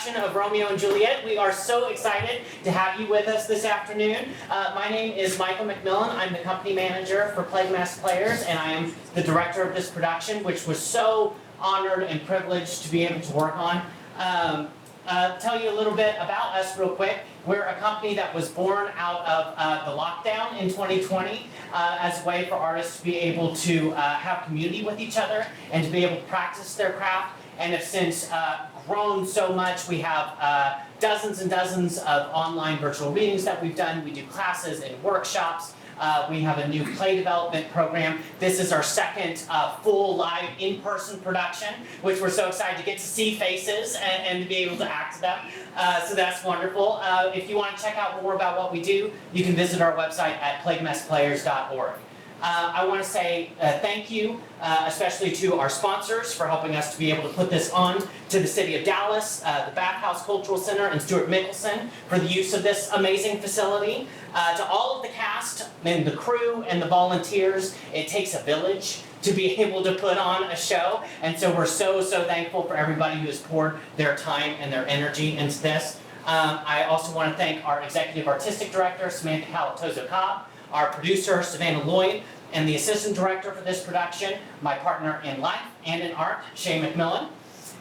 production of Romeo and Juliet. We are so excited to have you with us this afternoon. My name is Michael McMillan. I'm the company manager for Plague Mass Players, and I am the director of this production, which was so honored and privileged to be able to work on. Tell you a little bit about us real quick. We're a company that was born out of the lockdown in 2020 as a way for artists to be able to have community with each other and to be able to practice their craft, and have since grown so much. We have dozens and dozens of online virtual readings that we've done. We do classes and workshops. We have a new play development program. This is our second full live in-person production, which we're so excited to get to see faces and to be able to act them. So that's wonderful. If you want to check out more about what we do, you can visit our website at plaguemasplayers.org. I want to say thank you, especially to our sponsors for helping us to be able to put this on, to the City of Dallas, the Bathhouse Cultural Center, and Stuart Mickelson for the use of this amazing facility. To all of the cast and the crew and the volunteers, it takes a village to be able to put on a show, and so we're so thankful for everybody who has poured their time and their energy into this. I also want to thank our Executive Artistic Director, Samantha Calatozo-Cobb, our producer, Savannah Lloyd, and the assistant director for this production, my partner in life and in art, Shay McMillan.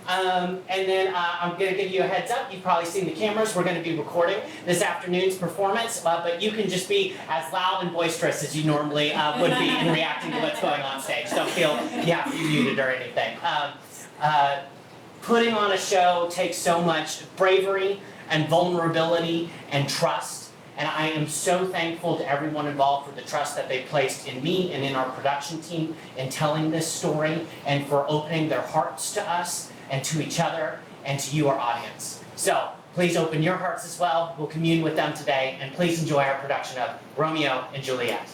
And then I'm going to give you a heads up. You've probably seen the cameras. We're going to be recording this afternoon's performance, but you can just be as loud and boisterous as you normally would be in reacting to what's going on stage. Don't feel you have to be muted or anything. Putting on a show takes so much bravery and vulnerability and trust. And I am so thankful to everyone involved for the trust that they placed in me and in our production team in telling this story, and for opening their hearts to us and to each other and to you, our audience. So please open your hearts as well. We'll commune with them today, and please enjoy our production of Romeo and Juliet.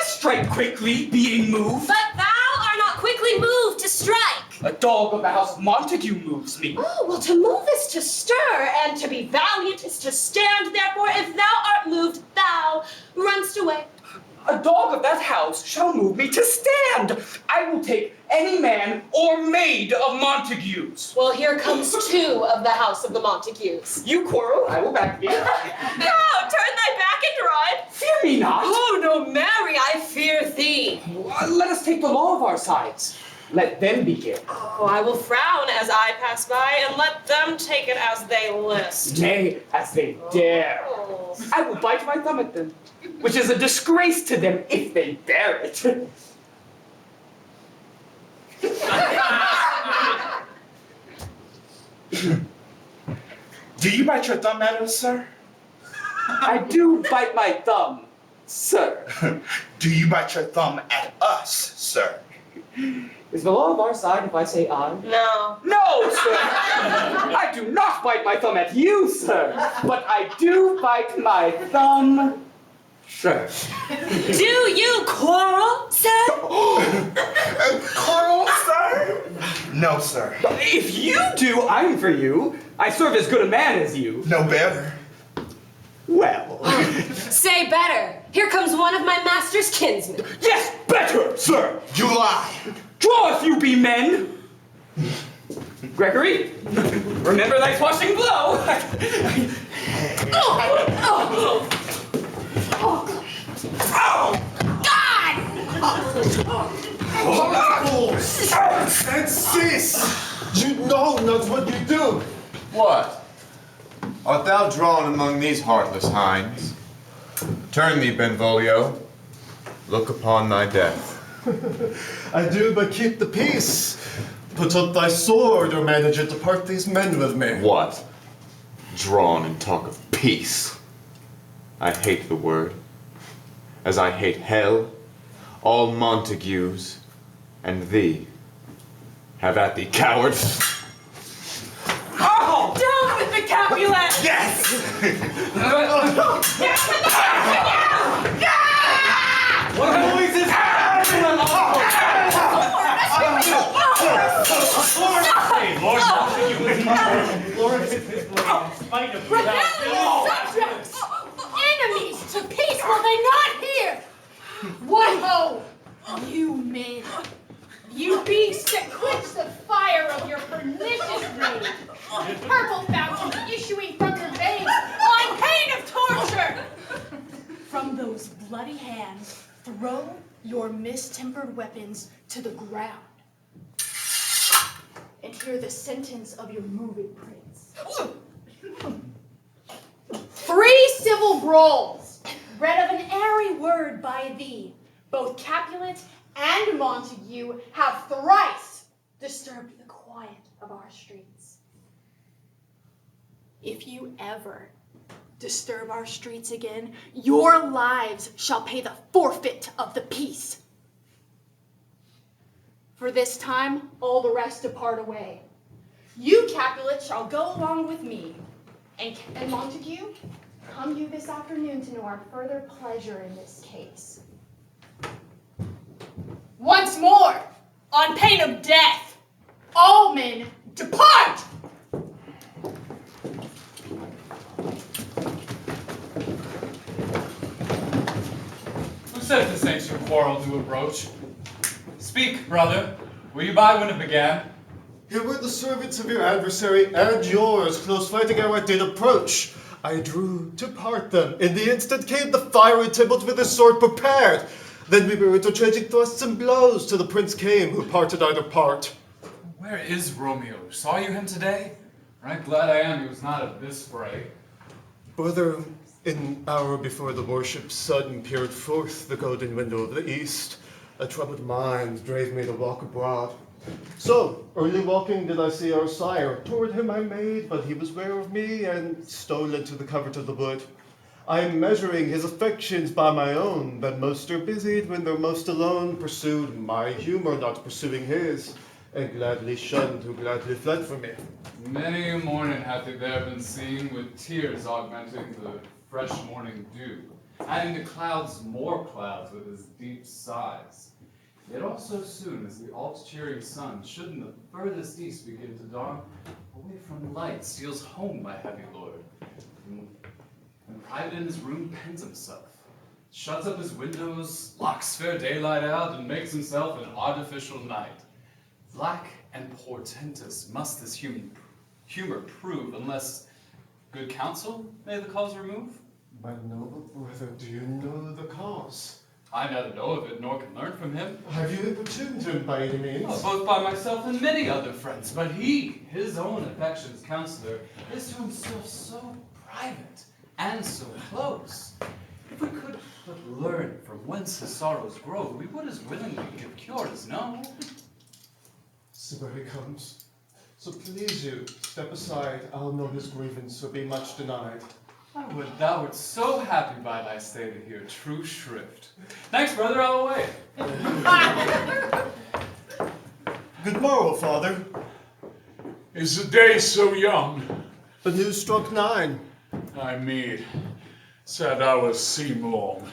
Strike quickly, being moved. But thou art not quickly moved to strike. A dog of the house of Montague moves me. Oh, well, to move is to stir, and to be valiant is to stand. Therefore, if thou art moved, thou runst away. A dog of that house shall move me to stand. I will take any man or maid of Montague's. Well, here comes two of the house of the Montagues. You quarrel, I will back thee. No, turn thy back and run. Fear me not. Oh, no, marry, I fear thee. Let us take the law of our sides. Let them begin. Oh, I will frown as I pass by and let them take it as they list. Nay, as they dare. Oh. I will bite my thumb at them, which is a disgrace to them if they bear it. Do you bite your thumb at us, sir? I do bite my thumb, sir. Do you bite your thumb at us, sir? Is the law of our side if I say I? No. No, sir! I do not bite my thumb at you, sir, but I do bite my thumb, sir. Do you quarrel, sir? Carl, sir? No, sir. If you do, I'm for you. I serve as good a man as you. No better. Well. Say better. Here comes one of my master's kinsmen. Yes, better, sir. You lie. Draw if you be men. Gregory, remember thy swashing blow. And cease! You know not what you do! What? Art thou drawn among these heartless hinds? Turn thee, Benvolio. Look upon thy death. I do but keep the peace. Put up thy sword, or manage it to part these men with me. What? Drawn and talk of peace. I hate the word, as I hate hell, all Montagues, and thee. Have at thee, coward! Oh! Down with the Capulet! Yes! What noise is Subjects! Enemies to peace, will they not hear? What ho! You men! You beasts that quench the fire of your pernicious rage! Purple fountains issuing from your veins on pain of torture! From those bloody hands, throw your mistempered weapons to the ground. And hear the sentence of your moving prince. 3 civil brawls, read of an airy word by thee. Both Capulet and Montague have thrice disturbed the quiet of our streets. If you ever disturb our streets again, your lives shall pay the forfeit of the peace. For this time, all the rest depart away. You, Capulet, shall go along with me. And Montague, come you this afternoon to know our further pleasure in this case. Once more, on pain of death, all men depart! Who said this ancient quarrel to approach? Speak, brother. Were you by when it began? Here were the servants of your adversary and yours, close fighting ere I did approach. I drew to part them. In the instant came the fiery Tybalt with his sword prepared. Then we were interchanging thrusts and blows till the prince came, who parted either part. Where is Romeo? Saw you him today? Right glad I am he was not of this fray. Brother, an hour before the worship's sun peered forth the golden window of the east, a troubled mind drave me to walk abroad. So, early walking did I see our sire. Toward him I made, but he was ware of me, and stole into the covert of the wood. I am measuring his affections by my own, that most are busied when they're most alone, pursued my humor, not pursuing his, and gladly shunned who gladly fled from me. Many a morning hath he there been seen, with tears augmenting the fresh morning dew, adding to clouds more clouds with his deep sighs. Yet also soon as the alt-cheering sun should in the furthest east begin to dawn, away from light steals home my heavy lord, and private in his room pens himself, shuts up his windows, locks fair daylight out, and makes himself an artificial night. Black and portentous must this humor prove, unless good counsel may the cause remove? My noble brother, do you know the cause? I neither know of it nor can learn from him. Have you importuned him by any means? Oh, both by myself and many other friends, but he, his own affection's counselor, is to himself so private and so close. If we could but learn from whence his sorrows grow, we would as willingly give cure as no. See where he comes. So please you, step aside. I'll know his grievance will be much denied. I would thou wert so happy by thy stay to hear true shrift. Thanks, brother, I'll away. Good morrow, father. Is the day so young? The news struck 9. I mean, sad hours seem long.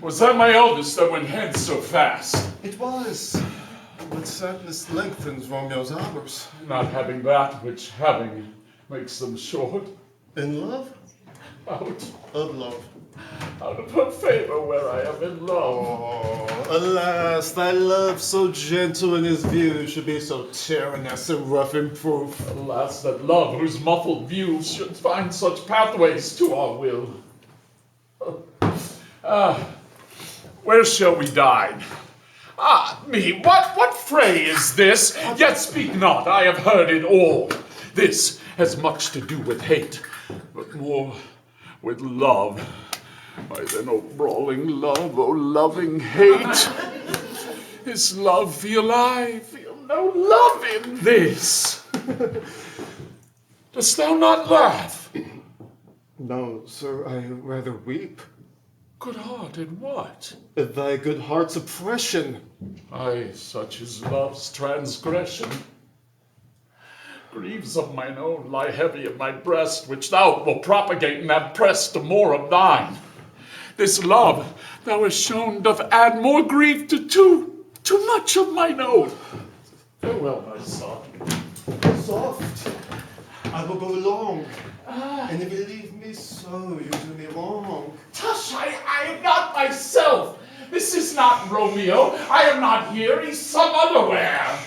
Was that my eldest that went hence so fast? It was. But sadness lengthens Romeo's hours. Not having that which having makes them short. In love? Out Of love. of her favor where I am in love. Oh, alas, thy love so gentle in his view should be so tyrannous and rough in proof. Alas, that love whose muffled views should find such pathways to our will. Where shall we dine? Ah, me, what fray is this? Yet speak not, I have heard it all. This has much to do with hate, but more with love. Why then, oh brawling love, oh loving hate. Is love feel I feel no love in this? Dost thou not laugh? No, sir, I rather weep. Good-hearted what? At thy good heart's oppression. Aye, such is love's transgression. Griefs of mine own lie heavy at my breast, which thou wilt propagate and add press to more of thine. This love thou hast shown doth add more grief to too much of mine own. Farewell, my son. Soft. I will go along. And if you leave me so, you do me wrong. Tush, I am not myself. This is not Romeo. I am not here. He's some otherwhere.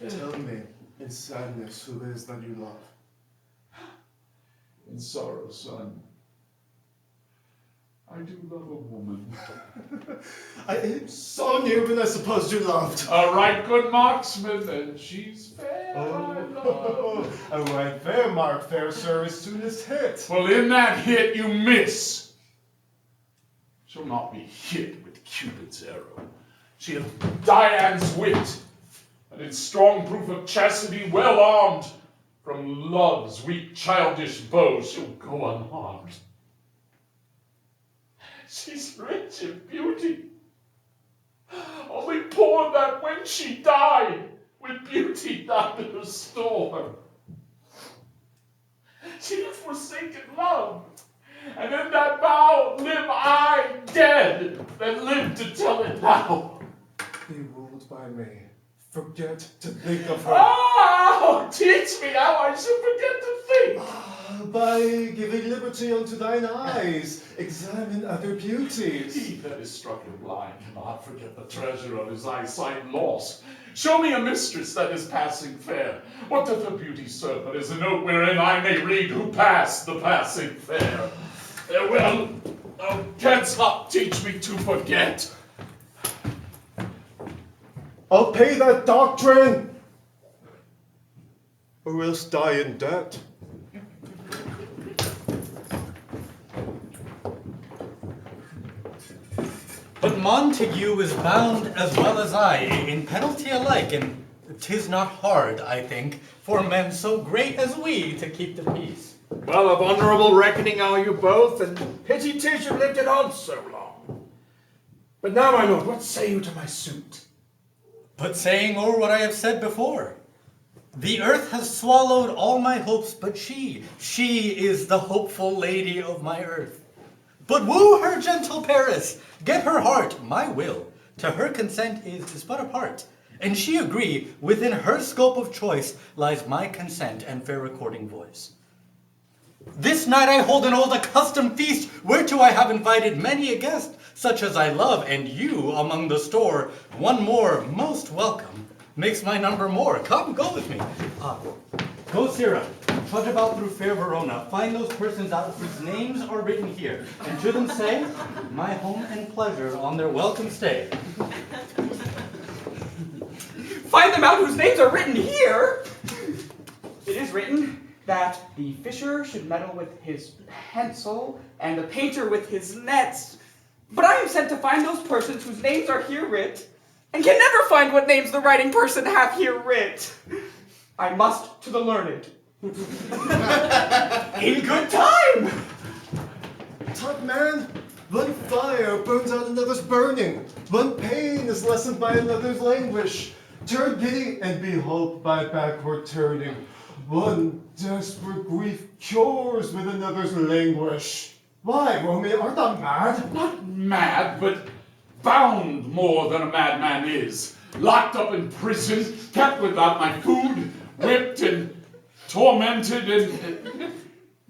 Tell me, in sadness, who is that you love? In sorrow, son, I do love a woman. I am so near when I supposed you loved. A right good marksman, and she's fair, I love. A right fair mark, fair sir, as soon as hit. Well, in that hit you miss. She'll not be hit with Cupid's arrow. She hath Dian's wit, and in strong proof of chastity well armed. From love's weak childish bow she'll go unharmed. She's rich in beauty, only poor that when she died, with beauty not to restore. She hath forsaken love, and in that vow live I dead, that live to tell it now. Be ruled by me. Forget to think of her. Oh, teach me how I should forget to think. By giving liberty unto thine eyes, examine other beauties. He that is struck and blind cannot forget the treasure of his eyesight lost. Show me a mistress that is passing fair. What doth her beauty serve but as a note wherein I may read who passed the passing fair? Well, thou canst not teach me to forget. I'll pay that doctrine, or else die in debt. But Montague is bound as well as I, in penalty alike, and 'tis not hard, I think, for men so great as we to keep the peace. Well, of honorable reckoning are you both, and pity 'tis you lived it on so long. But now, my lord, what say you to my suit? But saying o'er what I have said before, the earth has swallowed all my hopes but she is the hopeful lady of my earth. But woo her, gentle Paris, get her heart, my will, to her consent is but a part, and she agree, within her scope of choice lies my consent and fair recording voice. This night I hold an old accustomed feast, whereto I have invited many a guest, such as I love, and you among the store, one more most welcome, makes my number more. Come, go with me. Go, Sirrah, trudge about through fair Verona, find those persons out whose names are written here, and to them say, my home and pleasure on their welcome stay. Find them out whose names are written here? It is written that the fisher should meddle with his pencil and the painter with his nets. But I am sent to find those persons whose names are here writ, and can never find what names the writing person hath here writ. I must to the learned. In good time! Tut man, one fire burns out another's burning. One pain is lessened by another's languish. Turn pity and be hope by backward turning. One desperate grief cures with another's languish. Why, Romeo, art thou mad? Not mad, but bound more than a madman is. Locked up in prison, kept without my food, whipped and tormented and...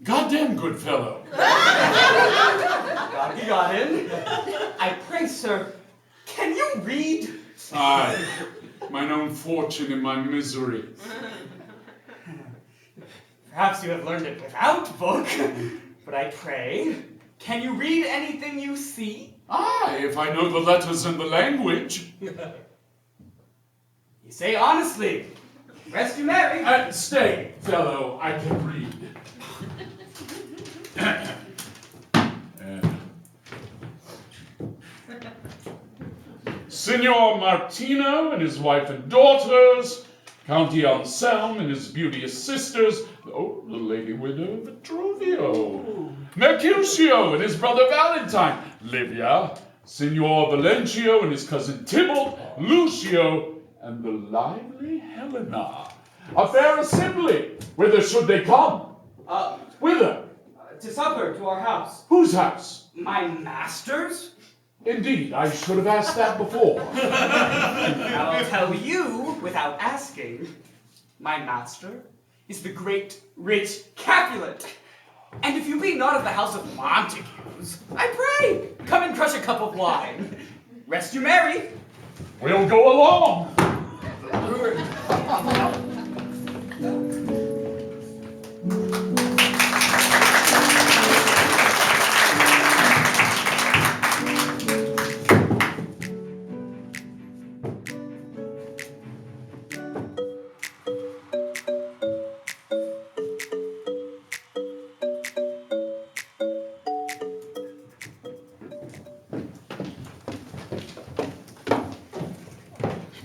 goddamn good fellow. God be gotten. I pray, sir, can you read? Aye, mine own fortune and my misery. Perhaps you have learned it without book, but I pray, can you read anything you see? Aye, if I know the letters and the language. You say honestly. Rest you merry. Stay, fellow, I can read. Signor Martino and his wife and daughters, County Anselm and his beauteous sisters, oh, the lady widow Vitruvio, Mercutio and his brother Valentine, Livia, Signor Valencio and his cousin Tybalt, Lucio, and the lively Helena. A fair assembly. Whither should they come? Whither? To supper, to our house. Whose house? My master's? Indeed, I should have asked that before. I'll tell you without asking. My master is the great, rich Capulet. And if you be not of the house of Montagues, I pray, come and crush a cup of wine. Rest you merry. We'll go along.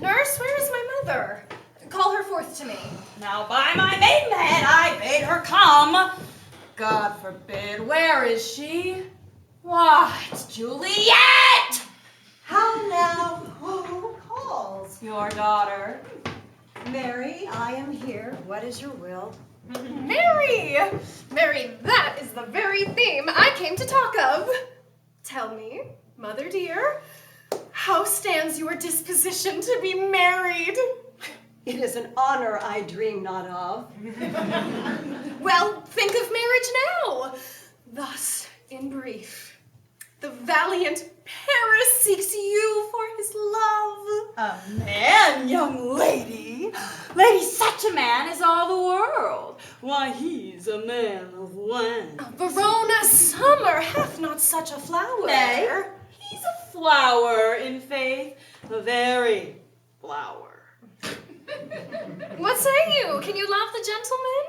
Nurse, where is my mother? Call her forth to me. Now by my maidenhead I bade her come. God forbid, where is she? Why, it's Juliet! How now? Who calls? Your daughter. Mary, I am here. What is your will? Mary! Mary, that is the very theme I came to talk of. Tell me, mother dear, how stands your disposition to be married? It is an honor I dream not of. Well, think of marriage now. Thus, in brief, the valiant Paris seeks you for his love. A man, young lady? Lady, such a man is all the world. Why, he's a man of wine. Verona summer hath not such a flower. Nay, he's a flower, in faith, a very flower. What say you? Can you love the gentleman?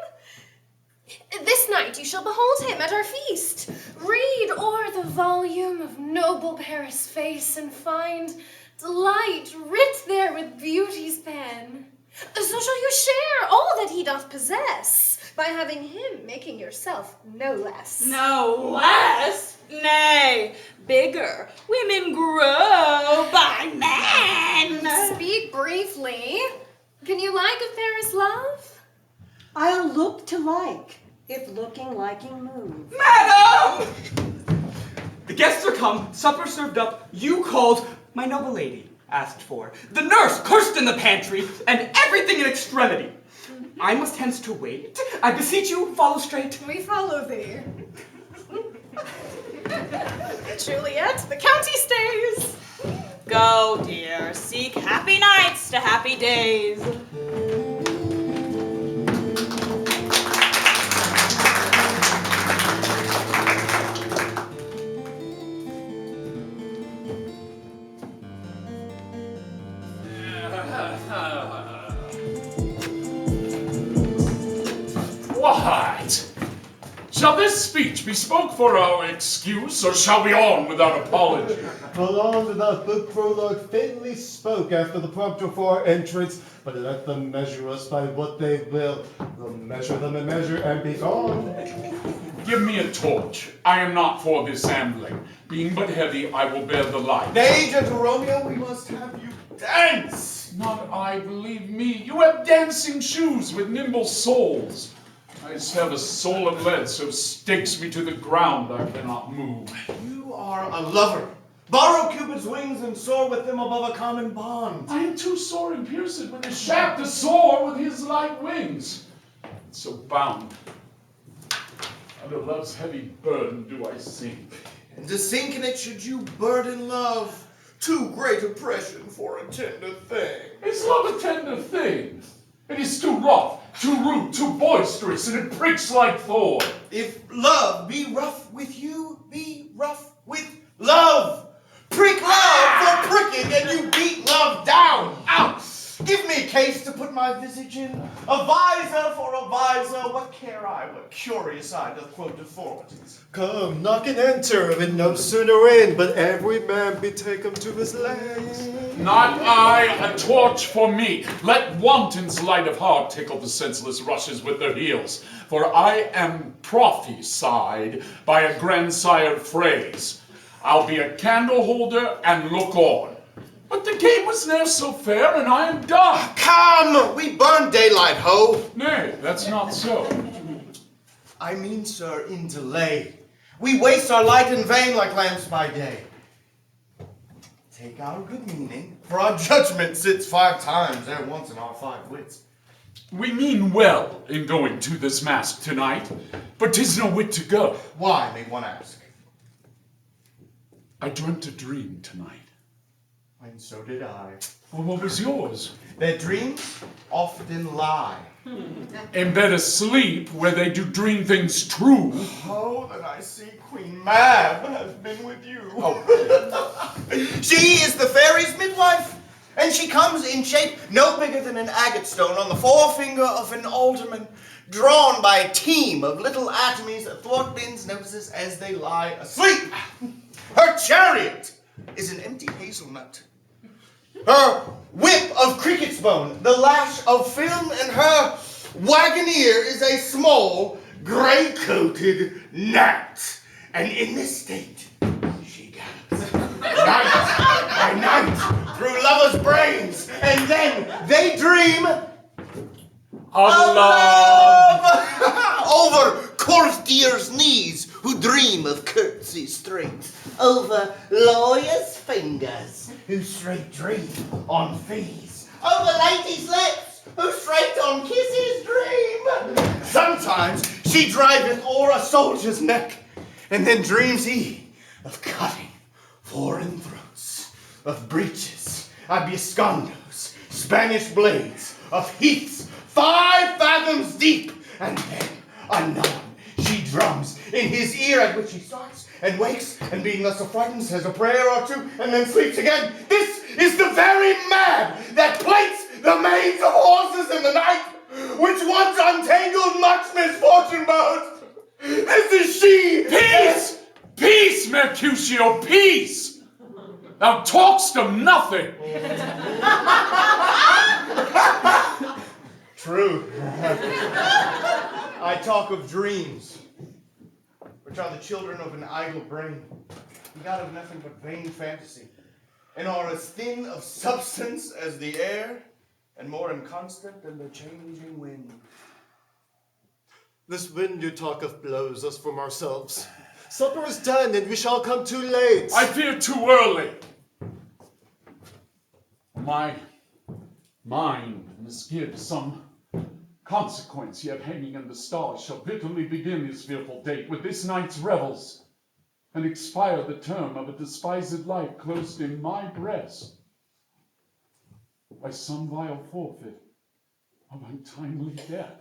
This night you shall behold him at our feast. Read o'er the volume of noble Paris' face and find delight writ there with beauty's pen. So shall you share all that he doth possess by having him making yourself no less. No less? Nay, bigger. Women grow by men. Speak briefly. Can you like of Paris' love? I'll look to like, if looking liking move. Madam! The guests are come, supper served up, you called, my noble lady asked for, the nurse cursed in the pantry, and everything in extremity. I must hence to wait. I beseech you, follow straight. We follow thee. Juliet, the county stays. Go, dear, seek happy nights to happy days. What? Shall this speech be spoke for our excuse, or shall we on without apology? Prolonged without book prologue faintly spoke after the prompter for our entrance, but let them measure us by what they will. We'll measure them and measure and be gone. Give me a torch. I am not for this ambling. Being but heavy, I will bear the light. Nay, gentle Romeo, we must have you dance. Not I, believe me. You have dancing shoes with nimble soles. I have a soul of lead, so stakes me to the ground I cannot move. You are a lover. Borrow Cupid's wings and soar with them above a common bond. I am too sore and pierced with his shaft to soar with his light wings. So bound, under love's heavy burden do I sink. And to sink in it should you burden love. Too great oppression for a tender thing. Is love a tender thing? It is too rough, too rude, too boisterous, and it pricks like thorn. If love be rough with you, be rough with love. Prick love for pricking, and you beat love down. Out. Give me a case to put my visage in. A visor for a visor. What care I what curious eye doth quote deformities? Come, knock and enter, and no sooner in, but every man betake him to his legs. Not I, a torch for me. Let wantons light of heart tickle the senseless rushes with their heels. For I am prophesied by a grandsired phrase. I'll be a candle holder and look on. But the game was ne'er so fair, and I am done. Come, we burn daylight, ho. Nay, that's not so. I mean, sir, in delay. We waste our light in vain like lamps by day. Take our good meaning, for our judgment sits 5 times ere once in our 5 wits. We mean well in going to this mask tonight, but 'tis no wit to go. Why, may one ask? I dreamt a dream tonight. And so did I. Well, what was yours? Their dreams often lie. In bed asleep, where they do dream things true. Oh, then I see Queen Mab has been with you. Oh. She is the fairy's midwife, and she comes in shape no bigger than an agate stone on the forefinger of an alderman, drawn by a team of little atomies athwart men's noses as they lie asleep. Her chariot is an empty hazelnut. Her whip of cricket's bone, the lash of film, and her wagoneer is a small, gray-coated gnat. And in this state, she gallops. Night by night, through lovers' brains, and then they dream of love. Over courtiers' knees, who dream of curtsy straight. Over lawyers' fingers, who straight dream on fees. Over ladies' lips, who straight on kisses dream. Sometimes she driveth o'er a soldier's neck, and then dreams he of cutting foreign throats, of breeches, abiscondos, Spanish blades, of heaths 5 fathoms deep, and then anon she drums in his ear, at which he starts and wakes, and being thus affrighted says a prayer or two, and then sleeps again. This is the very Mab that plaits the manes of horses in the night, which once untangled much misfortune both. This is she. Peace! Peace, Mercutio, peace! Thou talk'st of nothing. True. I talk of dreams, which are the children of an idle brain, begot of nothing but vain fantasy, and are as thin of substance as the air, and more inconstant than the changing wind. This wind you talk of blows us from ourselves. Supper is done, and we shall come too late. I fear too early. My mind misgives some Consequence yet hanging in the stars shall bitterly begin his fearful date with this night's revels, and expire the term of a despised life closed in my breast by some vile forfeit of untimely death.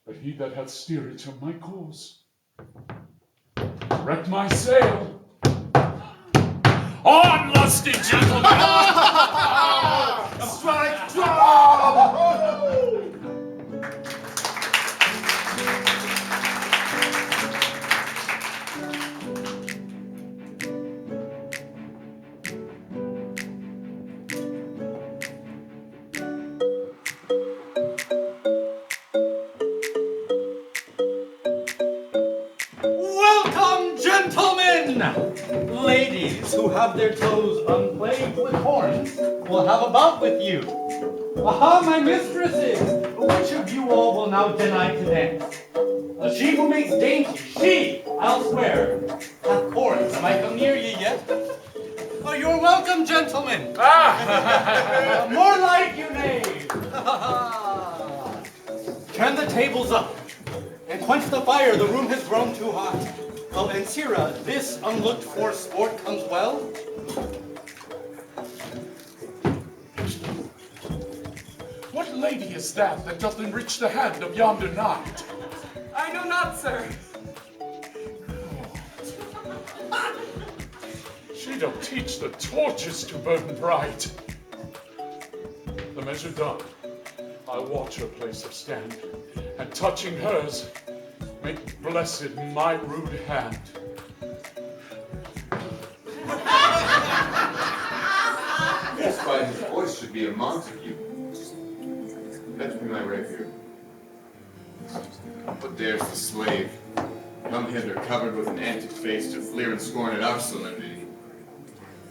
But he that hath steerage of my course, direct my sail. On, lusty gentlemen! Strike drum! Welcome, gentlemen! Ladies who have their toes unplagued with horns will have a bout with you. Aha, my mistresses! Which of you all will now deny to dance? She who makes dainty, she, I'll swear, hath corns. Am I come near ye yet? Oh, you're welcome, gentlemen. More light, you knave! Turn the tables up and quench the fire. The room has grown too hot. Oh, and Sira, this unlooked for sport comes well. What lady is that doth enrich the hand of yonder knight? I know not, sir. She don't teach the torches to burn bright. The measure done, I'll watch her place of stand, and touching hers, make blessed my rude hand. This by his voice should be a Montague. Fetch me my rapier. What dares the slave come hither covered with an antic face to fleer and scorn at our solemnity?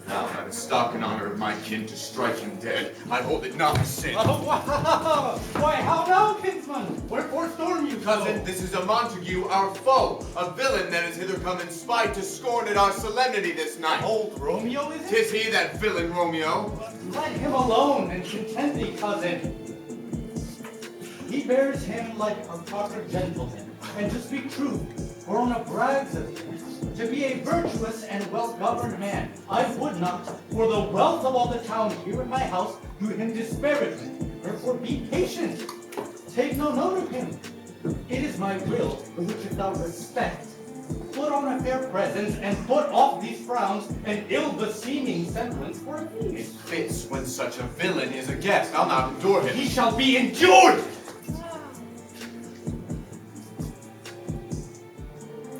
Now, by the stock and honor of my kin, to strike him dead, I hold it not a sin. Oh, wow! Why, how now, kinsman? Wherefore storm you, Cousin, this is a Montague, our foe, a villain that is hither come in spite to scorn at our solemnity this night. Old Romeo, is it? 'Tis he, that villain Romeo. Let him alone and content thee, cousin. He bears him like a proper gentleman, and to speak truth, Corona brags of him, to be a virtuous and well-governed man. I would not, for the wealth of all the town here in my house, do him disparagement. Therefore be patient. Take no note of him. It is my will, which if thou respect, put on a fair presence and put off these frowns and ill-beseeming semblance for a feast. It fits when such a villain is a guest. I'll not endure him. He shall be endured!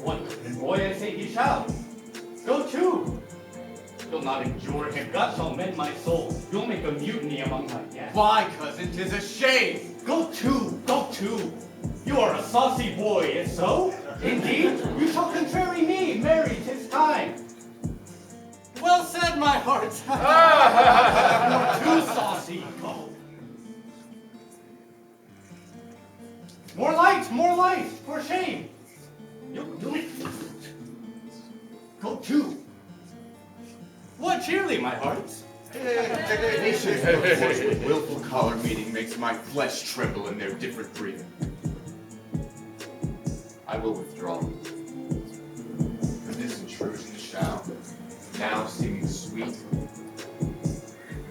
What, and boy, I say he shall. Go to. You'll not endure him. God shall mend my soul. You'll make a mutiny among my guests. Why, cousin, 'tis a shame. Go to, go to. You are a saucy boy, is so? Indeed, you shall contrary me. Marry, 'tis time. Well said, my heart. You're too saucy. Go. More light, for shame. You go to. What cheerly, my hearts? Patience with willful collar meeting makes my flesh tremble in their different breathing. I will withdraw. For this intrusion shall, now seeming sweet,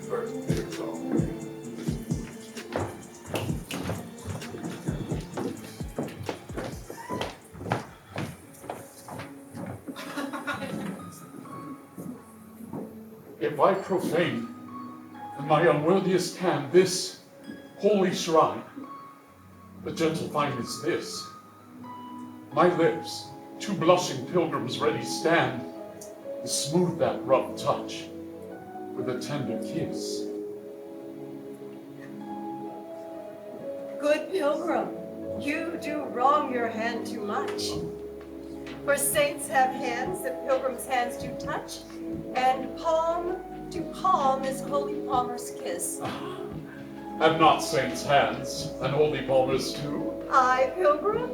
convert to bitter gall. If I profane in my unworthiest hand this holy shrine, the gentle vine is this. My lips, two blushing pilgrims ready stand, to smooth that rough touch with a tender kiss. Good pilgrim, you do wrong your hand too much. For saints have hands that pilgrims' hands do touch, and palm to palm is holy palmer's kiss. Have not saints' hands and holy palmers too? I, pilgrim,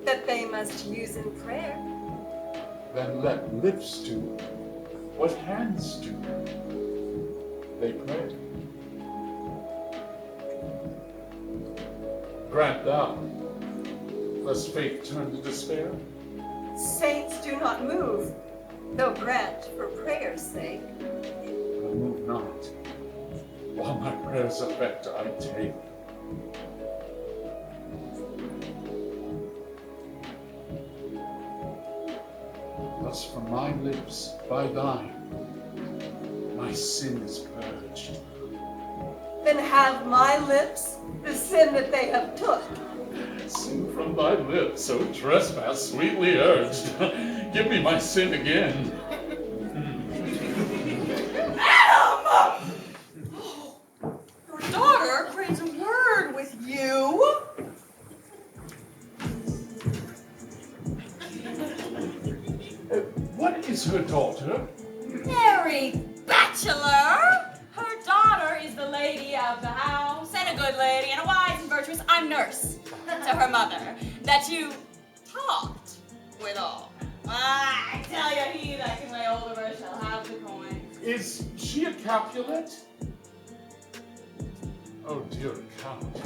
that they must use in prayer. Then let lips do what hands do. they pray. Grant thou, lest faith turn to despair. Saints do not move, though grant for prayer's sake. But move not, while my prayers effect I take. Thus from my lips, by thine, my sin is purged. Then have my lips the sin that they have took. Sin from thy lips, O trespass sweetly urged. Give me my sin again. Adam! Your daughter craves a word with you. What is her daughter? Married bachelor. Her daughter is the lady of the house, and a good lady, and a wise and virtuous. I'm nurse to her mother, that you talked withal. I tell you, he that can lay hold of her shall have the coin. Is she a Capulet? Oh, dear Count.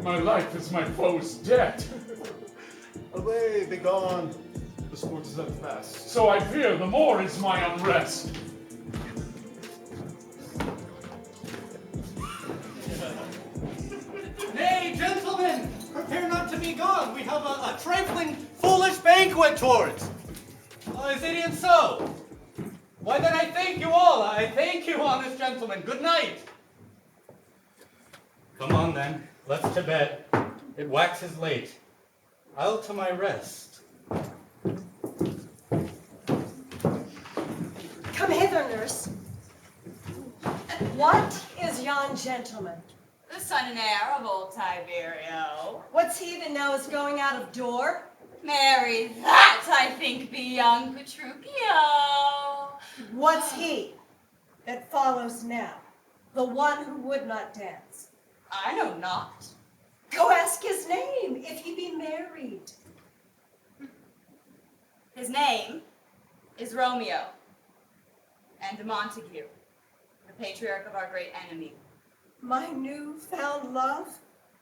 My life is my foe's debt. Away, begone. The sport is at fast. So I fear the more is my unrest. Nay, gentlemen, prepare not to be gone. We have a trifling, foolish banquet towards. Is it even so? Why then I thank you all. I thank you, honest gentlemen. Good night. Come on then, let's to bed. It waxes late. I'll to my rest. Come hither, nurse. What is yon gentleman? The son and heir of old Tiberio. What's he that now is going out of door? Marry, that I think be young Petruchio. What's he that follows now? The one who would not dance? I know not. Go ask his name, if he be married. His name is Romeo, and Montague, the patriarch of our great enemy. My new-found love,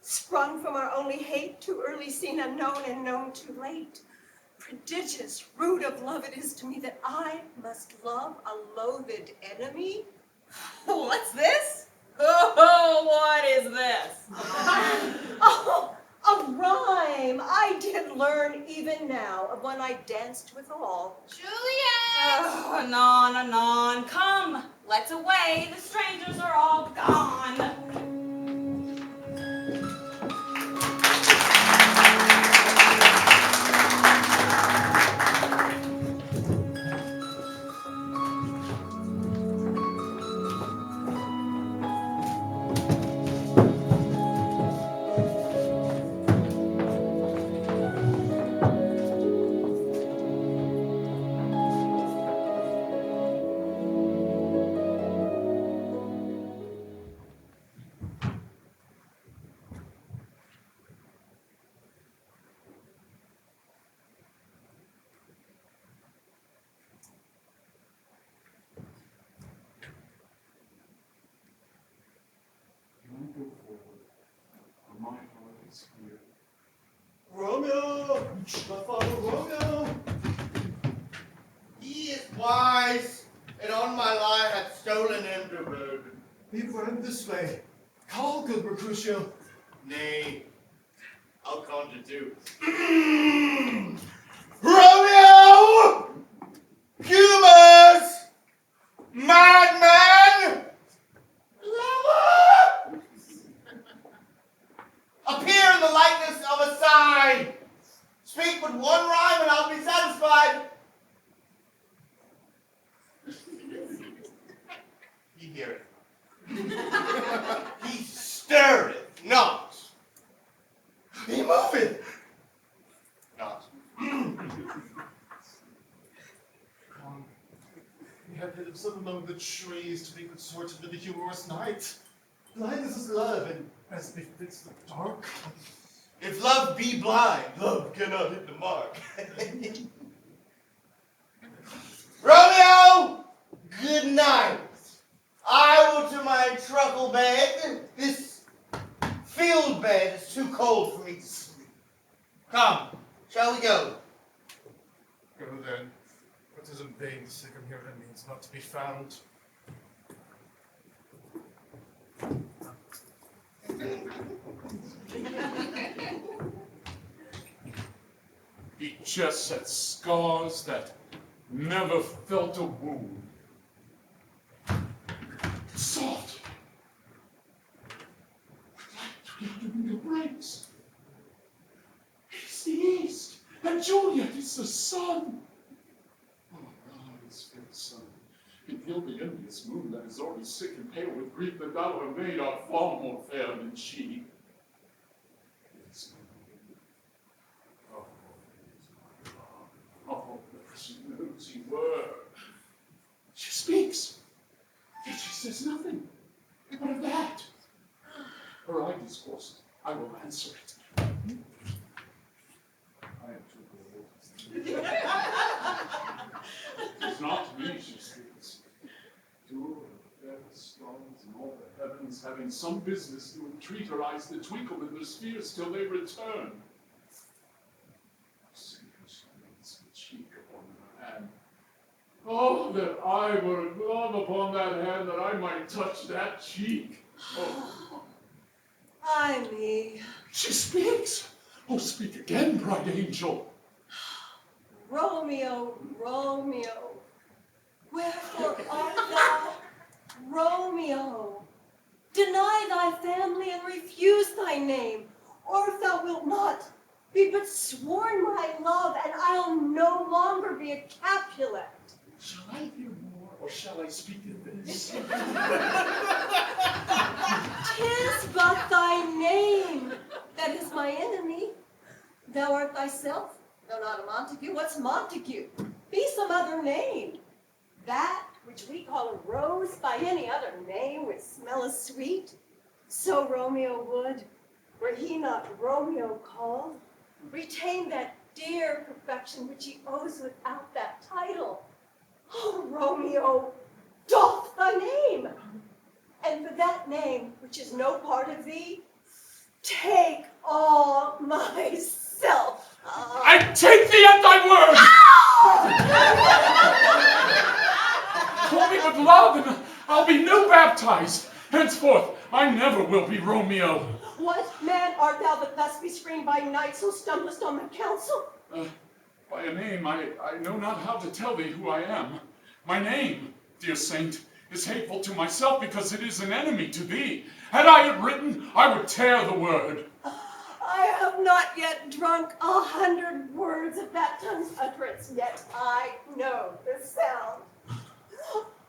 sprung from our only hate, too early seen unknown and known too late. Prodigious root of love it is to me that I must love a loathed enemy. What's this? Oh, what is this? Oh, a rhyme I did learn even now of when I danced with all. Juliet! Oh, anon, anon. Come, let's away. The strangers are all gone. My heart is here. Romeo! My father Romeo! He is wise, and on my lie hath stolen him to bed. He went this way. Call, good Mercutio. Nay, I'll conjure too. Romeo! Humors! Madman! Lover! Appear in the likeness of a sign. Speak but one rhyme and I'll be satisfied. He heareth. He stirreth not. He moveth not. We have lived so among the trees to be consorted with the humorous night. Blindness is love, and as befits the dark. If love be blind, love cannot hit the mark. Romeo, good night. I old for me to sleep. Come, shall we go? Go then. It is in vain to seek him here that means not to be found. He just had scars that never felt a wound. Soft. I'd like to get him in the breaks. He's the east, and Juliet is the sun. Oh, God, his fair son. And he'll the envious moon that is already sick and pale with grief that thou have made are far more fair than she. Yes. Oh, that she knows you were. She speaks, yet she says nothing. What of that? Her eye discourse, I will answer it. I am too old. It's not to me she speaks. To her fair stars and all the heavens having some business to entreat her eyes that twinkle in their spheres till they return. See how she lays the cheek upon her hand. Oh, that I were a glove upon that hand, that I might touch that cheek. Oh. Ay me. She speaks! Oh, speak again, bright angel! Romeo, Romeo, wherefore art thou Romeo? Deny thy family and refuse thy name, or if thou wilt not, be but sworn my love, and I'll no longer be a Capulet. Shall I hear more, or shall I speak in this? 'Tis but thy name that is my enemy. Thou art thyself, though not a Montague. What's Montague? Be some other name. That which we call a rose by any other name would smell as sweet. So Romeo would, were he not Romeo called, retain that dear perfection which he owes without that title. Oh, Romeo, doff thy name, and for that name, which is no part of thee, take all myself. I take thee at thy word! Call me with love, and I'll be new baptized. Henceforth, I never will be Romeo. What man art thou that thus be screened by night, so stumblest on my counsel? By a name, I know not how to tell thee who I am. My name, dear saint, is hateful to myself because it is an enemy to thee. Had I it written, I would tear the word. I have not yet drunk 100 words of that tongue's utterance, yet I know the sound.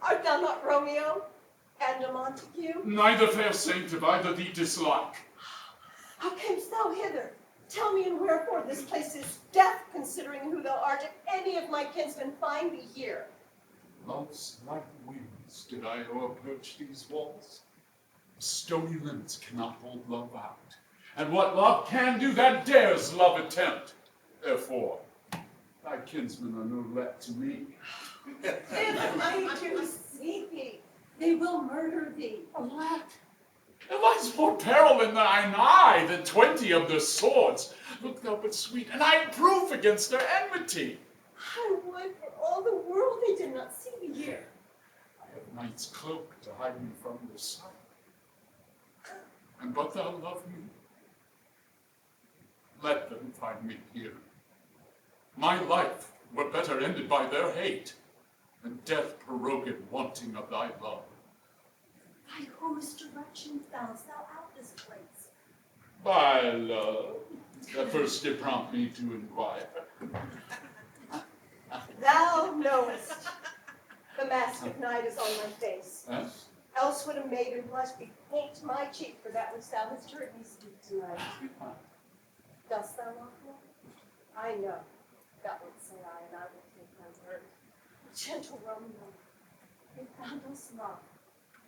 Art thou not Romeo and a Montague? Neither, fair saint, of either thee dislike. How camest thou hither? Tell me and wherefore this place is death, considering who thou art, if any of my kinsmen find thee here. Love's like winds did I o'erperch these walls. Stony limits cannot hold love out. And what love can do, that dares love attempt. Therefore, thy kinsmen are no let to me. If they do see thee, they will murder thee. Alack, it lies more peril in thine eye than 20 of their swords. Look thou but sweet, and I am proof against their enmity. I would for all the world they did not see me here. I have night's cloak to hide me from their sight. And but thou love me, let them find me here. My life were better ended by their hate, and death prorogued wanting of thy love. By whose direction foundst thou out this place? By love, that first did prompt me to inquire. Thou knowest the mask of night is on my face. Yes? Else would a maiden blush bepaint my cheek for that which thou hast heard me speak tonight. Dost thou love me? I know. That would say I, and I will take my word. Gentle Romeo, if thou dost love,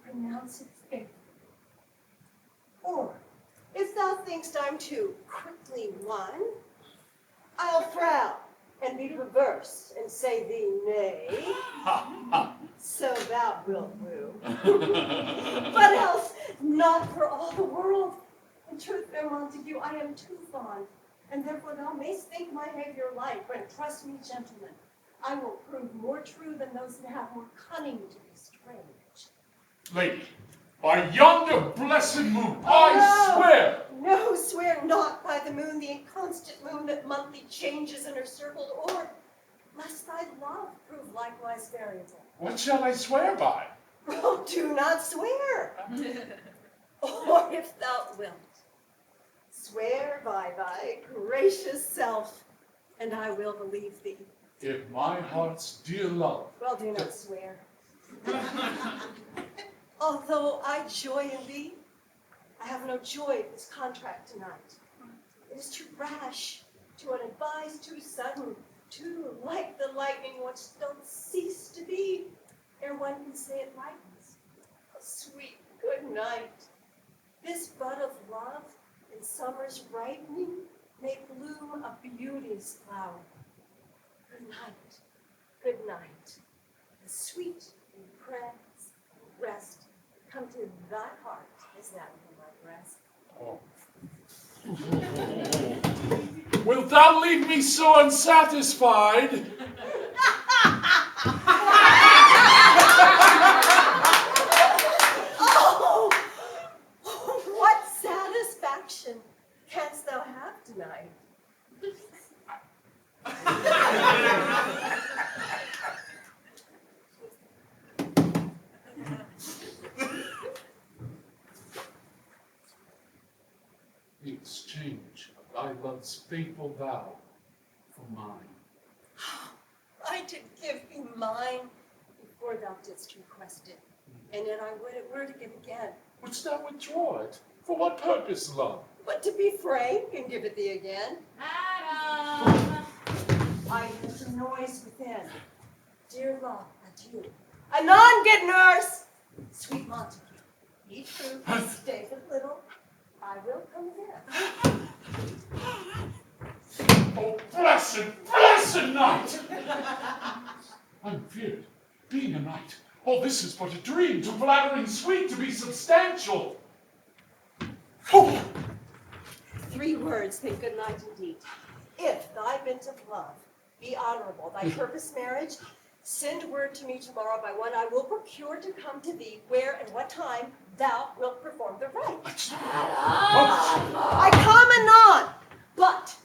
pronounce it faithfully. Or, if thou thinkst I'm too quickly won, I'll frown and be perverse and say thee nay. So thou wilt woo. But else, not for all the world In truth, fair Montague, I am too fond, and therefore thou mayst think my behavior light, but trust me, gentlemen, I will prove more true than those that have more cunning to be strange. Lady, by yonder blessed moon, I swear! No, swear not by the moon, the inconstant moon that monthly changes in her circled orb, lest thy love prove likewise variable. What shall I swear by? Oh, do not swear. Or if thou wilt, swear by thy gracious self, and I will believe thee. If my heart's dear love. Well, do not swear. Although I joy in thee, I have no joy of this contract tonight. It is too rash, too unadvised, too sudden, too like the lightning which don't cease to be, ere one can say it lightens. A sweet good night. This bud of love in summer's ripening may bloom a beauty's flower. Good night, good night. The sweet impress and rest come to thy heart as that from my breast. Wilt thou leave me so unsatisfied? Oh, what satisfaction canst thou have tonight? The exchange of thy love's faithful vow for mine. I did give thee mine before thou didst request it, and yet I would it were to give again. Wouldst thou withdraw it? For what purpose, love? But to be frank and give it thee again. Adam! I heard the noise within. Dear love, adieu. Anon, good nurse! Sweet Montague, be true, stay but little. I will come again. Oh, blessed night! I'm feared, being a knight. All this is but a dream, too flattering sweet to be substantial. Oh! 3 words, say good night indeed. If thy bent of love be honorable, thy purpose marriage, send word to me tomorrow by one I will procure to come to thee, where and what time thou wilt perform the rite. I come anon, but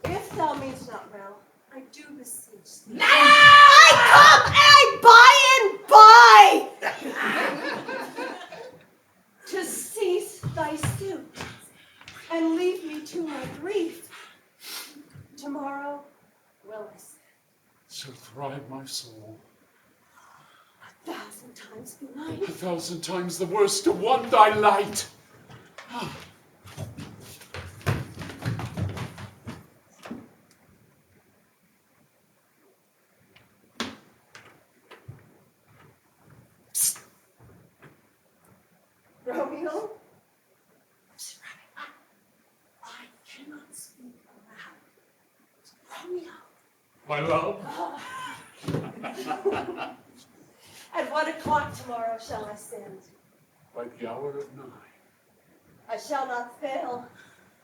if thou meanst not well, I do beseech thee. I come by and by to cease thy suit and leave me to my grief. Tomorrow will I say, Shall thrive my soul. 1,000 times good night. 1,000 times the worst to want thy light. Romeo? I cannot speak aloud. Romeo. My love. At what o'clock tomorrow shall I send? By the hour of 9. I shall not fail.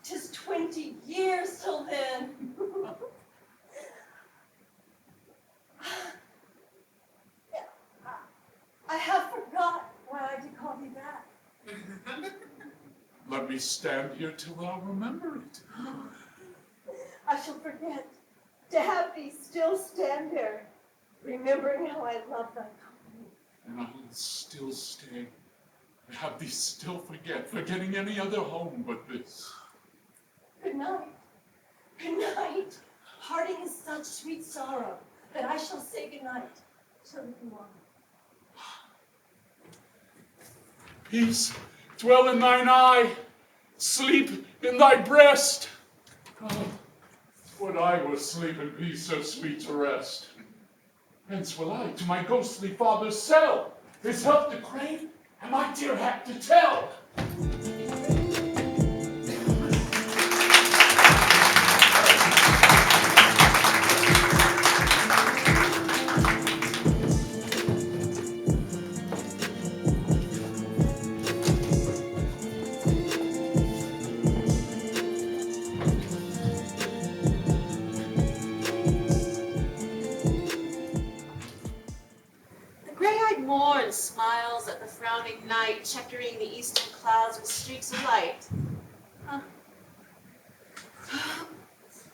'Tis 20 years till then. I have forgot why I did call thee back. Let me stand here till thou remember it. I shall forget to have thee still stand there, remembering how I love thy company. And I will still stay. And have thee still forgetting any other home but this. Good night. Good night. Parting is such sweet sorrow that I shall say good night till the morning. Peace dwell in thine eye, sleep in thy breast. Oh, would I were sleep and peace so sweet to rest. Hence will I to my ghostly father's cell, his health to crave, and my dear hap to tell. smiles at the frowning night, checkering the eastern clouds with streaks of light. Huh.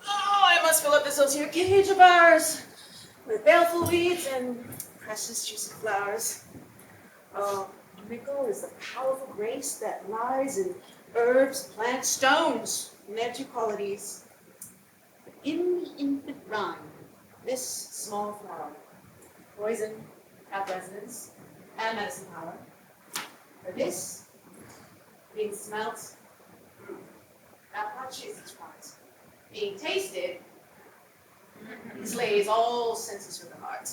Oh, I must fill up this osier cage of ours with baleful weeds and precious juicy flowers. Oh, mickle is the powerful grace that lies in herbs, plants, stones, and their two qualities. But in the infant rhyme, this small flower, poison, have resonance, and medicine power. For this, being smelt, that part chases its prize. Being tasted, slays all senses from the heart.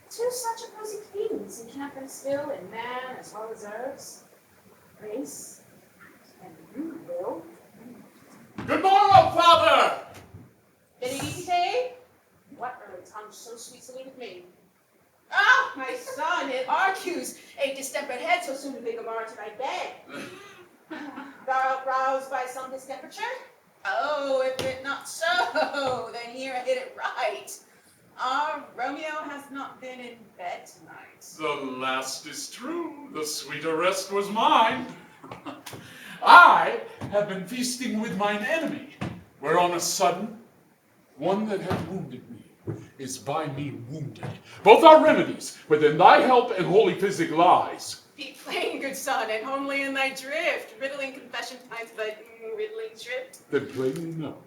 'Tis such a cozy cadence in camp and still, in man as well as herbs, grace, and rude will. Good morrow, Father! Been it easy day? What early tongue so sweet saluted me? Ah, my son, it argues a distempered head so soon to big a bar to thy bed. Thou art roused by some distempeture? Oh, if it not so, then here I hit it right. Our Romeo has not been in bed tonight. The last is true. The sweeter rest was mine. I have been feasting with mine enemy, where on a sudden, one that hath wounded me is by me wounded. Both are remedies within thy help and holy physic lies. Be plain, good son, and homely in thy drift, riddling confession times, but riddling shrift. Then plainly know,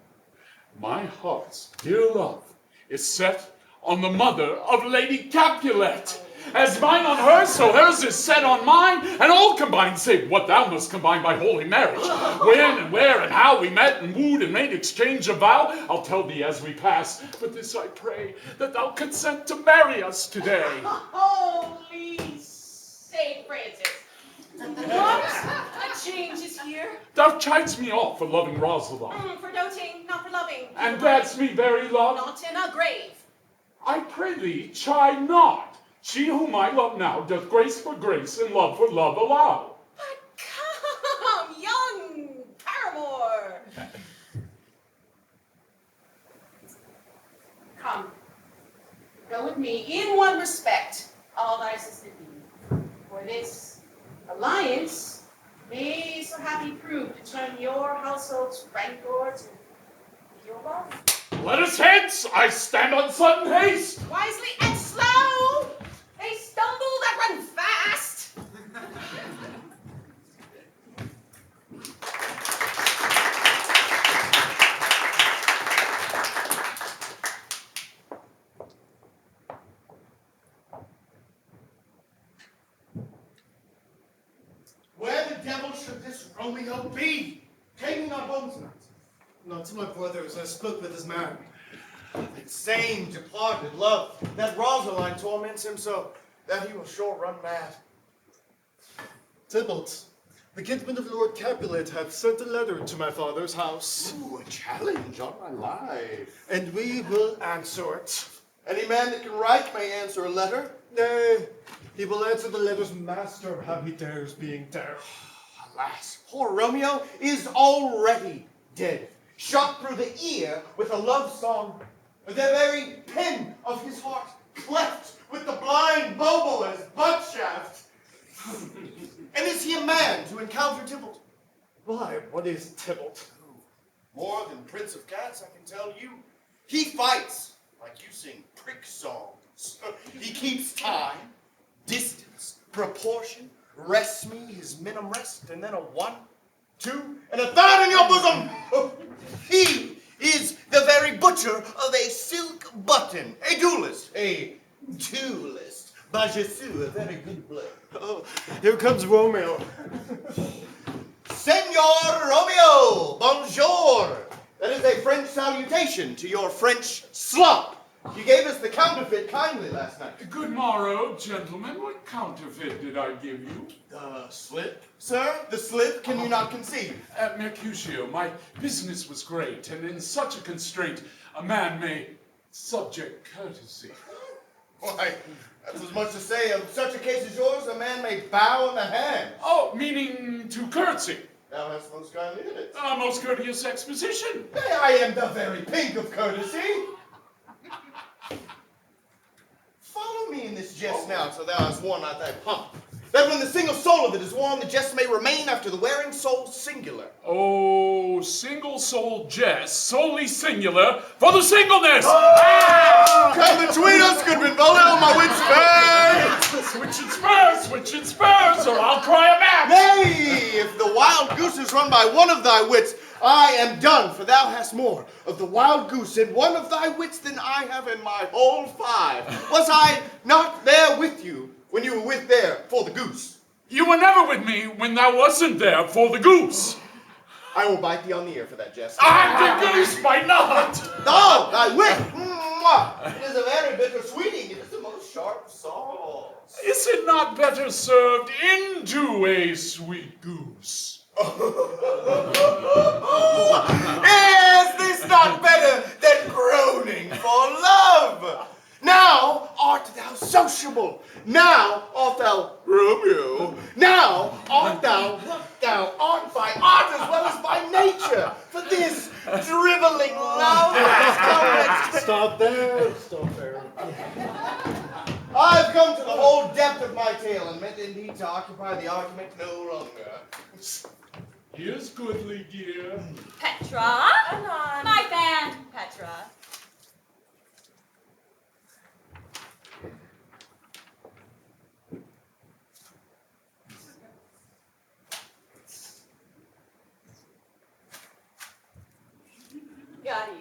my heart's dear love is set on the mother of Lady Capulet. As mine on hers, so hers is set on mine, and all combined save what thou must combine by holy marriage. When and where and how we met and wooed and made exchange of vow, I'll tell thee as we pass. But this I pray, that thou consent to marry us today. Holy Saint Francis! What? A change is here? Thou chidest me off for loving Rosalind. For doting, not for loving. And that's me very love. Not in a grave. I pray thee, chide not. She whom I love now doth grace for grace and love for love allow. But come, young paramour. Come, go with me in one respect, all thy assisted be. For this alliance may so happy prove to turn your household's rancor to your love. Let us hence! I stand on sudden haste! Wisely and slow! They stumble that run fast! Where the devil should this Romeo be? Take me not home tonight. Not to my brothers, I spoke with his man. That same departed love, that Rosaline torments him so, that he will sure run mad. Tybalt, the kinsman of Lord Capulet hath sent a letter to my father's house. Ooh, a challenge on my life. And we will answer it. Any man that can write may answer a letter. Nay, he will answer the letter's master, how he dares being there. Alas, poor Romeo is already dead, shot through the ear with a love song, the very pin of his heart cleft with the blind Boboa's butt shaft. And is he a man to encounter Tybalt? Why, what is Tybalt? More than Prince of Cats, I can tell you. He fights like you sing prick songs. He keeps time, distance, proportion, rests me his minimum rest, and then a 1, 2, and a third in your bosom. He is the very butcher of a silk button, a duelist, By Jesus, a very good blow. Oh, here comes Romeo. Senor Romeo, bonjour. That is a French salutation to your French slop. You gave us the counterfeit kindly last night. Good morrow, gentlemen. What counterfeit did I give you? The slip? Sir, the slip can you not conceive? Mercutio, my business was great, and in such a constraint, a man may subject courtesy. Why, that's as much to say of such a case as yours, a man may bow in the hand. Oh, meaning to curtsy. Thou hast most kindly did it. A most courteous exposition. I am the very pink of courtesy. Follow me in this jest now till thou hast worn out thy pomp. That when the single soul of it is worn, the jest may remain after the wearing soul singular. Oh, single soul jest, solely singular, for the singleness! Come between us, good Benvolio, my wits fair! Switch and spurs, or I'll cry a match! Nay, if the wild goose is run by one of thy wits, I am done, for thou hast more of the wild goose in one of thy wits than I have in my whole 5. Was I not there with you when you were with there for the goose? You were never with me when thou wasn't there for the goose. I will bite thee on the ear for that jest. And the goose bite not! No, thy wit! Mwah. It is a very bitter sweeting. It is the most sharp sauce. Is it not better served into a sweet goose? Is this not better than groaning for love? Now art thou sociable. Now art thou Romeo. Now art thou what thou art by art as well as by nature. For this driveling love has come. Stop there. Stop there. I've come to the whole depth of my tale and meant indeed to occupy the argument no longer. Here's goodly gear. Petra? My band, Petra.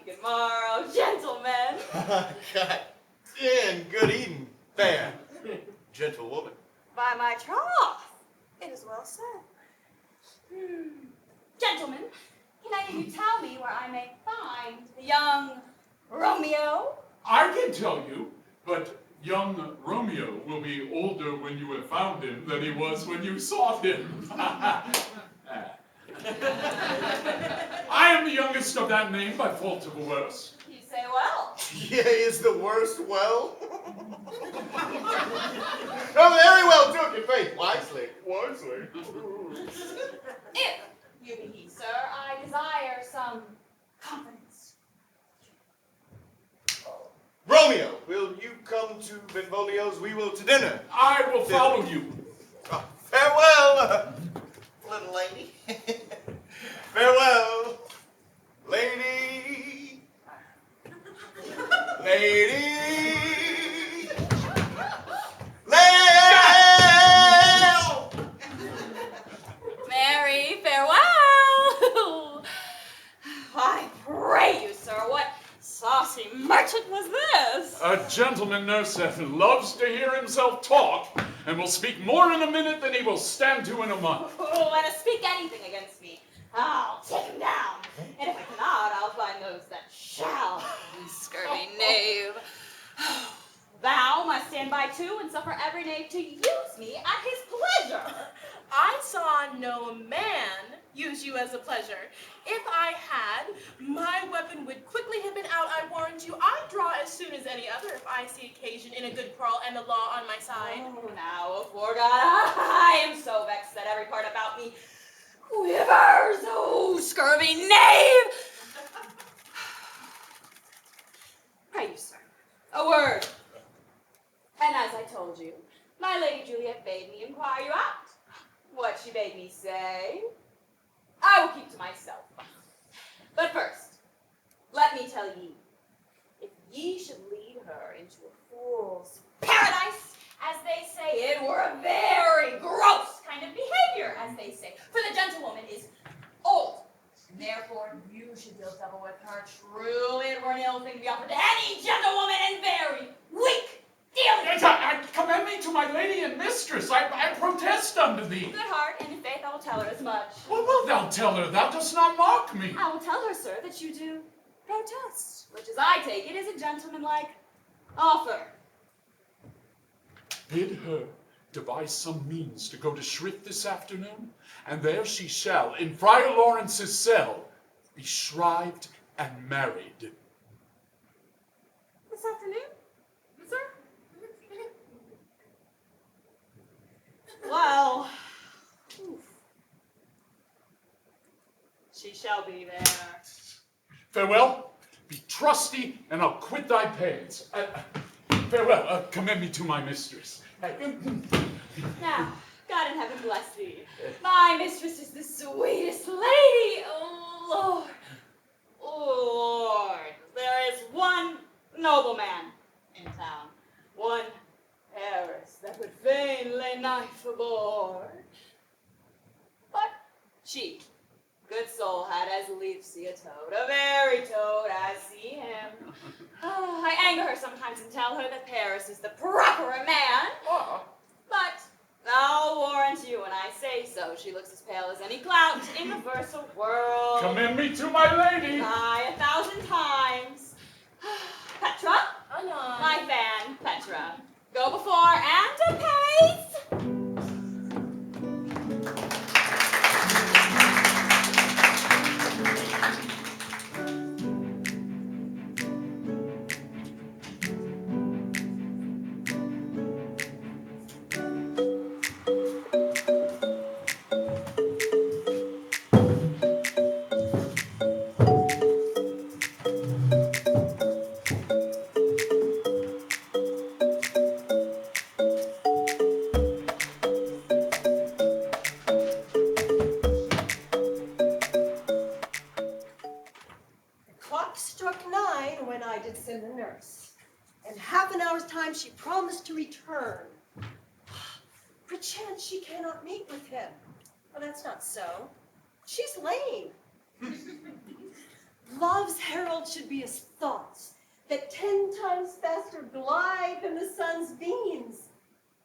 Good morrow, gentlemen. God. And good eating, fair, gentlewoman. By my troth, it is well said. Gentlemen, can any of you tell me where I may find the young Romeo? I can tell you, but young Romeo will be older when you have found him than he was when you sought him. I am the youngest of that name by fault of a worse. You say well. Yea, is the worst well? No, very well took, in faith, wisely. If you be he, sir, I desire some confidence. Romeo, will you come to Benvolio's? We will to dinner. I will follow you. Farewell, little lady. Farewell, lady. Lady. Mary, farewell. I pray you, sir, what saucy merchant was this? A gentleman, nurse, that loves to hear himself talk, and will speak more in a minute than he will stand to in a month. Oh, let us speak anything against me. I'll take him down. And if I cannot, I'll find those that shall. You scurvy knave. Thou must stand by too and suffer every knave to use me at his pleasure. I saw no man use you as a pleasure. If I had, my weapon would quickly have been out, I warrant you. I'd draw as soon as any other if I see occasion in a good quarrel and the law on my side. Oh, now, before God, I am so vexed that every part about me quivers. Oh, scurvy knave! Pray you, sir, a word. And as I told you, my lady Juliet bade me inquire you out. What she bade me say, I will keep to myself. But first, let me tell ye, if ye should lead her into a fool's paradise, as they say, it were a very gross kind of behavior, as they say. For the gentlewoman is old, and therefore you should deal double with her. Truly, it were an ill thing to be offered to any gentlewoman, and very weak dealing. I commend me to my lady and mistress. I protest unto thee. Good heart, and in faith I will tell her as much. What wilt thou tell her? Thou dost not mock me. I will tell her, sir, that you do protest, which, as I take it, is a gentlemanlike offer. Bid her devise some means to go to Shrift this afternoon, and there she shall, in Friar Lawrence's cell, be shrived and married. This afternoon, sir? Well, she shall be there. Farewell, be trusty, and I'll quit thy pains. Farewell. Commend me to my mistress. Now, God in heaven bless thee. My mistress is the sweetest lady. Oh, Lord. Oh, Lord. There is one nobleman in town. One heiress that would fain lay knife aboard. But she, good soul, had as lief see a toad, a very toad, as see him. Oh, I anger her sometimes and tell her that Paris is the proper man. But I'll warrant you when I say so, she looks as pale as any clout in the versal world. Commend me to my lady. Aye, 1,000 times. Petra? Anon. My fan, Petra. Go before and apace. Clock struck 9 when I did send the nurse. In half an hour's time she promised to return. Perchance she cannot meet with him. Well, that's not so. She's lame. Love's herald should be his thoughts, that 10 times faster glide than the sun's beams.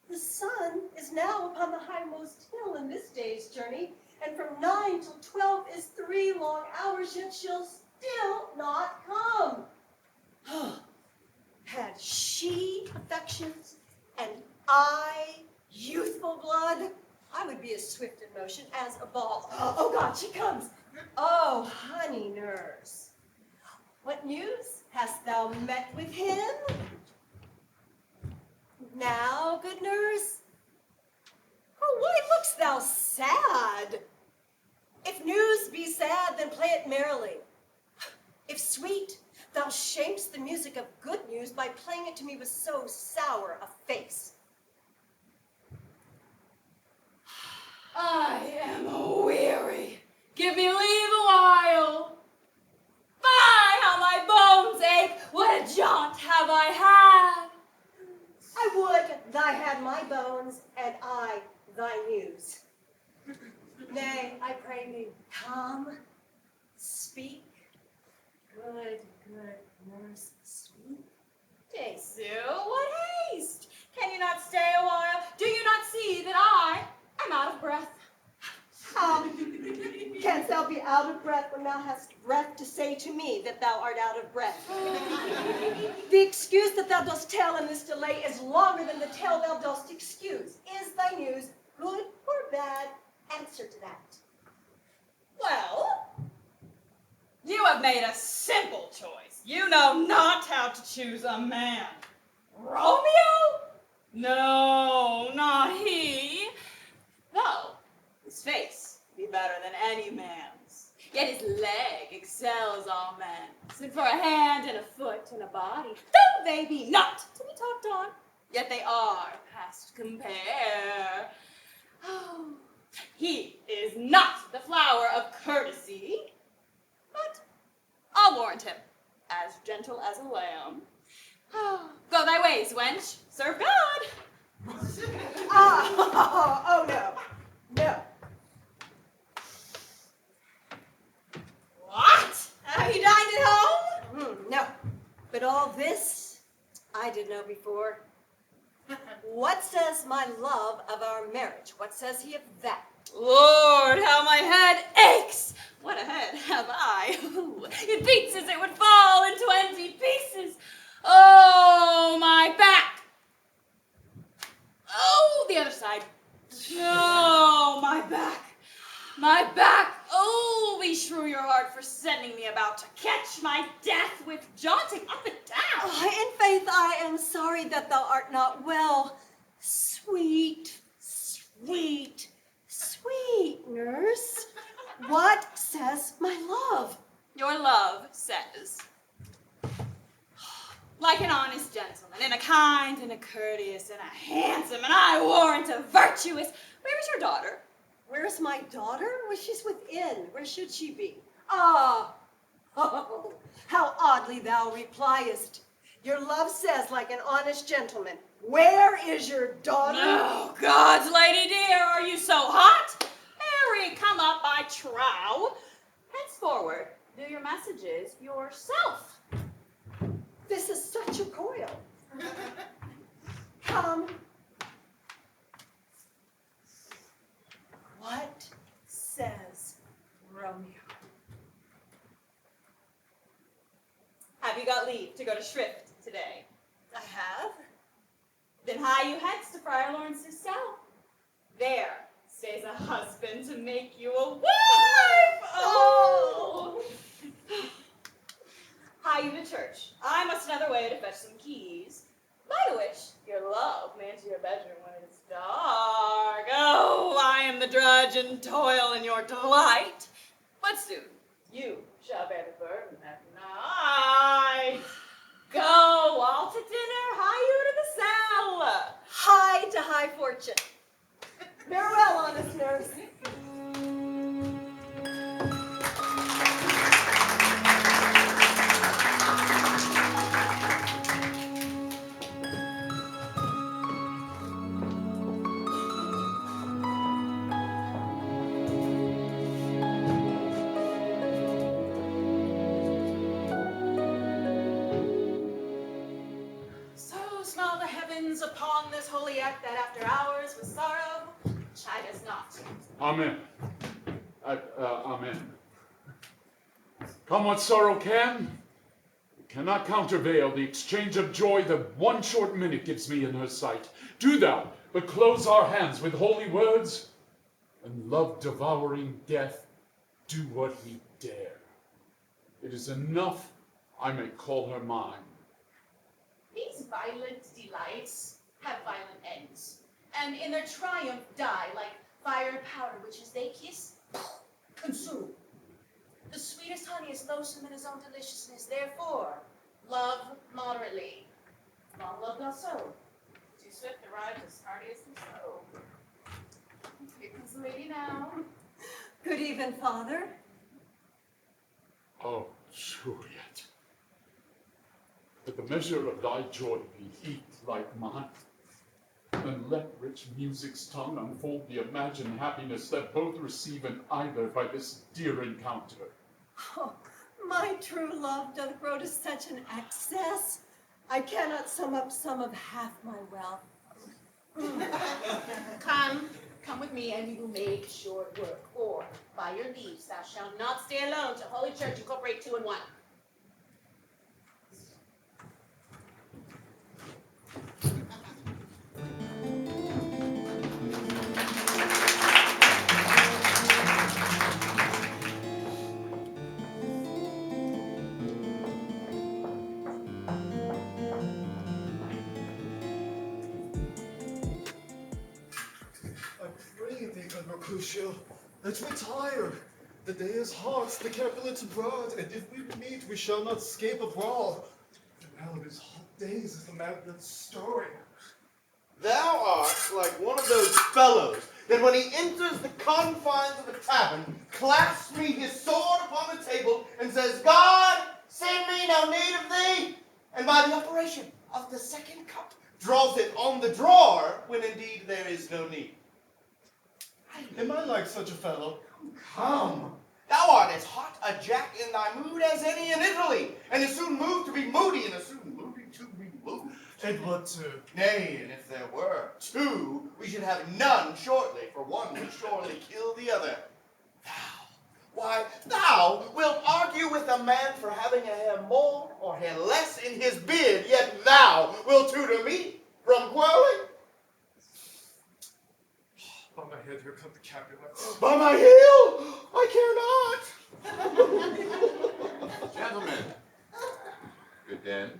The sun is now upon the hindmost hill in this day's journey, and from 9 till 12 is 3 long hours, yet she'll still not come. Had she affections and I youthful blood, I would be as swift in motion as a ball. Oh God, she comes. Oh, honey nurse, what news? Hast thou met with him? Now, good nurse? Oh, why look'st thou sad? If news be sad, then play it merrily. If sweet, thou shamest the music of good news by playing it to me with so sour a face. I am weary. Give me leave a while. Fie, how my bones ache. What a jaunt have I had. I would thy had my bones, and I thy news. Nay, I pray thee, come, speak. Good nurse, speak. Jesu, what haste? Can you not stay a while? Do you not see that I am out of breath? How canst thou be out of breath when thou hast breath to say to me that thou art out of breath? The excuse that thou dost tell in this delay is longer than the tale thou dost excuse. Is thy news good or bad? Answer to that. Well, you have made a simple choice. You know not how to choose a man. Romeo? No, not he. Though his face be better than any man's, yet his leg excels all men's. And for a hand and a foot and a body, though they be not to be talked on, yet they are past compare. Oh, he is not the flower of courtesy, but I'll warrant him, as gentle as a lamb. Oh, go thy ways, wench. Serve God. Oh, no. What? Have you dined at home? No, but all this I did know before. What says my love of our marriage? What says he of that? Lord, how my head aches! What a head have I! It beats as it would fall in 20 pieces. Oh, my back! Oh, the other side. Oh, my back! My back! Oh, beshrew your heart for sending me about to catch my death with jaunting up and down. Oh, in faith, I am sorry that thou art not well. Sweet, sweet, sweet nurse. What says my love? Your love says, like an honest gentleman in a kind and a courteous and a handsome and I warrant a virtuous. Where is your daughter? Where's my daughter? Well, she's within. Where should she be? Ah, oh, how oddly thou repliest. Your love says like an honest gentleman. Where is your daughter? Oh, God's lady dear, are you so hot? Harry, come up, I trow. Henceforward, do your messages yourself. This is such a coil. Come. What says Romeo? Have you got leave to go to Shrift today? I have. Then hie you hence to Friar Lawrence's cell. There stays a husband to make you a wife. Oh! Hie you to church. I must another way to fetch some keys. By the which, your love may enter your bedroom when it is dark. Oh, I am the drudge and toil in your delight. But soon, you shall bear the burden at night. Go all to dinner, hie you to the cell. High to high fortune. Farewell, honest nurse. So smile the heavens upon this holy act that after hours with sorrow chide us not. Amen. Amen. Come what sorrow can, it cannot countervail the exchange of joy that one short minute gives me in her sight. Do thou but close our hands with holy words, and love-devouring death do what he dare. It is enough I may call her mine. These violent delights have violent ends, and in their triumph die like fire and powder, which as they kiss, consume. The sweetest honey is loathsome in his own deliciousness, therefore, love moderately. Long love not so. Too swift arrives as tardy as the slow. Here comes the lady now. Good even, Father. Oh, Juliet, that the measure of thy joy be heat like mine, and let rich music's tongue unfold the imagined happiness that both receive in either by this dear encounter. Oh, my true love doth grow to such an excess, I cannot sum up some of half my wealth. Come with me, and we will make short work. Or, by your leaves, thou shalt not stay alone to Holy Church incorporate 2 and 1. I pray thee, good Mercutio, let's retire. The day is hot, the Capulets abroad, and if we meet, we shall not escape a brawl. And now these hot days is the madman's story. Thou art like one of those fellows that when he enters the confines of a tavern, clasps me his sword upon the table and says, God, send me no need of thee, and by the operation of the second cup, draws it on the drawer when indeed there is no need. Am I like such a fellow? Come, thou art as hot a jack in thy mood as any in Italy, and as soon moved to be moody, and as soon moody to be moved. And what two? Nay, and if there were 2, we should have none shortly, for one would surely kill the other. Why, thou wilt argue with a man for having a hair more or hair less in his beard, yet thou wilt tutor me from quarreling. By my head, here come the Capulets. By my heel, I care not. Gentlemen, good den.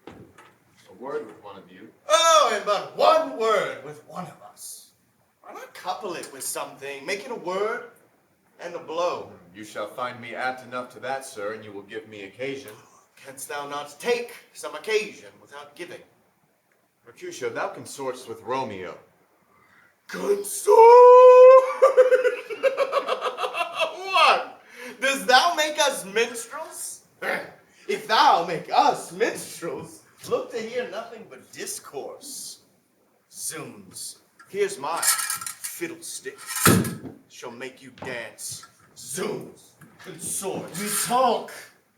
A word with one of you. Oh, and but one word with one of us. Why not couple it with something? Make it a word and a blow. You shall find me apt enough to that, sir, and you will give me occasion. Canst thou not take some occasion without giving? Mercutio, thou consortst with Romeo. Consort! What? Dost thou make us minstrels? If thou make us minstrels, look to hear nothing but discourse. Zoons, here's my fiddlestick. Shall make you dance. Zoons, consort. We talk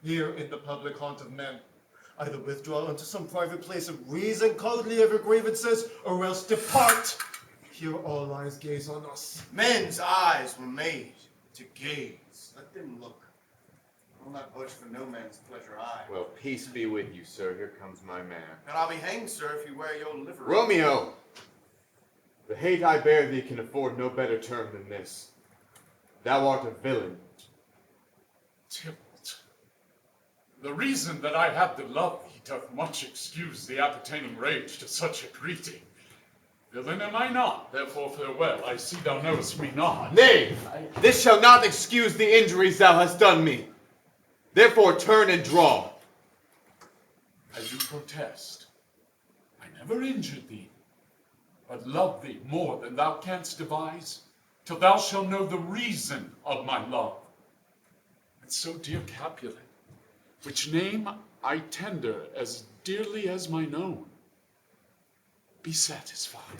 here in the public haunt of men. Either withdraw into some private place of reason, coldly ever grievances, or else depart. Here all eyes gaze on us. Men's eyes were made to gaze. Let them look. I'll not budge for no man's pleasure eye. Well, peace be with you, sir. Here comes my man. And I'll be hanged, sir, if you wear your livery. Romeo! The hate I bear thee can afford no better term than this. Thou art a villain. Tybalt, the reason that I have to love thee doth much excuse the appertaining rage to such a greeting. Villain am I not, therefore farewell. I see thou knowest me not. Nay, this shall not excuse the injuries thou hast done me. Therefore turn and draw. I do protest. I never injured thee, but love thee more than thou canst devise, till thou shalt know the reason of my love. And so, dear Capulet, which name I tender as dearly as mine own, be satisfied.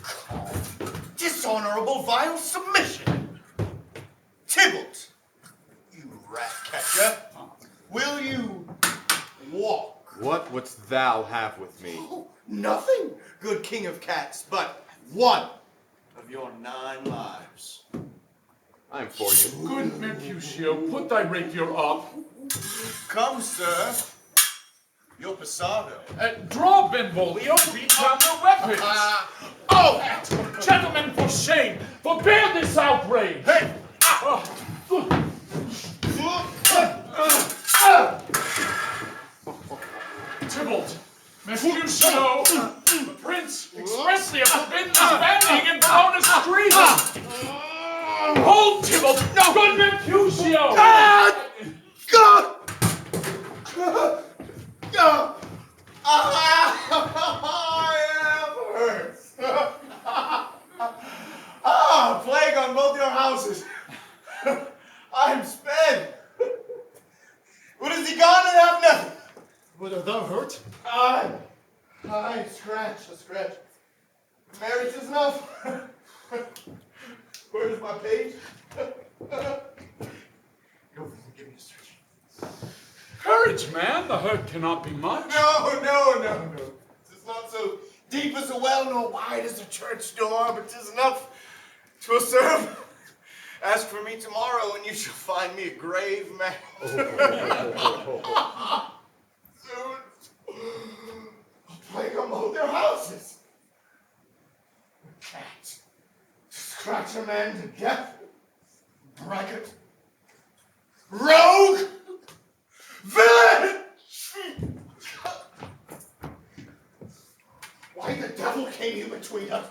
Dishonorable, vile submission! Tybalt, you rat catcher, will you walk? What wouldst thou have with me? Oh, nothing, good king of cats, but one of your 9 lives. I am for you. Good Mercutio, put thy rapier up. Come, sir. Your passado. Draw, Benvolio, beat down your weapons. Oh! Gentlemen, for shame, forbear this outrage. Hey! Tybalt, Mercutio, the prince expressly have forbidden standing in town as street. Hold, Tybalt! No! Good Mercutio! God! I am hurt. Plague on both your houses. I am sped. What is he gone and have nothing? What, art thou hurt? I scratch. Marriage is enough. Where's my page? Go, give me a search. Courage, man, the hurt cannot be much. No. It's not so deep as a well, nor wide as a church door, but 'tis enough to serve. Ask for me tomorrow, and you shall find me a grave man. Soon, a plague on both their houses. A cat to scratch a man to death. Braggart. Rogue. Villain! Why the devil came you between us?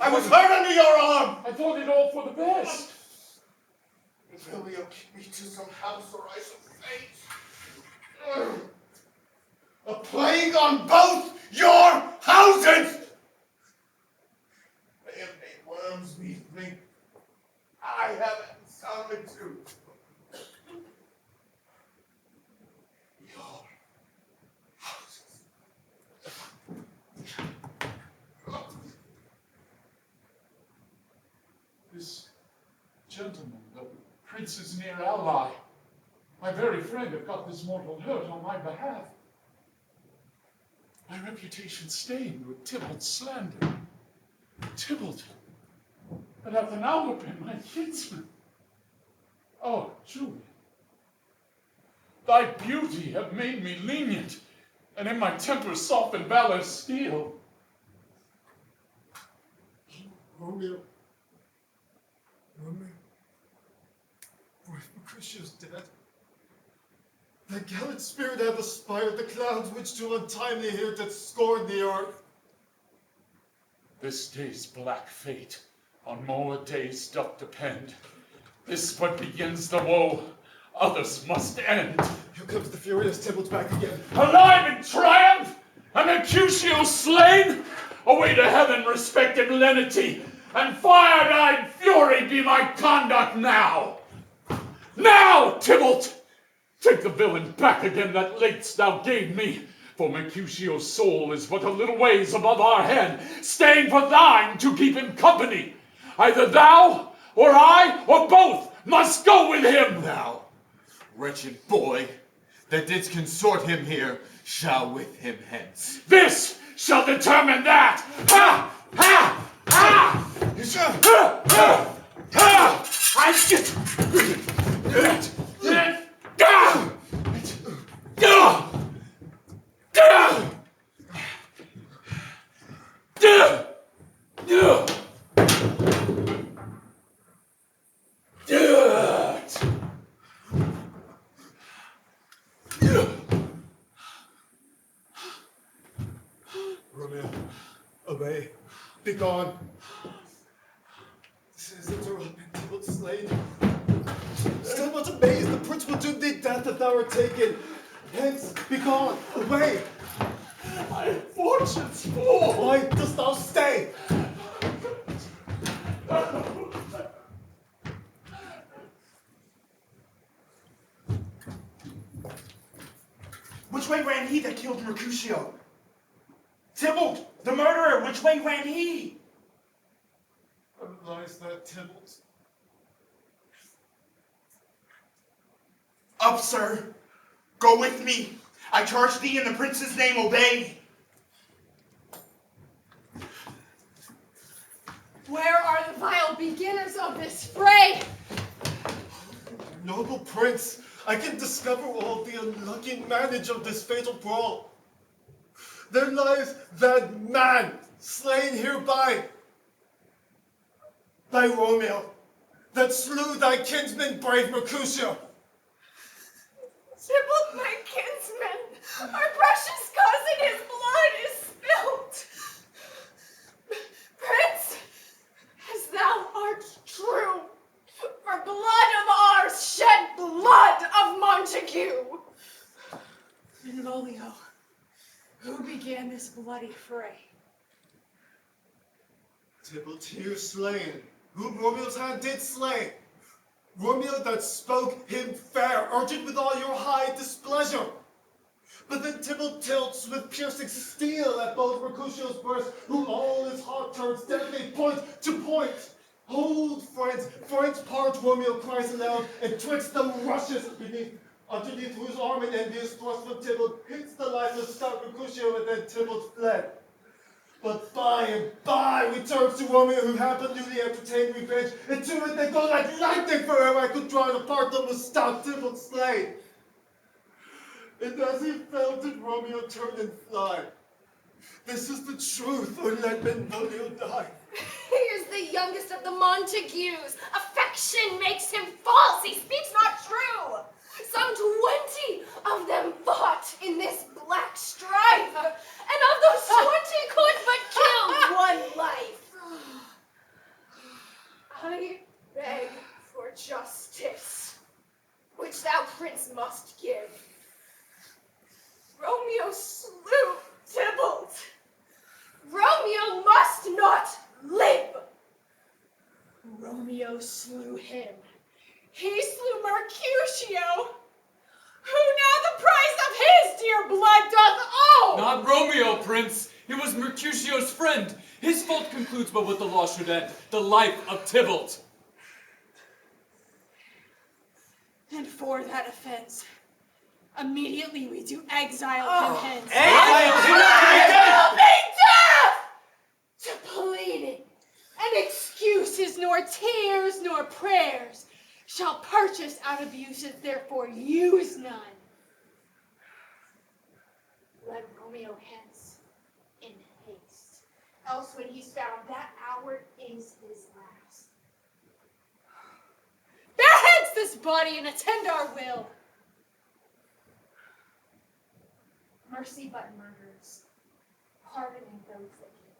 I was hurt under your arm! I thought it all for the best. Romeo, keep me to some house or I shall faint. A plague on both your houses! They have made worms beneath me. I have sounded too. This gentleman, the prince's near ally, my very friend, have got this mortal hurt on my behalf. My reputation stained with Tybalt's slander. Tybalt, but hath an hour been my kinsman. Oh, Juliet, thy beauty have made me lenient, and in my temper softened valor's steel. Romeo. For if Mercutio's dead, the gallant spirit hath aspired the clouds which to untimely here did scorn the earth. This day's black fate on more days doth depend. This but begins the woe, others must end. Here comes the furious Tybalt back again. Alive in triumph, and Mercutio slain, Away to heaven, respected lenity, and fire-eyed fury be my conduct now. Now, Tybalt, take the villain back again that late thou gave me, for Mercutio's soul is but a little ways above our head, staying for thine to keep him company. Either thou, or I, or both must go with him. Thou, wretched boy, that didst consort him here, shall with him hence. This shall determine that. Ha! Ha! Ha! Ha! Ha! Ha! I just... Romeo, away, be gone. This is interrupting Tybalt's slain. Still not amazed, the prince will doom thee death if thou art taken. Hence, be gone, away. My fortune's full. Why dost thou stay? Which way ran he that killed Mercutio? Tybalt, the murderer, which way ran he? Where lies that Tybalt? Up, sir. Go with me. I charge thee in the prince's name, obey. Where are the vile beginners of this fray? Noble prince, I can discover all the unlucky manage of this fatal brawl. There lies that man slain hereby, thy Romeo, that slew thy kinsman brave Mercutio. Tybalt, my kinsman, our precious cousin, his blood is spilt. Prince, as thou art true, for blood of ours shed blood of Montague. Benvolio, who began this bloody fray? Tybalt here slain, whom Romeo's hand did slay. Romeo that spoke him fair, urged with all your high displeasure. But then Tybalt tilts with piercing steel at both Mercutio's breast, whom all his heart turns deadly point to point. Hold, friends, friends part, Romeo cries aloud, and twixt them rushes underneath whose arm an envious thrust from Tybalt hits the lifeless stout Mercutio, and then Tybalt fled. But by and by returns to Romeo, who had but newly entertained revenge, and to it they go like lightning forever. I could draw it apart them with stout Tybalt slain. And as he fell, did Romeo turn and fly. This is the truth, or let Benvolio die. He is the youngest of the Montagues. Affection makes him false. He speaks not true. Some 20 of them fought in this black strife, and of those 20 could but kill one life. I beg for justice, which thou, prince, must give. Romeo slew Tybalt. Romeo must not live. Romeo slew him. He slew Mercutio, who now the price of his dear blood doth owe. Not Romeo, Prince. He was Mercutio's friend. His fault concludes but what the law should end, the life of Tybalt. And for that offense, immediately we do exile him hence. Exile be death! To pleading and excuses, nor tears, nor prayers, shall purchase our abuses, therefore use none. Let Romeo hence in haste, else when he's found, that hour is his last. Bear hence this body and attend our will. Mercy but murders, pardoning those that kill.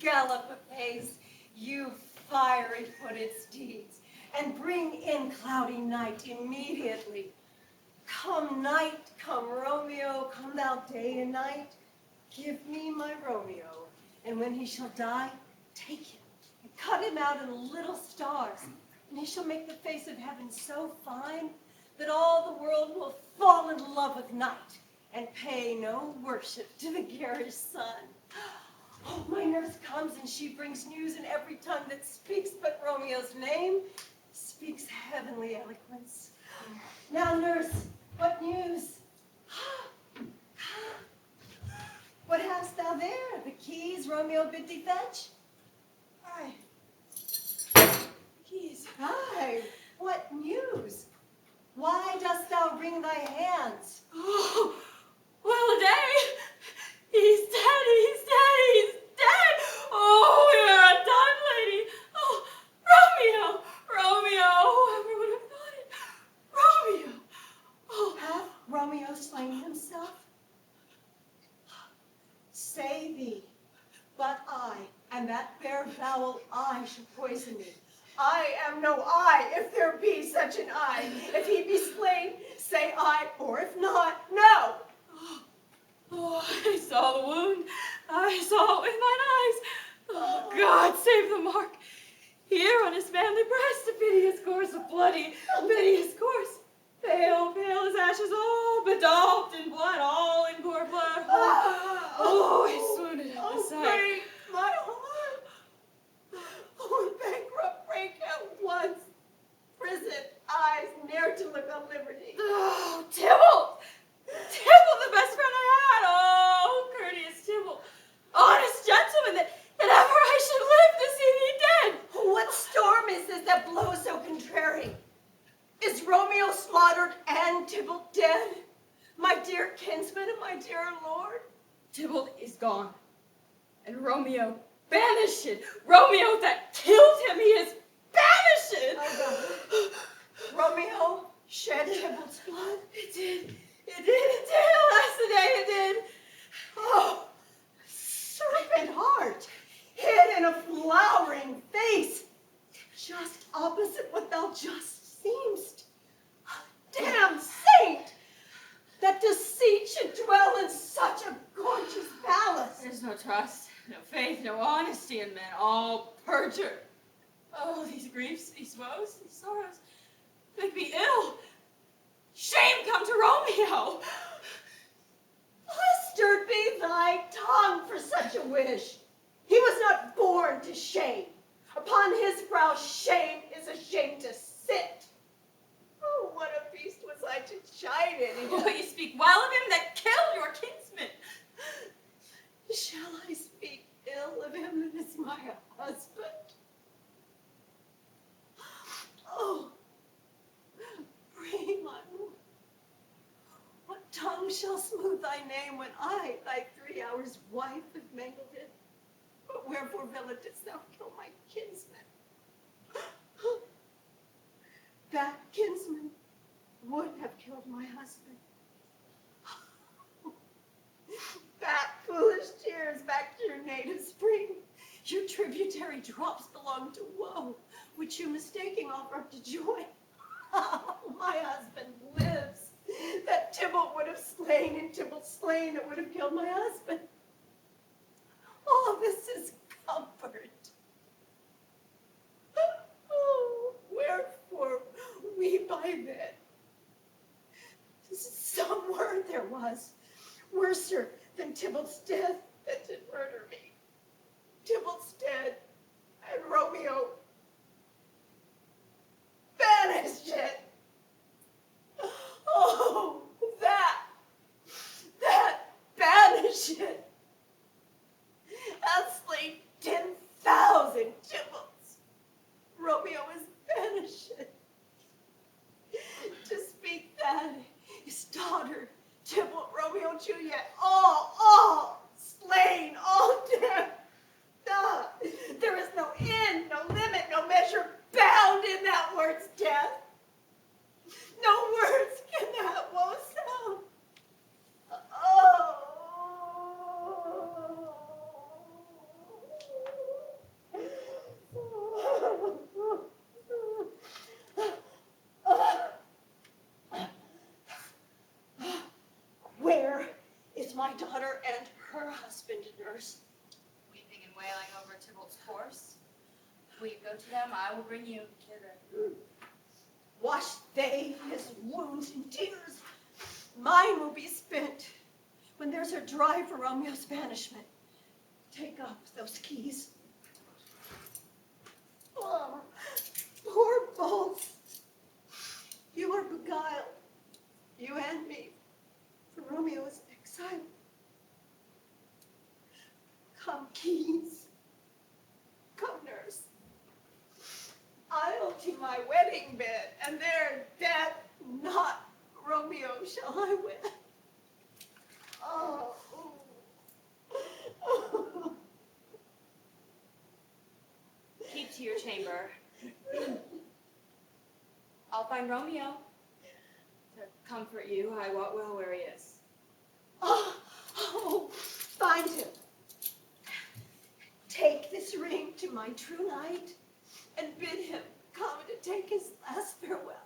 gallop apace, you fiery-footed steeds, and bring in cloudy night immediately. Come night, come Romeo, come thou day and night. Give me my Romeo, and when he shall die, take him and cut him out in little stars, and he shall make the face of heaven so fine that all the world will fall in love with night and pay no worship to the garish sun. Oh, my nurse comes and she brings news in every tongue that speaks but Romeo's name, speaks heavenly eloquence. Now, nurse, what news? What hast thou there? The keys Romeo bid thee fetch? Aye. Keys. Aye. What news? Why dost thou wring thy hands? Oh, well a day. He's dead, he's dead, he's dead. Oh, we are undone, lady. Oh, Romeo, Romeo, whoever would have thought it? Romeo. Oh. Hath Romeo slain himself? Say thee, but I, and that bare foul eye shall poison me. I am no I, if there be such an I. If he be slain, say I, or if not, no. Oh, I saw the wound. I saw it with mine eyes. Oh, God, save the mark. Here on his manly breast, a piteous course of bloody, a piteous course. Pale, pale as ashes, all bedaubed in blood, all in poor blood. Oh, he swooned at the sight. Break my heart. Oh, bankrupt, break at once. Prison eyes ne'er to look on liberty. Oh, Tybalt! Tybalt, the best friend I had. Oh, courteous Tybalt. Honest gentleman, that ever I should live to see thee dead. What storm is this that blows so contrary? Is Romeo slaughtered and Tybalt dead? My dear kinsman and my dear lord? Tybalt is gone, and Romeo banished. Romeo that killed him, he is banished. Oh, God. Romeo shed Tybalt's blood? It did. Alas, the day it did. Oh, serpent heart, hid in a flowering face, just opposite what thou just seemst. Damn saint, that deceit should dwell in such a gorgeous palace. There's no trust, no faith, no honesty in men, all perjured. Oh, these griefs, these woes, these sorrows make me ill. Shame come to Romeo. Blistered be thy tongue for such a wish. He was not born to shame. Upon his brow shame is ashamed to sit. Oh, what a beast was I to chide in. Oh, you speak well of him that killed your kinsman. Shall I speak ill of him that is my husband? Oh, pray, my Lord, what tongue shall smooth thy name when I, thy 3 hours wife, have mangled it? But wherefore, villain, didst thou kill my kinsman? That kinsman would have killed my husband. That foolish tears back to your native spring. Your tributary drops belong to woe, which you mistaking offer up to joy. My husband lives. That Tybalt would have slain, and Tybalt slain that would have killed my husband. All this is comfort. Oh, wherefore weep I then? Some word there was, worser than Tybalt's death that did murder me. Tybalt's dead, and Romeo banished it. Oh, that banished it. I'll slay 10,000 Tybalts. Romeo is banished. To speak that, his daughter, Tybalt, Romeo, Juliet, all my daughter and her husband, nurse. Weeping and wailing over Tybalt's corpse. Will you go to them? I will bring you hither. Wash they his wounds in tears. Mine will be spent when theirs are dry for Romeo's banishment. Take up those keys. Oh, poor both. You are beguiled, you and me, for Romeo is exiled. Come, keys. Come, nurse. I'll to my wedding bed, and there death, not Romeo, shall I wed. Oh. Keep to your chamber. I'll find Romeo to comfort you. I wot well where he is. Oh, find him. Take this ring to my true knight, and bid him come to take his last farewell.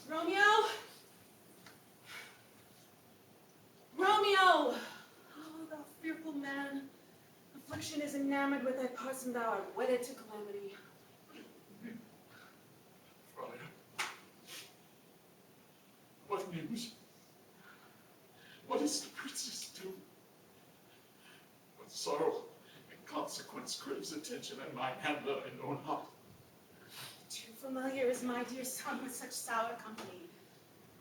Romeo? Romeo! Oh, thou fearful man. Affliction is enamored with thy parts, and thou art wedded to calamity. Friar, what news? What is the princess doing? What sorrow and consequence craves attention, and my handler I know not. Too familiar is my dear son with such sour company.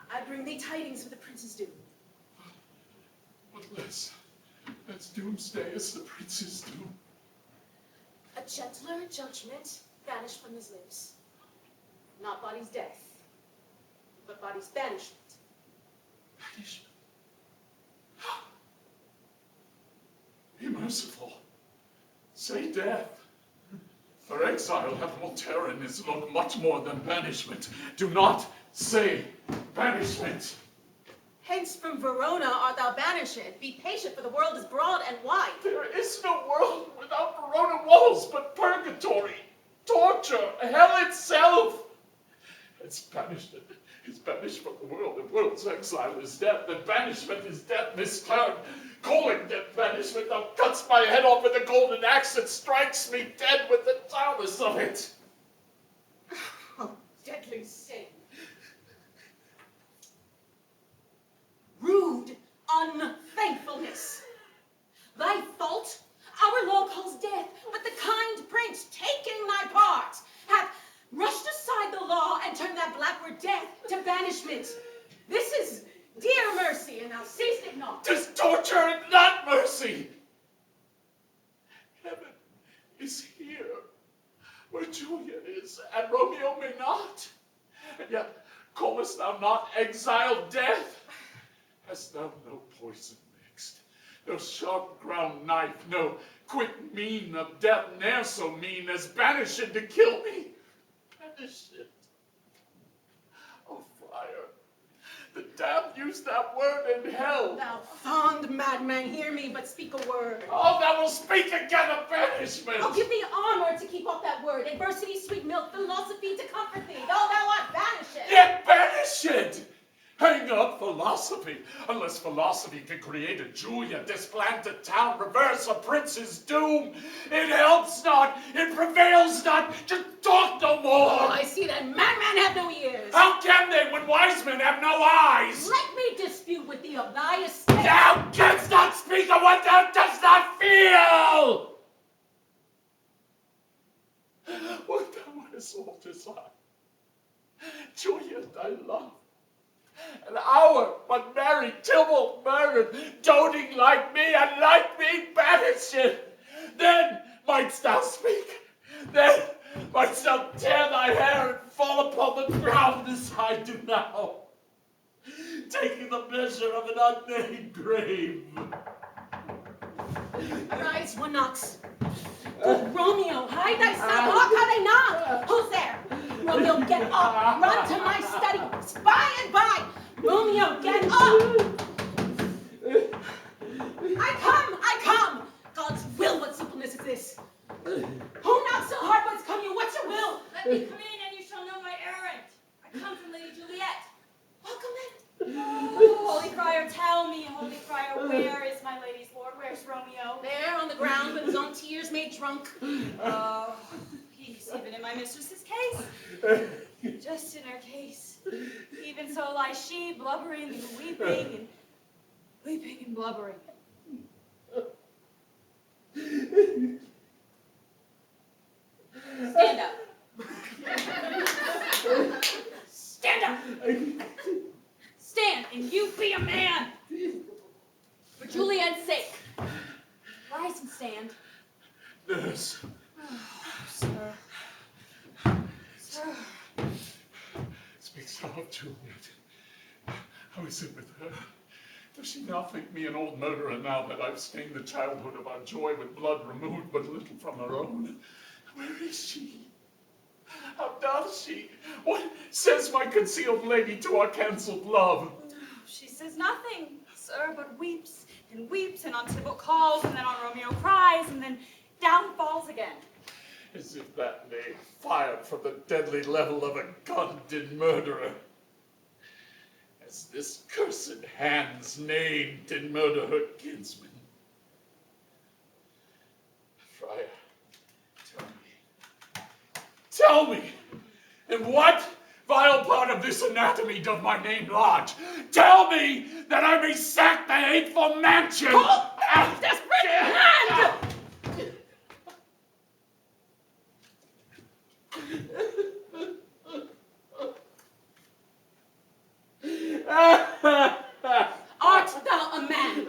I bring thee tidings of the prince's doom. What less? That's doomsday is the prince's doom. A gentler judgment banished from his lips. Not body's death, but body's banishment. Banishment? Be merciful. Say death. For exile hath more terror in his look, much more than banishment. Do not say banishment. Hence from Verona art thou banished. Be patient, for the world is broad and wide. There is no world without Verona walls, but purgatory, torture, hell itself. It's banishment. It's banished from the world. The world's exile is death. The banishment is death misturned. Calling death banishment, thou cuts my head off with a golden axe and strikes me dead with the talus of it. Oh, deadly sin. Rude unthankfulness. Thy fault, our law calls death, but the kind prince, taking my part, hath rushed aside the law and turned that blackward death to banishment. This is dear mercy, and thou seest it not. 'Tis torture and not mercy. Heaven is here, where Juliet is, and Romeo may not. And yet callest thou not exile death? Hast thou no poison mixed, no sharp ground knife, no quick mean of death, ne'er so mean as banishing to kill me? Banish it. Oh, friar, the damned use that word in hell. Thou fond madman, hear me, but speak a word. Oh, thou wilt speak again of banishment. I'll give thee armor to keep off that word, adversity, sweet milk, philosophy to comfort thee, though thou art banished. Yet banish it. Hang up philosophy, unless philosophy can create a Juliet, displant a town, reverse a prince's doom. It helps not, it prevails not, just talk no more. Oh, I see that madmen have no ears. How can they when wise men have no eyes? Let me dispute with thee of thy estate. Thou canst not speak of what thou dost not feel. What thou hast all desire, Juliet, I love. An hour, but married, Tybalt murdered, doting like me, and like me banished. Then mightst thou speak, then mightst thou tear thy hair and fall upon the ground as I do now. taking the measure of an unnamed grave. Rise, one knocks. Good Romeo, hide thyself, hawk how they knock. Who's there? Romeo, get up, run to my study, spy and by. Romeo, get up. I come. God's will, what simpleness is this? Who knocks so hard, what's come you, what's your will? Let me come in and you shall know my errand. I come from Lady Juliet. Welcome in. Oh, Holy Crier, tell me, Holy Crier, where is my lady's lord? Where's Romeo? There on the ground with his own tears made drunk. Oh, he's even in my mistress's case. Just in her case. Even so lies she, blubbering and weeping and blubbering. Stand up. Stand up. Stand, and you be a man. For Juliet's sake. Rise and stand. Nurse. Sir. Sir. Speak soft, Juliet. How is it with her? Does she not think me an old murderer now that I've stained the childhood of our joy with blood removed but little from her own? Where is she? How doth she? What says my concealed lady to our cancelled love? She says nothing, sir, but weeps, and on Tybalt calls, and then on Romeo cries, and then down falls again. As if that name fired from the deadly level of a gun did murderer. As this cursed hand's name did murder her kinsman. Friar, tell me, in what vile part of this anatomy doth my name lodge? Tell me that I may sack the hateful mansion! Oh, desperate hand! Art thou a man?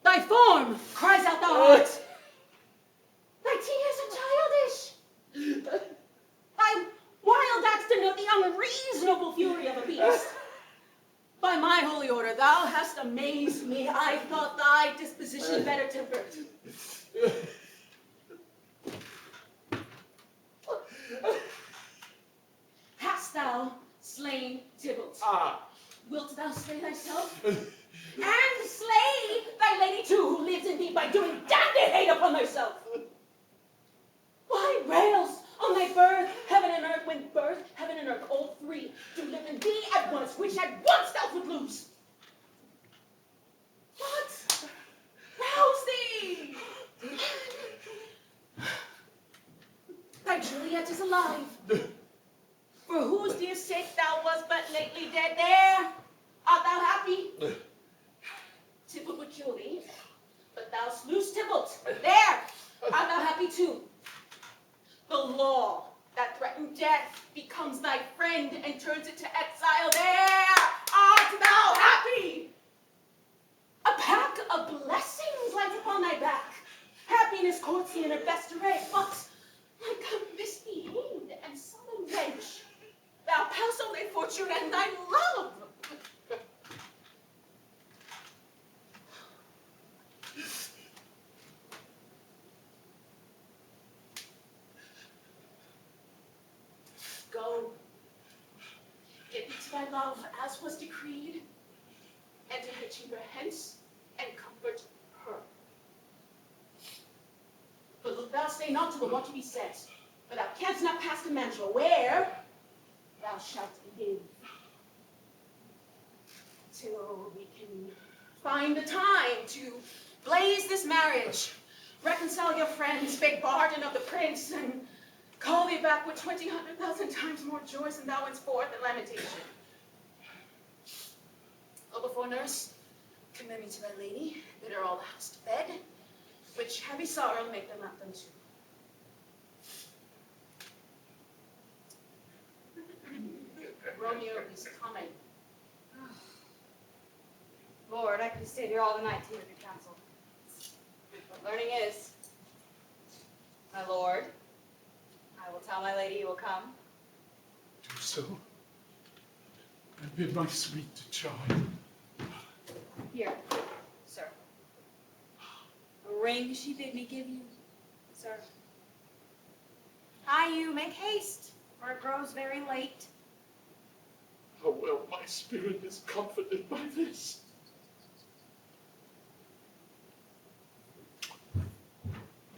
Thy form cries out thou art. Thy tears are childish. Thy wild acts denote the unreasonable fury of a beast. By my holy order, thou hast amazed me. I thought thy disposition better tempered. Hast thou slain Tybalt? Wilt thou slay thyself? And slay thy lady too, who lives in thee by doing damned hate upon thyself. Why rails on thy birth, heaven and earth, when birth, heaven and earth, all three, do live in thee at once, which at once thou would lose? What? Rouse thee! Thy Juliet is alive. For whose dear sake thou wast but lately dead, there art thou happy? Tybalt would kill thee, but thou slewest Tybalt. There art thou happy too. The law that threatened death becomes thy friend and turns it to exile. There art thou happy. A pack of blessings lies upon thy back. Happiness courts thee in her best array, but like a misbehaved and sullen wench, thou pass on thy fortune and thy love. Go, get thee to thy love as was decreed, enter her chamber hence and comfort her. But look thou stay not to the what to be said, for thou canst not pass the mantua where thou shalt live, till we can find the time to blaze this marriage, reconcile your friends, beg pardon of the prince, and call thee back with 20,000 times more joys than thou wentst forth in lamentation. Oh, before nurse, commend me to thy lady, bid her all the house to bed, which heavy sorrow make them not them too. Romeo is coming. Lord, I could have stayed here all the night to hear your counsel. What learning is, my lord, I will tell my lady you will come. Do so. and bid my sweet to chide. Here, sir. A ring she bid me give you, sir. Hie you, make haste, for it grows very late. How well my spirit is comforted by this.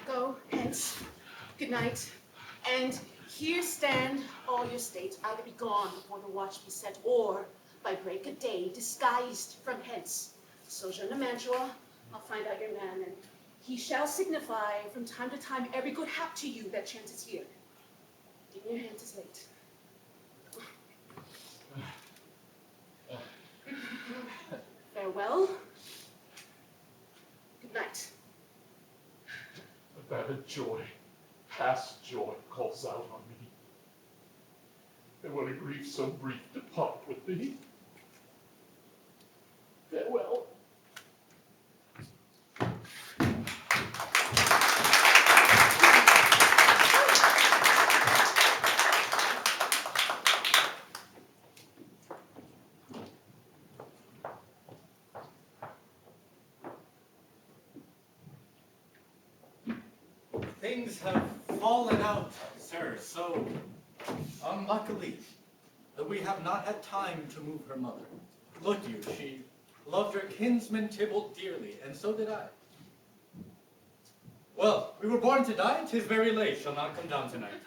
Go hence. Good night. And here stand all your states, either be gone before the watch be set, or by break of day disguised from hence. Sojourner Mantua, I'll find out your man, and he shall signify from time to time every good hap to you that chances here. Give me your hand, 'tis late. Farewell. Good night. That a joy, past joy, calls out on me. And will a grief so brief depart with thee? Farewell. Things have fallen out, sir, so unluckily that we have not had time to move her mother. Look you, she loved her kinsman Tybalt dearly, and so did I. Well, we were born to die, 'tis very late, shall not come down tonight.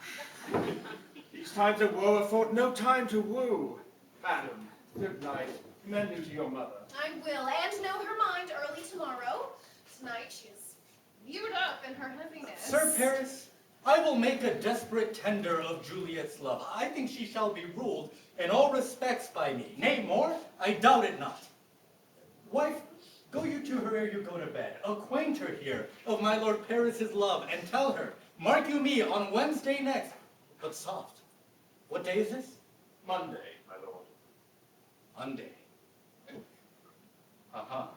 These times of woe afford no time to woo. Madam, good night. Commend me to your mother. I will, and know her mind early tomorrow. Tonight she is viewed up in her heaviness. Sir Paris, I will make a desperate tender of Juliet's love. I think she shall be ruled in all respects by me. Nay, more, I doubt it not. Wife, go you to her ere you go to bed. Acquaint her here of my Lord Paris's love, and tell her, mark you me on Wednesday next. But soft, what day is this? Monday, my lord. Monday. Uh-huh.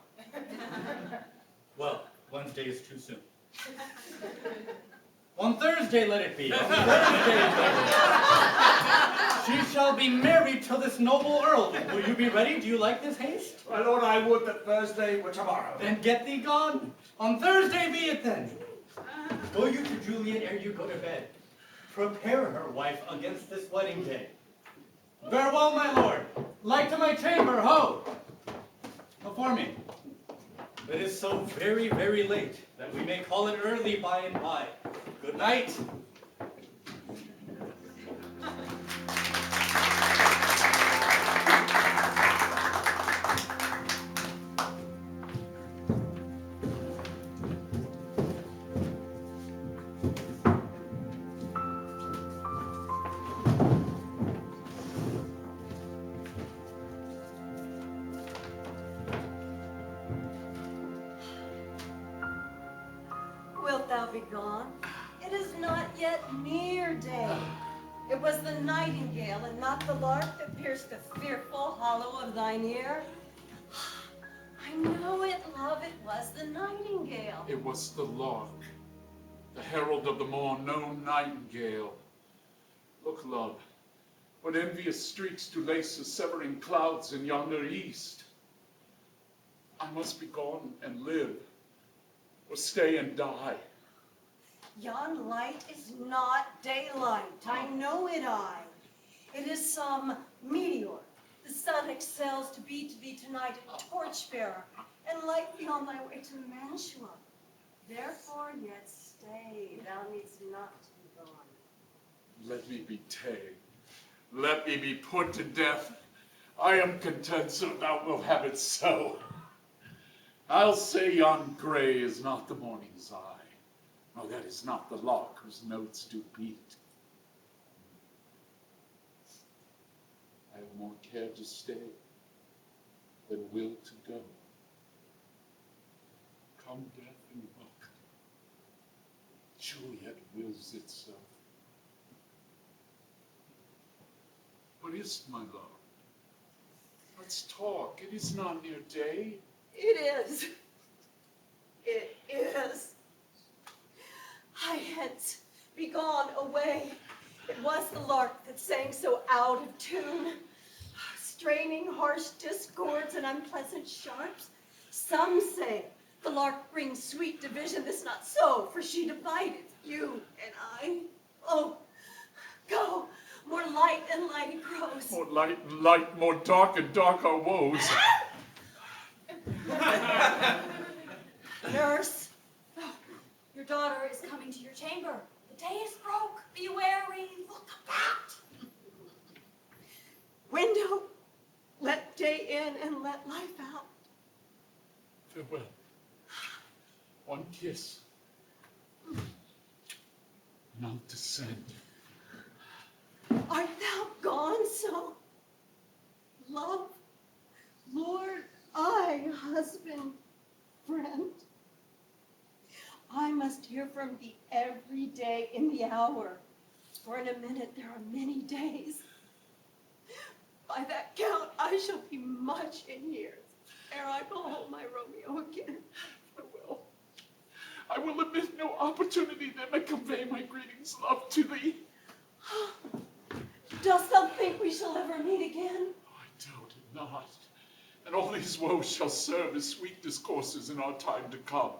Well, Wednesday is too soon. On Thursday let it be. On Thursday let it be. She shall be married to this noble earl. Will you be ready? Do you like this haste? My lord, I would that Thursday were tomorrow. Then get thee gone. On Thursday be it then. Go you to Juliet ere you go to bed. Prepare her, wife, against this wedding day. Farewell, my lord. Light to my chamber, ho! Before me. It is so very, very late that we may call it early by and by. Good night. Wilt thou be gone? It is not yet near day. It was the nightingale and not the lark that pierced the fearful hollow of thine ear. I know it, love, it was the nightingale. It was the lark, the herald of the morn, no nightingale. Look, love, what envious streaks do lace the severing clouds in yonder east. I must be gone and live, or stay and die. Yon light is not daylight, I know it I. It is some meteor. The sun excels to be to thee tonight a torchbearer, and light thee on thy way to Mantua. Therefore yet stay, thou needst not to be gone. Let me be ta'en. Let me be put to death. I am content, so thou wilt have it so. I'll say yon gray is not the morning's eye, nor that is not the lark whose notes do beat. I have more care to stay than will to go. Come death and luck, Juliet wills it so. What is it, my love? Let's talk. It is not near day. It is. It is. Hie hence, be gone away. It was the lark that sang so out of tune. straining harsh discords and unpleasant sharps. Some say the lark brings sweet division. This not so, for she divided you and I. Oh, go, more light and light it grows. More light and light, more dark and dark our woes. Nurse, Your daughter is coming to your chamber. The day is broke. Be wary. Look about. window, let day in and let life out. Farewell. One kiss. And I'll descend. Art thou gone so? Love, Lord, I, husband, friend. I must hear from thee every day in the hour, for in a minute there are many days. By that count, I shall be much in years ere I behold my Romeo again. Farewell. I will omit no opportunity that may convey my greetings, love, to thee. Dost thou think we shall ever meet again? I doubt it not. And all these woes shall serve as sweet discourses in our time to come.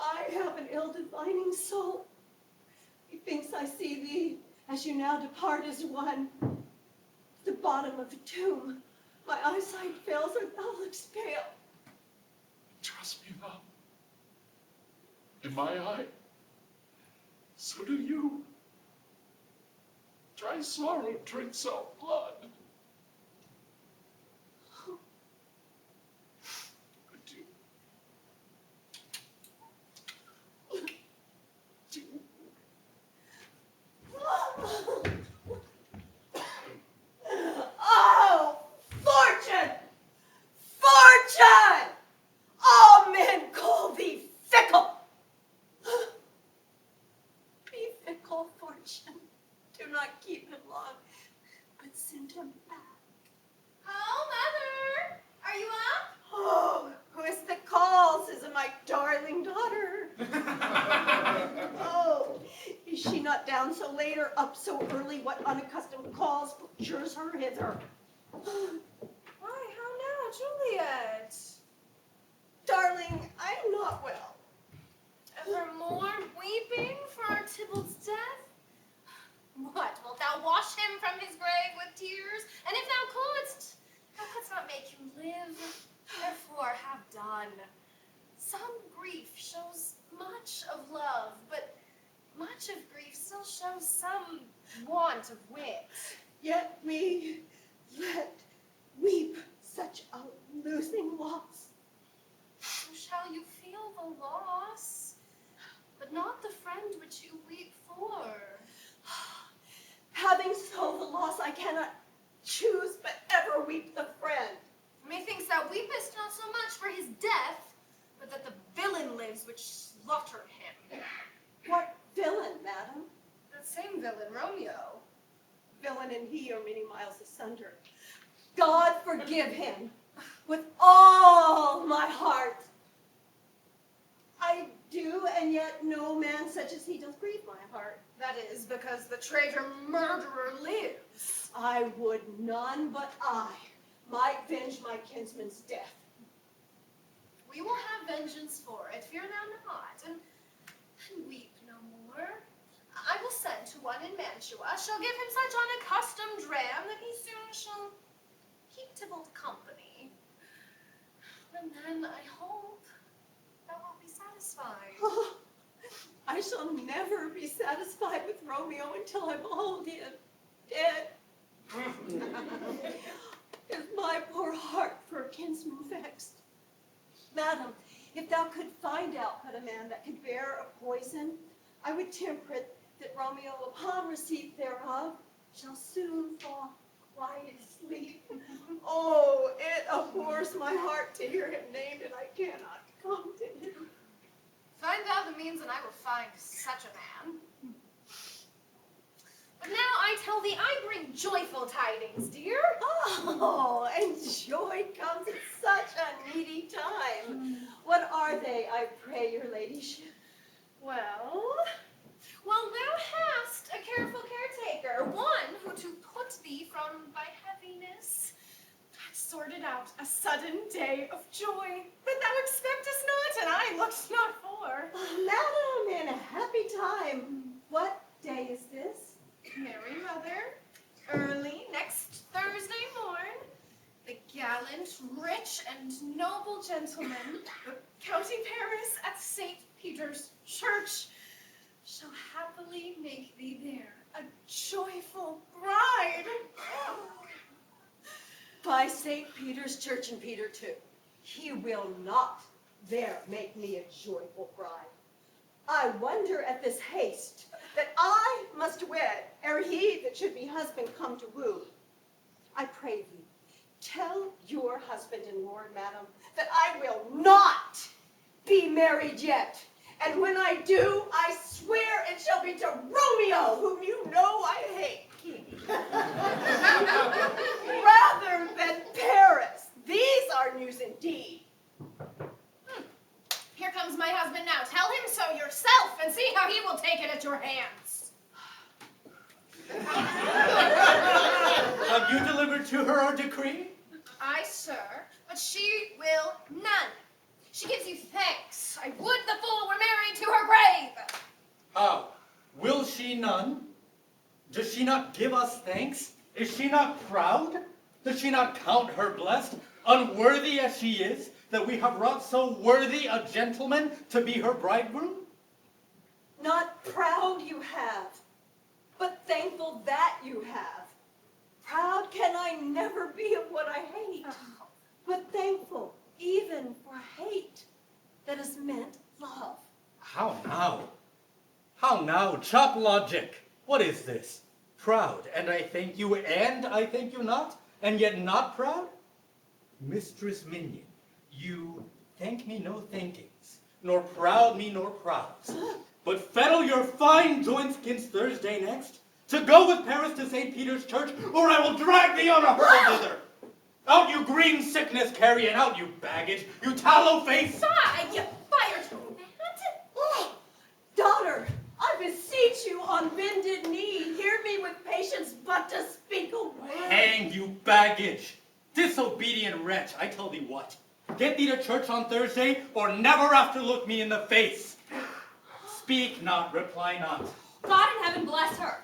I have an ill-divining soul. Methinks I see thee, as you now depart as one, at the bottom of the tomb. My eyesight fails, and thou lookst pale. Trust me now. In my eye, so do you. Dry sorrow drinks our blood. Adieu. Adieu. Oh, fortune! Fortune! All men call thee fickle. Be fickle, fortune. Do not keep him long, but send him back. Oh, Mother! Are you up? Oh, who is that calls? Is it my darling daughter? Oh, is she not down so late or up so early? What unaccustomed calls procures her hither? Why, how now, Juliet? Darling, I am not well. Ever more weeping for our Tybalt's death? What, wilt thou wash him from his grave with tears? And if thou couldst not make him live. Therefore have done. Some grief shows much of love, but much of grief still shows some want of wit. Yet we let weep such a losing loss. So shall you feel the loss, but not the friend which you weep for. Having so the loss, I cannot choose but ever weep the friend. Methinks thou weepest not so much for his death, but that the villain lives which slaughtered him. What villain, madam? That same villain, Romeo. Villain and he are many miles asunder. God forgive him with all my heart. I do, and yet no man such as he doth grieve my heart. That is because the traitor murderer lives. I would none but I might venge my kinsman's death. We will have vengeance for it, fear thou not, and weep no more. I will send to one in Mantua, shall give him such unaccustomed dram that he soon shall keep Tybalt company. And then I hope thou wilt be satisfied. Oh, I shall never be satisfied with Romeo until I behold him dead. Is my poor heart for a kinsman vexed? Madam, if thou could find out but a man that could bear a poison, I would temper it that Romeo, upon receipt thereof, shall soon fall quiet asleep. Oh, it abhors my heart to hear him named, and I cannot come to him. Find thou the means, and I will find such a man. But now I tell thee, I bring joyful tidings, dear. Oh, and joy comes at such a needy time. What are they, I pray your ladyship? Well, thou hast a careful caretaker, one who to put thee out a sudden day of joy. But thou expectest not, and I looked not for. Madam, in a happy time. What day is this? Mary, mother, early next Thursday morn, the gallant, rich, and noble gentleman of County Paris at St. Peter's Church shall happily make thee there a joyful bride. By St. Peter's Church and Peter too, he will not there make me a joyful bride. I wonder at this haste that I must wed ere he that should be husband come to woo. I pray thee, tell your husband and lord, madam, that I will not be married yet. And when I do, I swear it shall be to Romeo, whom you know I hate. Rather than Paris. These are news indeed. Here comes my husband now. Tell him so yourself and see how he will take it at your hands. Have you delivered to her our decree? Aye, sir, but she will none. She gives you thanks. I would the fool were married to her grave. How? Will she none? Does she not give us thanks? Is she not proud? Does she not count her blessed, unworthy as she is, that we have wrought so worthy a gentleman to be her bridegroom? Not proud you have, but thankful that you have. Proud can I never be of what I hate, but thankful even for hate that has meant love. How now? How now? Chop logic. What is this? Proud, and I thank you, and I thank you not, and yet not proud? Mistress Minion, you thank me no thankings, nor proud me nor prouds, but fettle your fine joints 'gainst Thursday next, to go with Paris to St. Peter's Church, or I will drag thee on a hurdle thither. Out, you green sickness carrying, out, you baggage, you tallow face. Fie, you fire to Oh, daughter, I beseech you on bended knee, hear me with patience but to speak a word. Hang, you baggage. Disobedient wretch, I tell thee what. Get thee to church on Thursday, or never after look me in the face. Speak not, reply not. God in heaven bless her.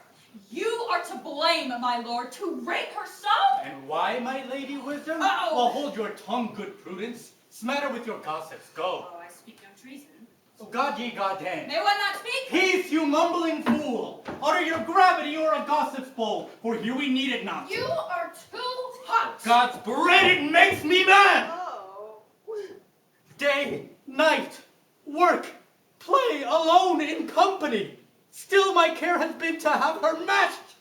You are to blame, my lord, to rape her so. And why, my lady Wisdom? Uh-oh. Well, hold your tongue, good Prudence. Smatter with your gossips, go. Oh, I speak no treason. Oh, God ye goddamn. May one not speak? Peace, you mumbling fool. Utter your gravity or a gossip's bowl, for here we need it not. You are too hot. God's bread, it makes me mad. Oh. Day, night, work, play, alone, in company. Still my care has been to have her matched.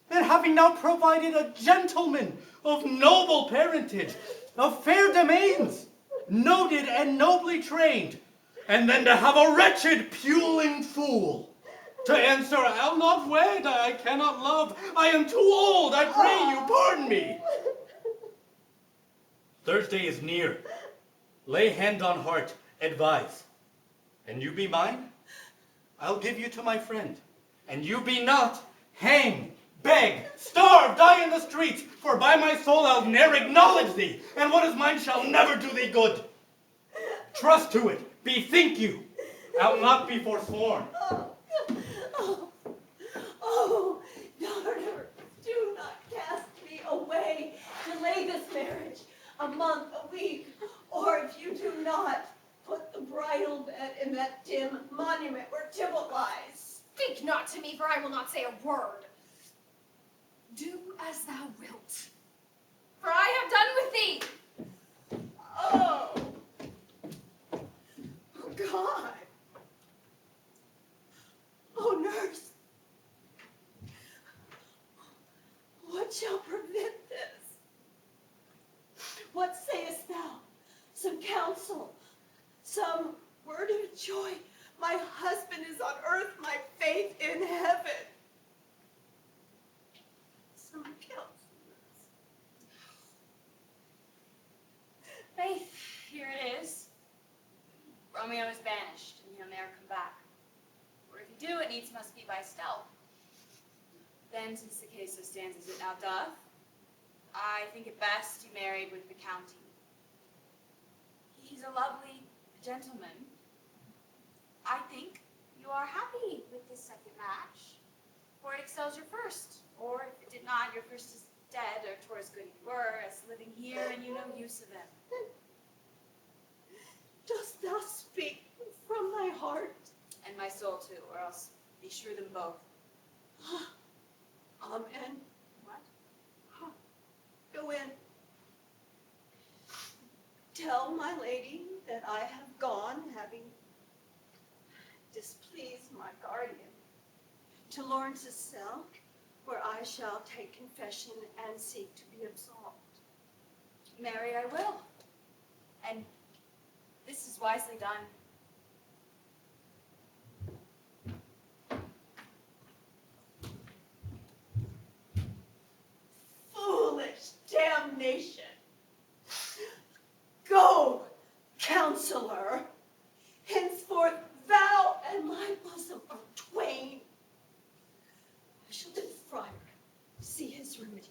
And having now provided a gentleman of noble parentage, of fair domains, noted and nobly trained, and then to have a wretched, puling fool, to answer, I'll not wed, I cannot love, I am too old, I pray you, pardon me. Thursday is near. Lay hand on heart, advise. And you be mine? I'll give you to my friend. And you be not, hang, beg, starve, die in the streets, for by my soul I'll ne'er acknowledge thee, and what is mine shall never do thee good. Trust to it, bethink you, I'll not be forsworn. Oh, daughter, do not cast me away. Delay this marriage a month, a week, or if you do not, put the bridal bed in that dim monument where Tybalt lies. Speak not to me, for I will not say a word. Do as thou wilt, for I have done with thee. Oh. Oh, God. Oh, nurse. What shall prevent this? What sayest thou? Some counsel, some word of joy. My husband is on earth, my faith in heaven. Some counsel. Faith, here it is. Romeo is banished, and he'll ne'er come back. For if he do, it needs must be by stealth. Then, since the case so stands as it now doth, I think it best you married with the county. He's a lovely gentleman. I think you are happy with this second match, for it excels your first. Or if it did not, your first is dead, or 'twere as good you were as living here and you no use of him. Dost thou speak from thy heart? And my soul too, or else beshrew them both. Amen. What? Go in. Tell my lady that I have gone, having displeased my guardian, to Lawrence's cell, where I shall take confession and seek to be absolved. Marry I will. And this is wisely done. Foolish damnation! Go, counselor! Henceforth thou and my bosom are twain. I shall to the friar, see his remedy.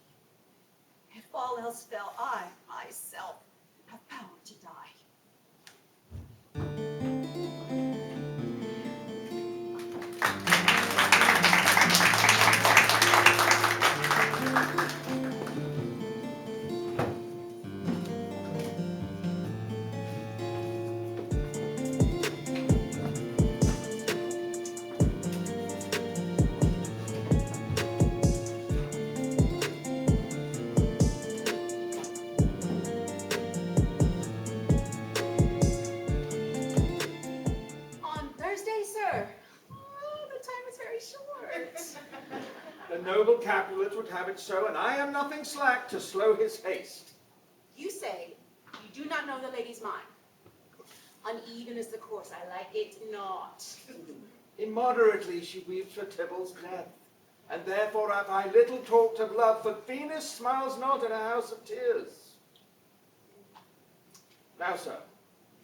If all else fail, I myself have power to die. On Thursday, sir. Oh, the time is very short. The noble Capulet would have it so, and I am nothing slack to slow his haste. You say you do not know the lady's mind. Uneven is the course, I like it not. Immoderately she weeps for Tybalt's death, and therefore have I little talked of love, for Venus smiles not in a house of tears. Now, sir,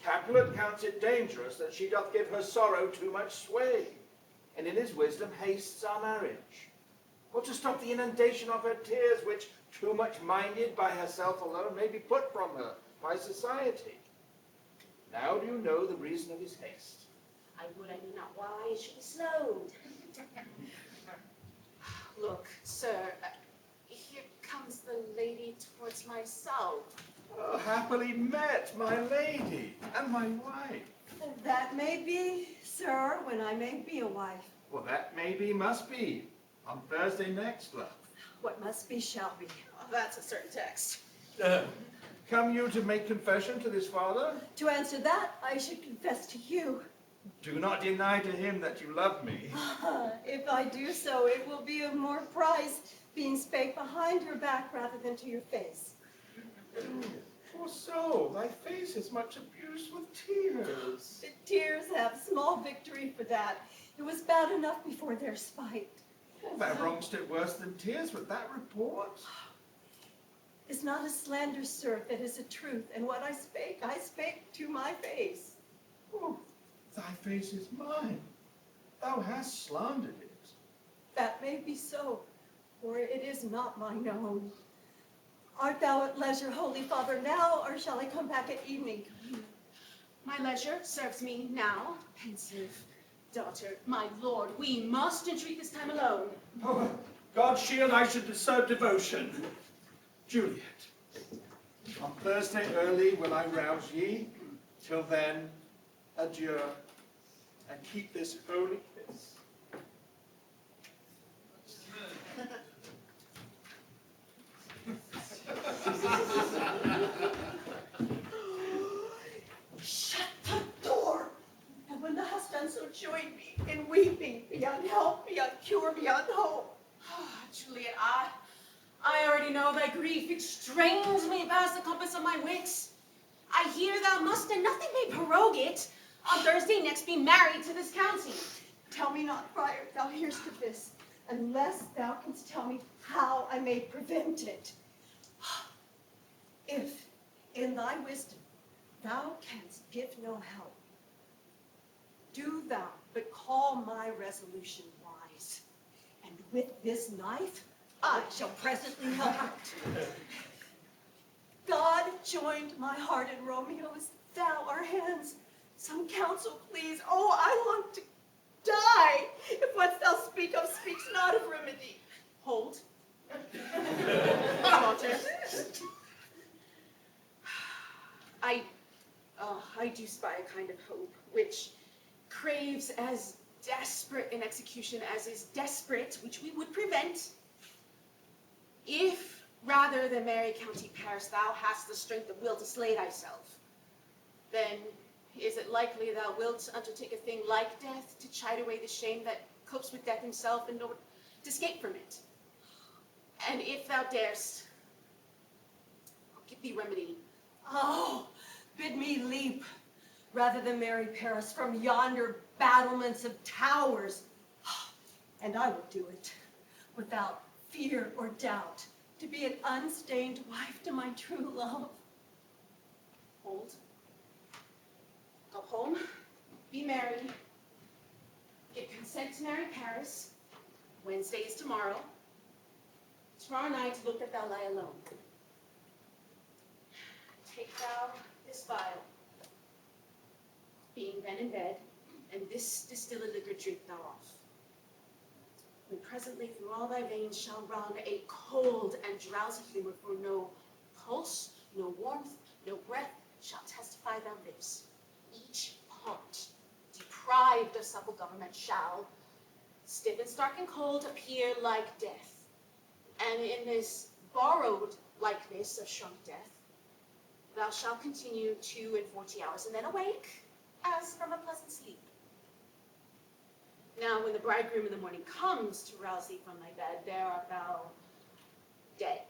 Capulet counts it dangerous that she doth give her sorrow too much sway, and in his wisdom hastes our marriage. Or to stop the inundation of her tears, which, too much minded by herself alone, may be put from her by society. Now do you know the reason of his haste? I would I knew not why it should be slowed. Look, sir, here comes the lady towards myself. Oh, happily met, my lady, and my wife. That may be, sir, when I may be a wife. Well, that may be, must be. On Thursday next, love. What must be shall be. Oh, that's a certain text. Come you to make confession to this father? To answer that, I should confess to you. Do not deny to him that you love me. If I do so, it will be of more price being spake behind your back rather than to your face. For so, thy face is much abused with tears. The tears have small victory for that. It was bad enough before their spite. Well, thou wrongst it worse than tears with that report. It's not a slander, sir, that is a truth, and what I spake to my face. Oh, thy face is mine. Thou hast slandered it. That may be so, for it is not mine own. Art thou at leisure, Holy Father, now, or shall I come back at evening? My leisure serves me now, pensive daughter. My lord, we must entreat this time alone. Oh, God shield I should deserve devotion. Juliet, on Thursday early will I rouse ye. Till then, adieu, and keep this holy kiss. Shut the door! And when thou hast done so, join me in weeping beyond help, beyond cure, beyond hope. Juliet, I already know thy grief. It strains me past the compass of my wits. I hear thou must, and nothing may prorogue it, on Thursday next be married to this county. Tell me not, friar, thou hearest of this, unless thou canst tell me how I may prevent it. If, in thy wisdom, thou canst give no help, do thou but call my resolution wise, and with this knife I shall presently help out. God joined my heart and Romeo's, thou our hands. Some counsel, please. Oh, I long to die, if what thou speak of speaks not of remedy. Hold. Walter. I do spy a kind of hope, which craves as desperate an execution as is desperate, which we would prevent, if rather than marry County Paris thou hast the strength of will to slay thyself, then is it likely thou wilt undertake a thing like death to chide away the shame that copes with death himself in order to escape from it? And if thou darest, I'll give thee remedy. Oh, bid me leap, rather than marry Paris from yonder battlements of towers. And I will do it, without fear or doubt, to be an unstained wife to my true love. Hold. Go home, be married, get consent to marry Paris. Wednesday is tomorrow. Tomorrow night look that thou lie alone. Take thou this vial, being then in bed, and this distilled liquor drink thou off. When presently through all thy veins shall run a cold and drowsy humor, for no pulse, no warmth, no breath shall testify thou livest. Each part, deprived of supple government, shall, stiff and stark and cold, appear like death. And in this borrowed likeness of shrunk death, thou shalt continue 42 hours, and then awake, as from a pleasant sleep. Now, when the bridegroom in the morning comes to rouse thee from thy bed, there art thou dead.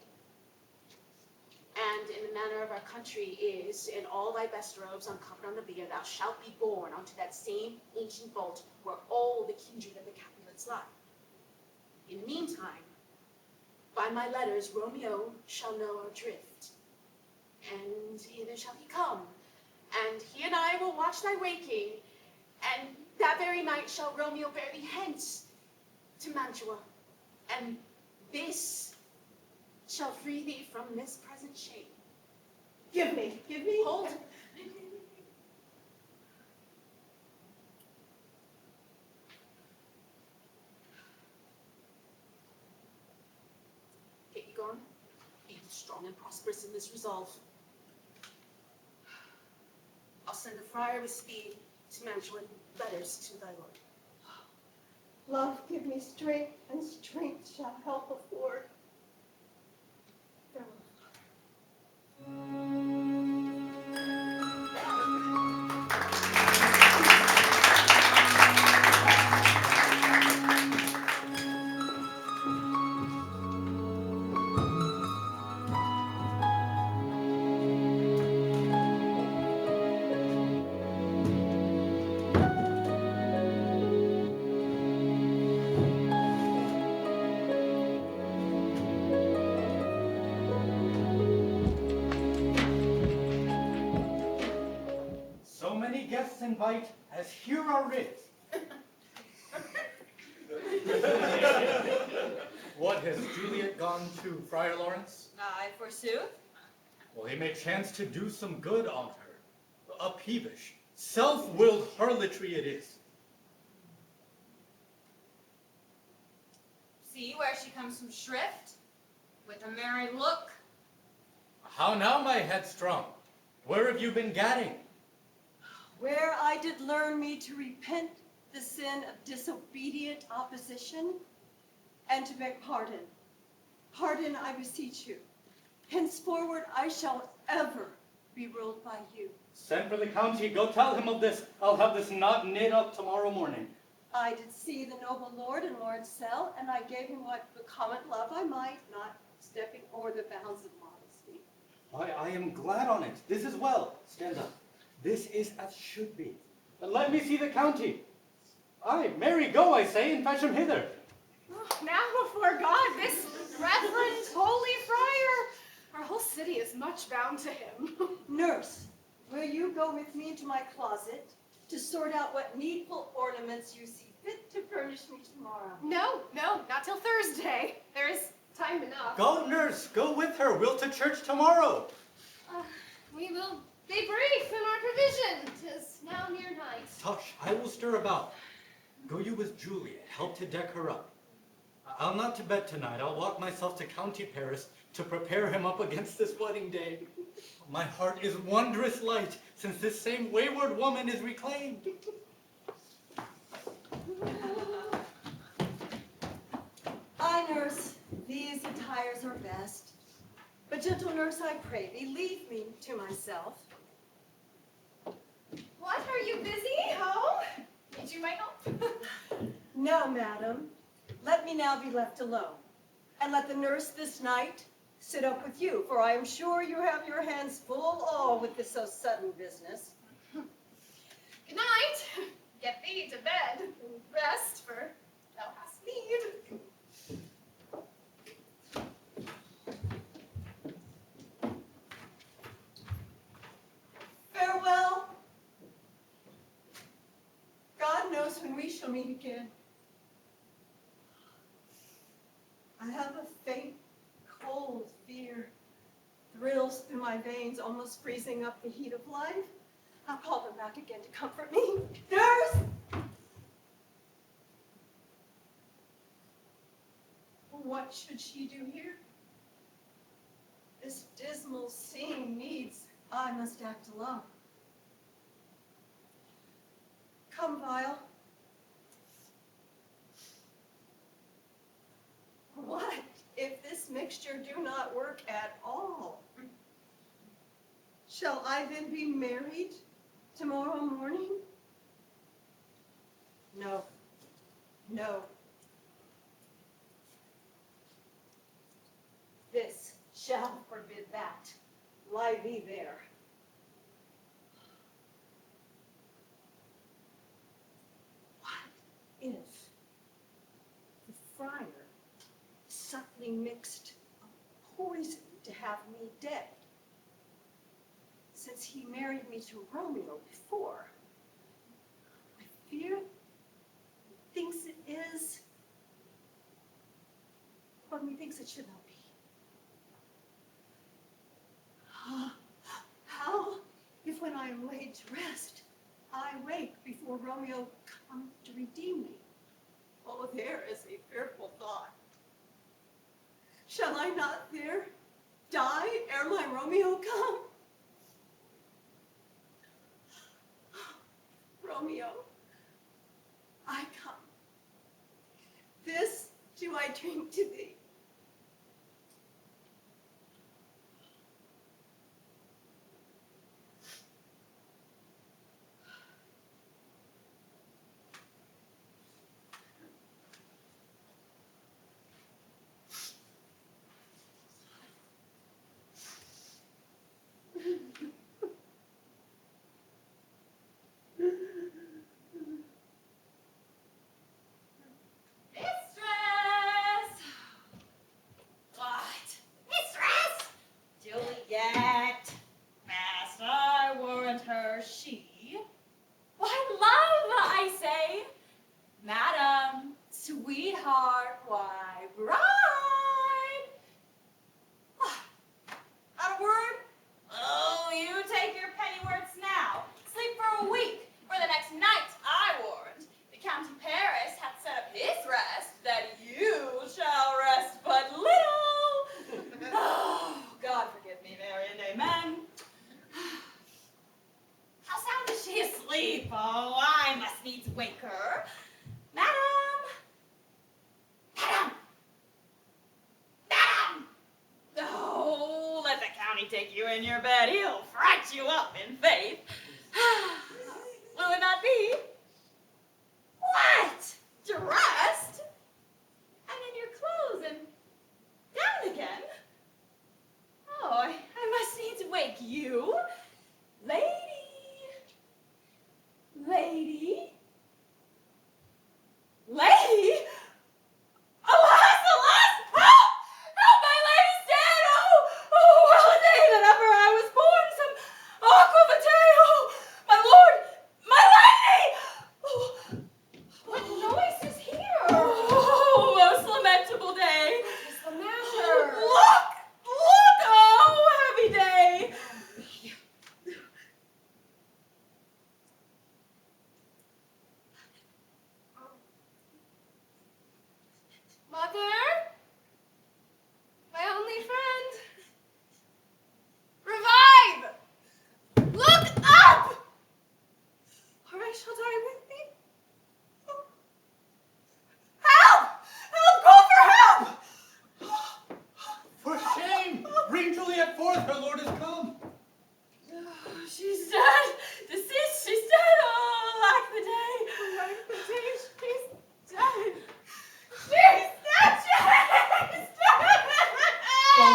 And in the manner of our country is, in all thy best robes uncovered on the bier, thou shalt be borne unto that same ancient vault where all the kindred of the Capulets lie. In the meantime, by my letters, Romeo shall know our drift, and hither shall he come, and he and I will watch thy waking, and that very night shall Romeo bear thee hence to Mantua, and this shall free thee from this present shame. Give me. Hold. Get you gone. Be strong and prosperous in this resolve. I'll send a friar with speed to Mantua letters to thy lord. Love, give me strength, and strength shall help afford. Farewell. So many guests invite as here are writ. What has Juliet gone to, Friar Lawrence? I forsooth. Well, he may chance to do some good on her. A peevish, self-willed harlotry it is. See where she comes from shrift, with a merry look. How now, my headstrong? Where have you been gadding? Where I did learn me to repent the sin of disobedient opposition, and to beg pardon. Pardon, I beseech you. Henceforward I shall ever be ruled by you. Send for the county, go tell him of this. I'll have this knot knit up tomorrow morning. I did see the noble lord in Lawrence cell, and I gave him what becometh love I might, not stepping over the bounds of modesty. Why, I am glad on it. This is well. Stand up. This is as should be. And let me see the county. Aye, Mary, go, I say, and fetch him hither. Now before God, this reverend holy friar, our whole city is much bound to him. Nurse, will you go with me into my closet to sort out what needful ornaments you see fit to furnish me tomorrow? No, not till Thursday. There is time go with her. We'll to church tomorrow. We will be brief in our provision. 'Tis now near night. Tush, I will stir about. Go you with Juliet, help to deck her up. I'll not to bed tonight. I'll walk myself to County Paris to prepare him up against this wedding day. My heart is wondrous light, since this same wayward woman is reclaimed. I, nurse, these attires are best. But gentle nurse, I pray thee, leave me to myself. What, are you busy? Home? Need you my help? No, madam. Let me now be left alone. And let the nurse this night sit up with you, for I am sure you have your hands full all with this so sudden business. Good night. Get thee to bed and rest, for thou hast need. Farewell. God knows when we shall meet again. I have a faint, cold fear thrills through my veins, almost freezing up the heat of life. I'll call them back again to comfort me. Nurse! What should she do here? This dismal scene needs I must act alone. Come, Vial. What if this mixture do not work at all? Shall I then be married tomorrow morning? No, no. This shall forbid that. Lie thee there. What if the friar subtly mixed a poison to have me dead? Since he married me to Romeo before, I fear he thinks it is what methinks it should not be. How if when I am laid to rest, I wake before Romeo comes to redeem me? Oh, there is a fearful thought. Shall I not there die ere my Romeo come? Romeo, I come. This do I drink to thee. Mistress! What? Mistress! Juliet! Master, I warrant her she. Why, love, I say. Madam, sweetheart, why, bride. Not a word? Oh, you take your penny words now. Sleep for a week, for the next night, I warrant. The County Paris hath set up his rest, that you shall rest but little. Oh, God forgive me, Mary, and amen. How sound is she asleep? Oh, I must needs wake her. Madam! Madam! Madam! Oh, let the county take you in your bed. He'll fright you up, in faith. Will it not be? What? Dressed? And in your clothes and down again? Oh, I must needs wake you. Lady! Lady? Lady? Alas, alas! Help! Help, my lady's dead! Oh, well a day that ever I was born, some aqua vitae! Oh, my lord! My lady!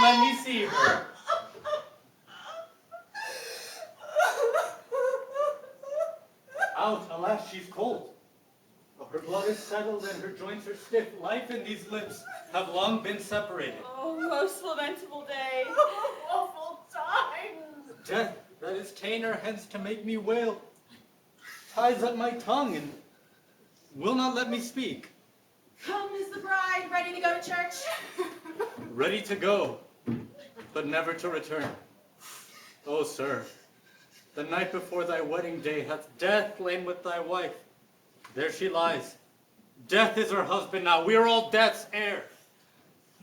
let me see her. Out, alas, she's cold. Her blood is settled and her joints are stiff. Life and these lips have long been separated. Oh, most lamentable day. Awful time. Death, that is ta'en her hence to make me wail, ties up my tongue and will not let me speak. Come is the bride, ready to go to church? Ready to go, but never to return. Oh, sir, the night before thy wedding day hath death lain with thy wife. There she lies. Death is her husband now. We are all death's heir.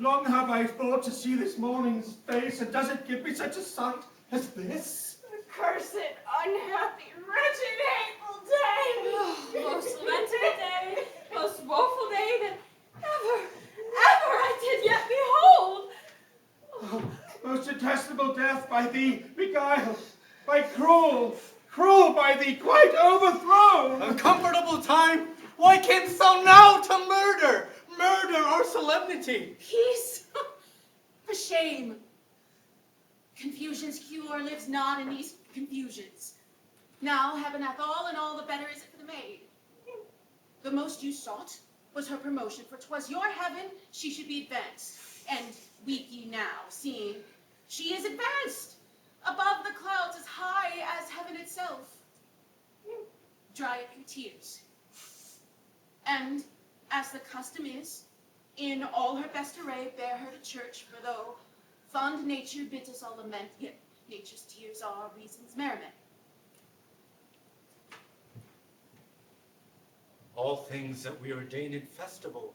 Long have I thought to see this morning's face, and does it give me such a sight as this? Cursed, unhappy, wretched, hateful day! Most lamentable day, most woeful day that ever I did yet behold. Oh, most detestable death by thee beguiled, by cruel by thee quite overthrown. Uncomfortable time, why camest thou now to murder? Murder or solemnity? Peace! For shame! Confusion's cure lives not in these confusions. Now heaven hath all, and all the better is it for the maid. The most you sought was her promotion, for 'twas your heaven she should be advanced. And weep ye now, seeing she is advanced, above the clouds, as high as heaven itself. Dry up your tears. And, as the custom is, in all her best array, bear her to church, for though fond nature bids us all lament, yet nature's tears are reason's merriment. All things that we ordain in festival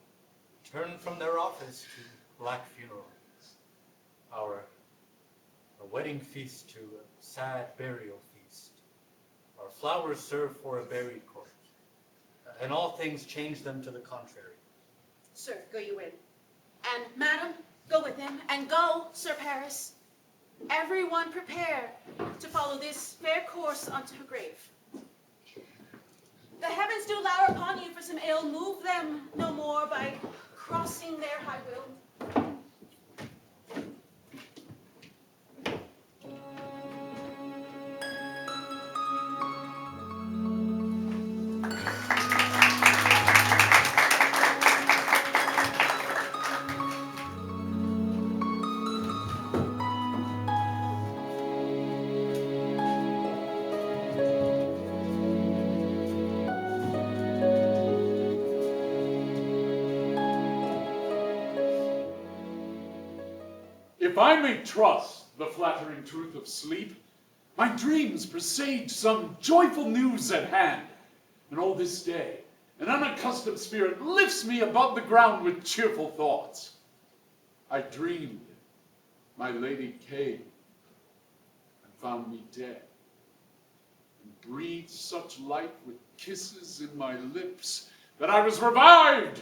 turn from their office to black funerals. Our wedding feast to a sad burial feast. Our flowers serve for a buried corpse. And all things change them to the contrary. Sir, go you in. And, madam, go with him, and go, Sir Paris. Everyone prepare to follow this fair course unto her grave. The heavens do lower upon you for some ill. Move them no more by crossing their high will. If I may trust the flattering truth of sleep, my dreams presage some joyful news at hand. And all this day, an unaccustomed spirit lifts me above the ground with cheerful thoughts. I dreamed my lady came and found me dead, and breathed such life with kisses in my lips that I was revived.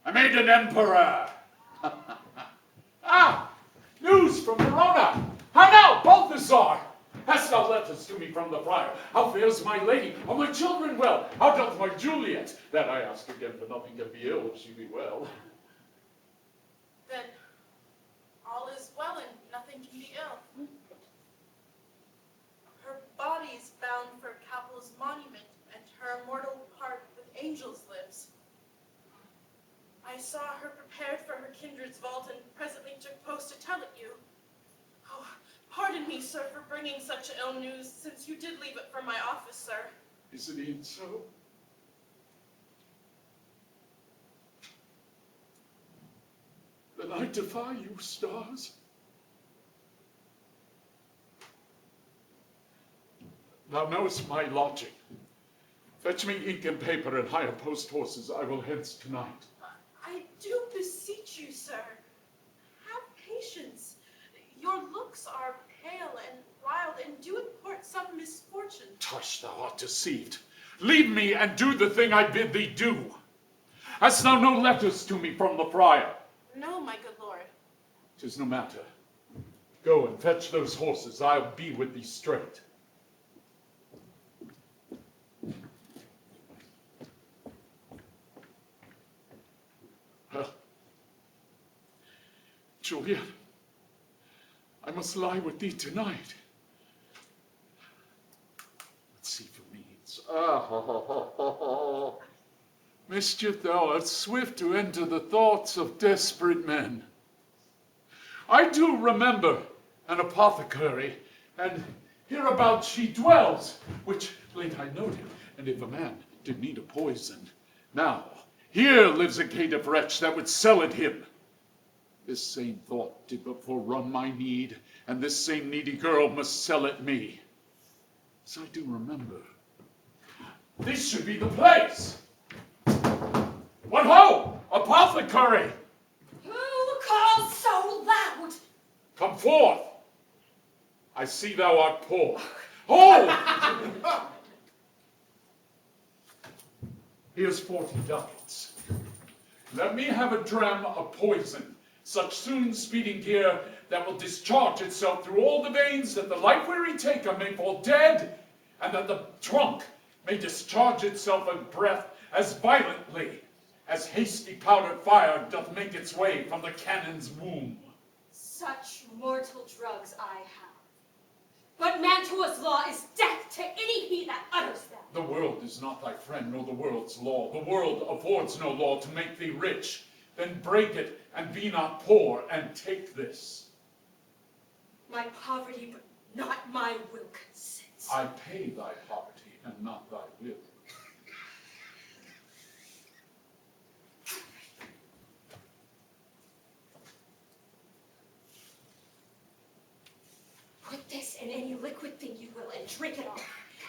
I made an emperor. Ah! News from Verona! How now, Balthazar? Hast thou letters to me from the friar? How fares my lady? Are my children well? How doth my Juliet? That I ask again, for nothing can be ill if she be well. Then all is well and nothing can be ill. Her body's bound for Capel's monument, and her immortal part with angels lives. I saw her prepared for her kindred's vault, and presently took post to tell it you. Oh, pardon me, sir, for bringing such ill news, since you did leave it from my office, sir. Is it e'en so? Then I defy you, stars. Thou knowest my lodging. Fetch me ink and paper and hire post horses. I will hence tonight. I do beseech you, sir. Have patience. Your looks are pale and wild, and do import some misfortune. Tush, thou art deceived. Leave me and do the thing I bid thee do. Hast thou no letters to me from the friar? No, my good lord. 'Tis no matter. Go and fetch those horses. I'll be with thee straight. Juliet, must lie with thee tonight. Let's see for means. Mischief, thou art swift to enter the thoughts of desperate men. I do remember an apothecary, and hereabout she dwells, which late I noted, and if a man did need a poison, now here lives a caitiff wretch that would sell it him. This same thought did but forerun my need, and this same needy girl must sell it me. As I do remember, this should be the place. What ho! Apothecary! Who calls so loud? Come forth! I see thou art poor. Hold! Here's 40 ducats. Let me have a dram of poison, such soon speeding gear that will discharge itself through all the veins, that the life-weary taker may fall dead, and that the trunk may discharge itself in breath as violently as hasty powdered fire doth make its way from the cannon's womb. Such mortal drugs I have. But Mantua's law is death to any he that utters them. The world is not thy friend, nor the world's law. The world affords no law to make thee rich. Then break it, and be not poor, and take this. My poverty, but not my will consents. I pay thy poverty, and not thy will. Put this in any liquid thing you will, and drink it all.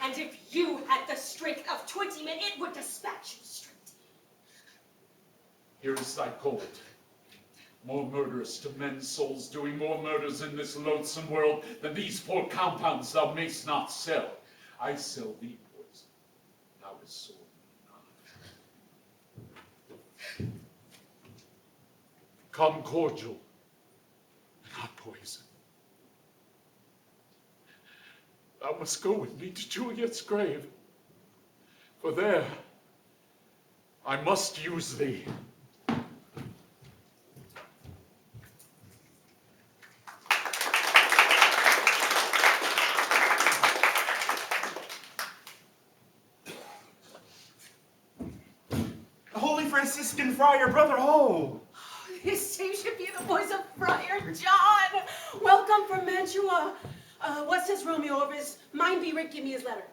And if you had the strength of 20 men, it would dispatch you straight. Here is thy gold. More murderous to men's souls, doing more murders in this loathsome world than these poor compounds thou mayst not sell. I sell thee poison. Thou is sold me not. Come cordial, not poison. Thou must go with me to Juliet's grave, for there I must use thee. Holy Franciscan friar, brother Ho! This seems to be the voice of Friar John. Welcome from Mantua. What says Romeo of his mind be writ? Give me his letter.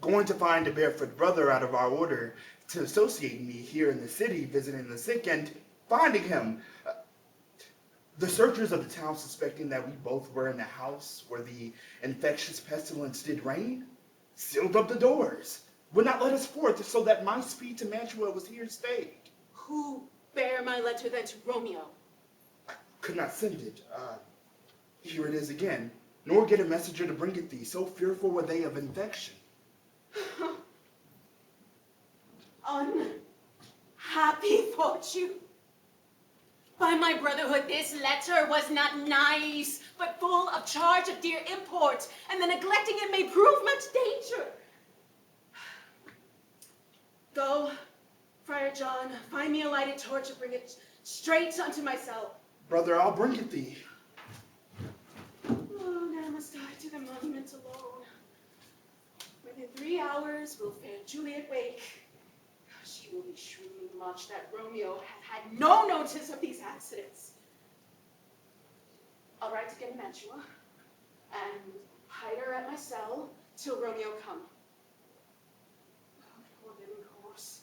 Going to find a barefoot brother out of our order to associate me here in the city, visiting the sick, and finding him. The searchers of the town, suspecting that we both were in the house where the infectious pestilence did reign, sealed up the doors, would not let us forth, so that my speed to Mantua was here stayed. Who bear my letter then to Romeo? Could not send it. Here it is again. Nor get a messenger to bring it thee, so fearful were they of infection. Unhappy fortune. By my brotherhood, this letter was not nice, but full of charge of dear import, and the neglecting it may prove much danger. Go, Friar John, find me a lighted torch and bring it straight unto my cell. Brother, I'll bring it thee. Oh, now must I to the monument alone. Within 3 hours will fair Juliet wake. She will be shrewdly much that Romeo had had no notice of these accidents. I'll write to get in Mantua and hide her at my cell till Romeo come. Oh, poor living corpse,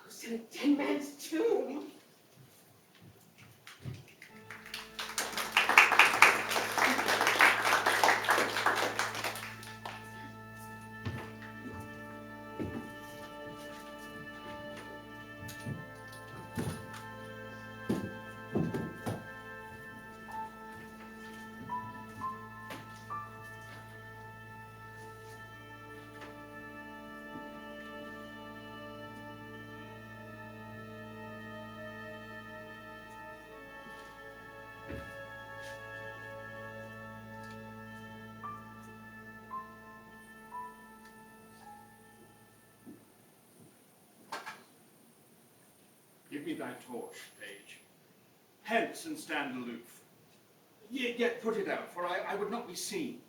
close in a dead man's tomb. Give me thy torch, page. Hence and stand aloof. Yet put it out, for I would not be seen.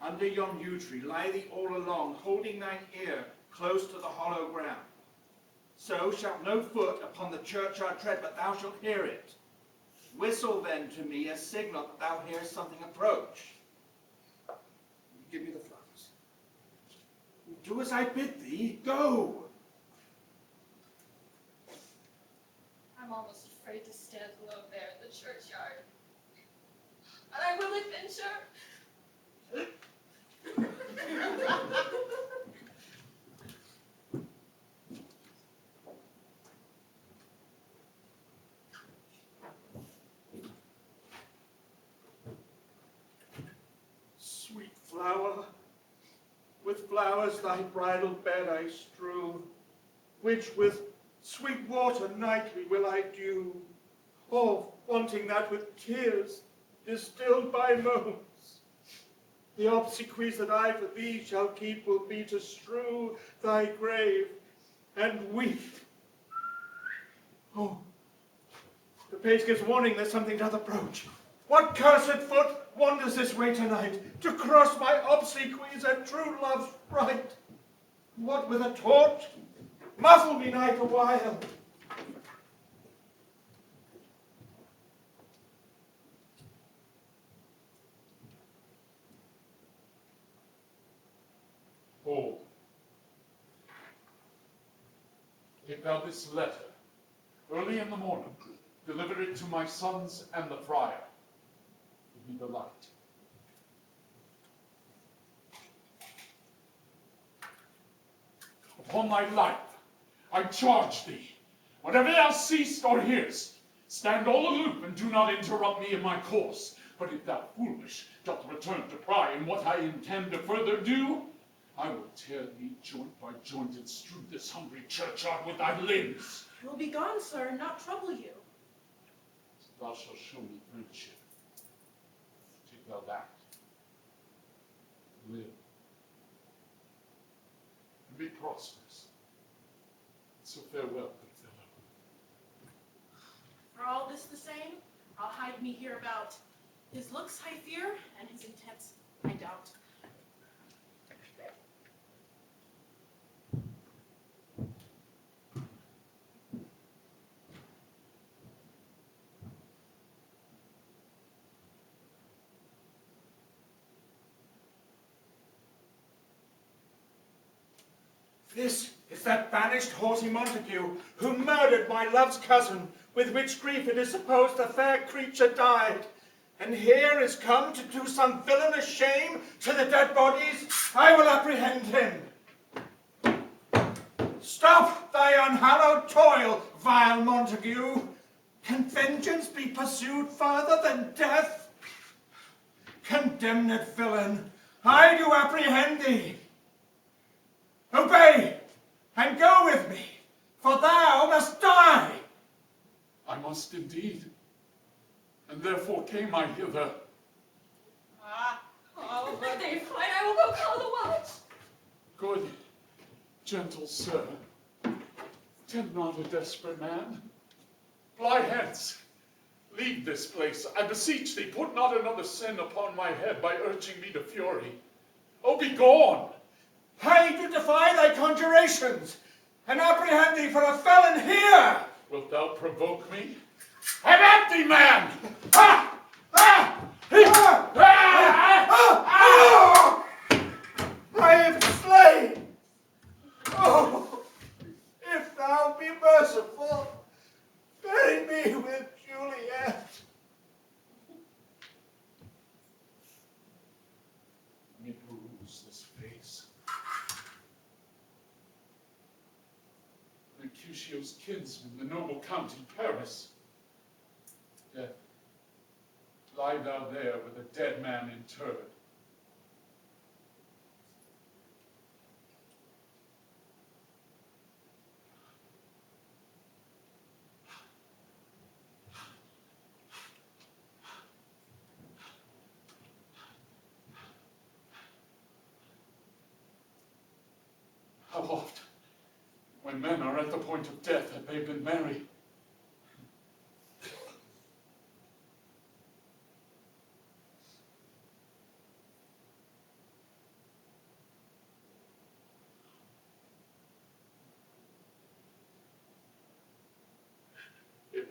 Under yon yew tree lie thee all along, holding thine ear close to the hollow ground. So shalt no foot upon the churchyard tread, but thou shalt hear it. Whistle then to me a signal that thou hearest something approach. Give me the flowers. Do as I bid thee. Go! I'm almost afraid to stand alone there in the churchyard. But I will adventure. Sweet flower, with flowers thy bridal bed I strew, which with sweet water nightly will I dew, or wanting that with tears distilled by moans. The obsequies that I for thee shall keep will be to strew thy grave and weep. Oh, the page gives warning that something doth approach. What cursed foot wanders this way tonight, to cross my obsequies and true love's right? What with a torch? Muffle me, night, a while. Hold. Take thou this letter. Early in the morning, deliver it to my sons and the friar. Give me the light. Upon thy life, I charge thee, whatever thou seest or hearest, stand all aloof and do not interrupt me in my course. But if thou foolish doth return to pry in what I intend to further do, I will tear thee joint by joint and strew this hungry churchyard with thy limbs. I will be gone, sir, and not trouble you. Thou shalt show me friendship. Take thou that. Live. And be prosperous. So farewell, good fellow. For all this the same, I'll hide me hereabout. His looks I fear, and his intents I doubt. This is that banished haughty Montague, who murdered my love's cousin, with which grief it is supposed the fair creature died. And here is come to do some villainous shame to the dead bodies. I will apprehend him. Stop thy unhallowed toil, vile Montague. Can vengeance be pursued further than death? Condemned villain, I do apprehend thee. Obey, and go with me, for thou must die. I must indeed, and therefore came I hither. Oh, are they fine? I will go call the watch. Good, gentle sir, tempt not a desperate man. Fly hence, leave this place, I beseech thee. Put not another sin upon my head by urging me to fury. Oh, be gone! I do defy thy conjurations, and apprehend thee for a felon here. Wilt thou provoke me? Have at thee, man! Ha! Ha! I am slain. Oh, if thou be merciful, bury me with Juliet. Let me peruse this face. Mercutio's kinsman, the noble Count in Paris. Death, lie thou there with a dead man interred. How oft, when men are at the point of death, have they been merry?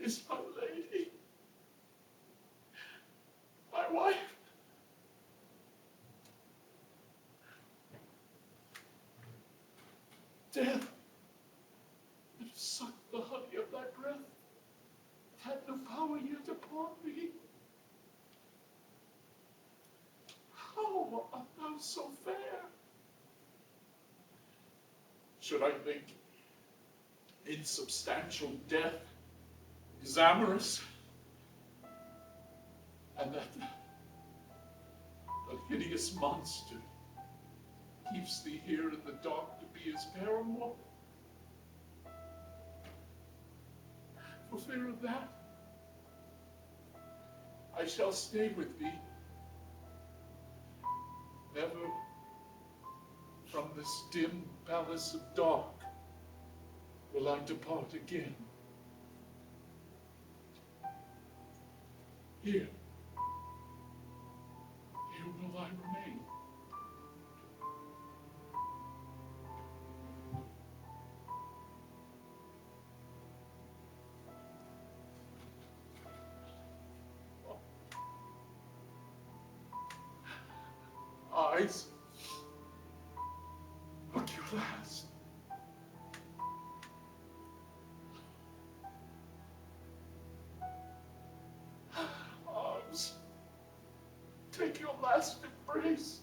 is my lady, my wife. Death that sucked the honey of thy breath had no power yet upon me. How art thou so fair? Should I think insubstantial death is amorous, and that a hideous monster keeps thee here in the dark to be his paramour? For fear of that, I shall stay with thee. Never from this dim palace of dark will I depart again. Here will I remain. Eyes, look your last. Arms, take your last embrace.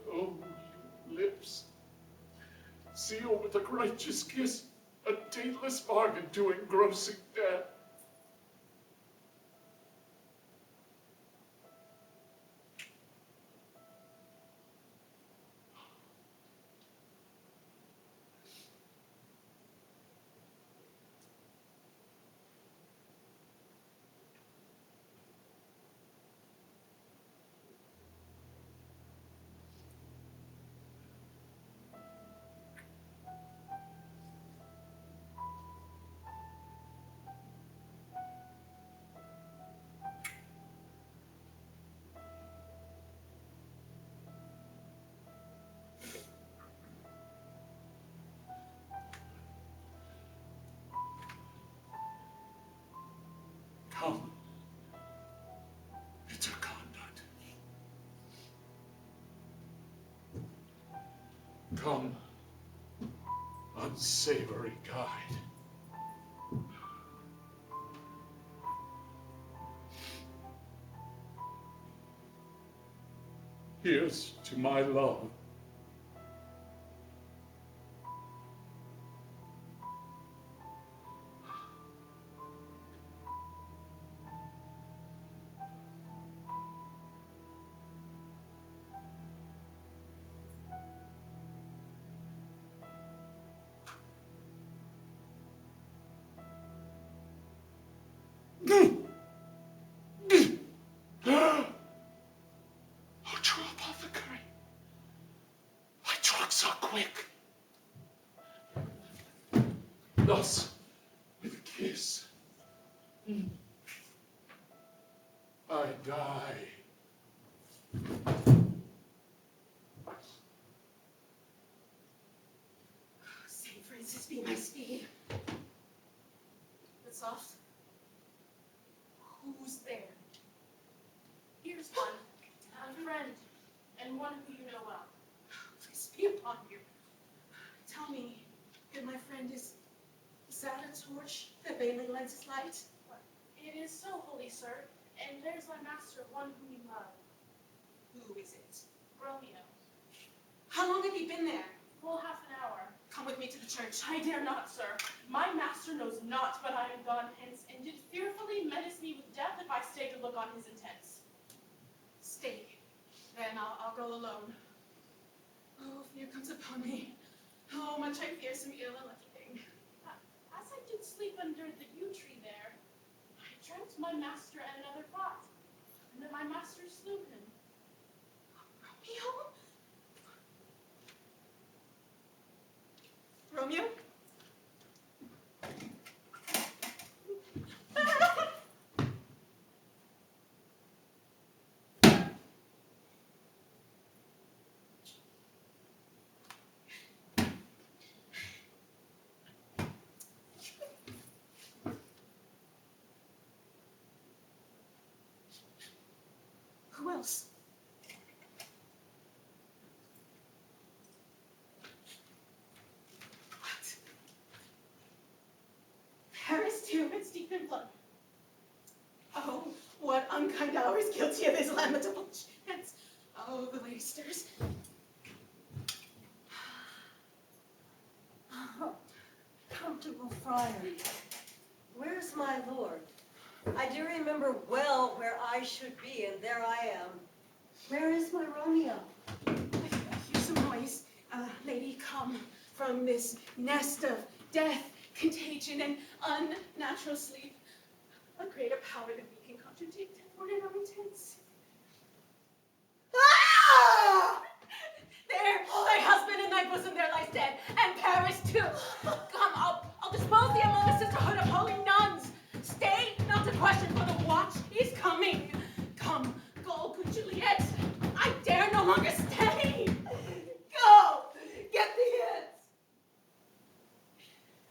Oh, you lips, seal with a righteous kiss a taintless bargain to engrossing death. Come, bitter conduct. Come, unsavory guide. Here's to my love. Oh, true apothecary, why drug so quick? Thus, with a kiss, I die. St. Francis, be my speed. But soft. Who's there? Here's one, a friend, and one who you know well. Please be upon you. Tell me, good my friend, is that a torch that vainly lends its light? It is so, holy sir, and there's my master, one whom you love. Who is it? Romeo. How long have you been there? Full half an hour. Come with me to the church. I dare not, sir. My master knows not but I am gone hence, and did fearfully menace me with death if I stay to look on his intents. Stay. Then I'll go alone. Oh, fear comes upon me. Oh, much I fear some ill and lucky thing. As I did sleep under the yew tree there, I dreamt my master and another fought, and that my master slew him. Romeo? Romeo? else. What? Paris too, it's deep in blood. Oh, what unkind hour is guilty of his lamentable chance. Oh, the lady stirs. Oh, comfortable friar. Where's my lord? I do remember well where I should be, and there I am. Where is my Romeo? I hear some noise. Lady, come from this nest of death, contagion, and unnatural sleep. A greater power than we can contradict and ordinary intents. Ah! There, thy husband in thy bosom there lies dead, and Paris too. Come, I'll dispose thee among the sisterhood of holy nuns. Stay not to question, for the watch is coming. Come, go, good Juliet. I dare no longer stay. Go, get thee hence.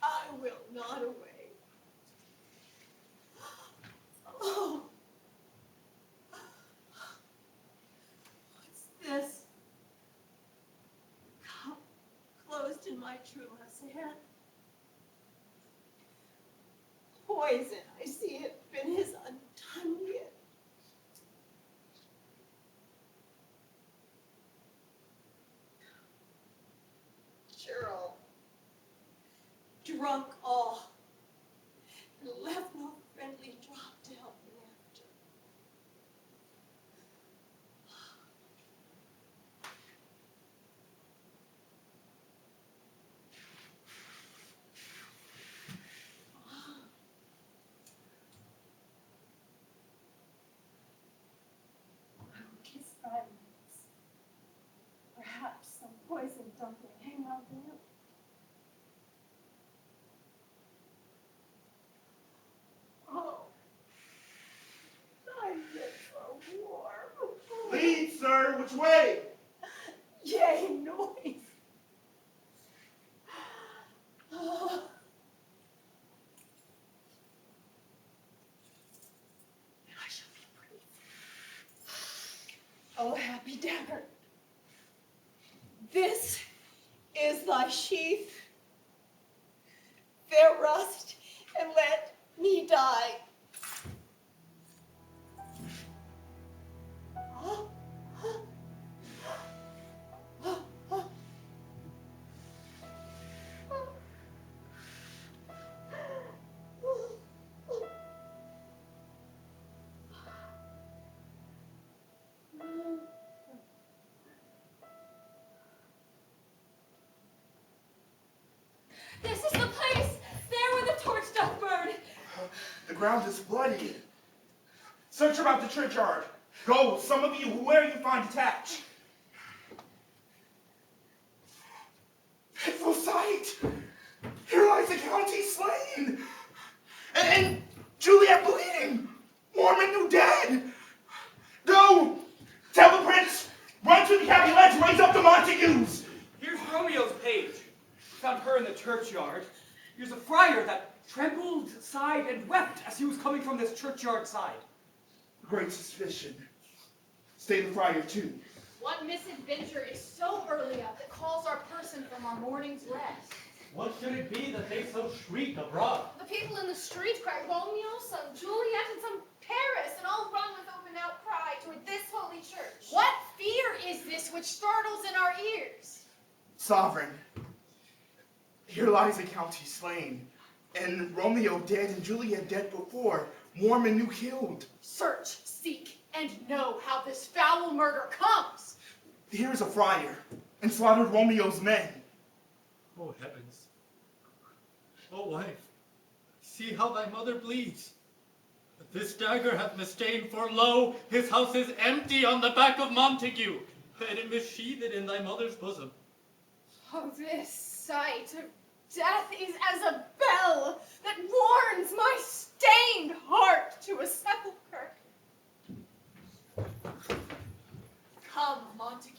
I will not away. Oh. What's this? Cup closed in my true love's hand. Poison, I see it, been his untimely end. Cheryl, drunk all, and left no friendly drop to help me after. I will kiss thy lips. Perhaps some poison dumpling hang out there. Oh, thy lips are warm. Lead, sir, which way? Yea, noise. Oh. I shall be brief. Oh, happy dagger. This is thy sheath. Fair rust, and let me die. This is the place, there where the torch doth burn. The ground is bloody. Search about the churchyard. Go, some of you, whoever you find attached. Pitiful sight! Here lies the county slain! And Juliet bleeding! Mormon new dead! Go! Tell the prince! Run to the Capulet to raise up the Montagues! Here's Romeo's page. Found her in the churchyard. Here's a friar that trembled, sighed, and wept as he was coming from this churchyard side. Great suspicion. Stay the friar too. What misadventure is so early up that calls our person from our morning's rest? What should it be that they so shriek abroad? The people in the street cry Romeo, some Juliet, and some Paris, and all run with open outcry toward this holy church. What fear is this which startles in our ears? Sovereign, here lies a county slain, and Romeo dead and Juliet dead before, Mormon new killed. Search, seek, and know how this foul murder comes. Here is a friar, and slaughtered Romeo's men. Oh heavens. Oh wife, see how thy mother bleeds. This dagger hath misstained, for lo, his house is empty on the back of Montague, and it missheathed in thy mother's bosom. Oh, this sight of death is as a bell that warns my stained heart to a sepulchre. Come, Montague,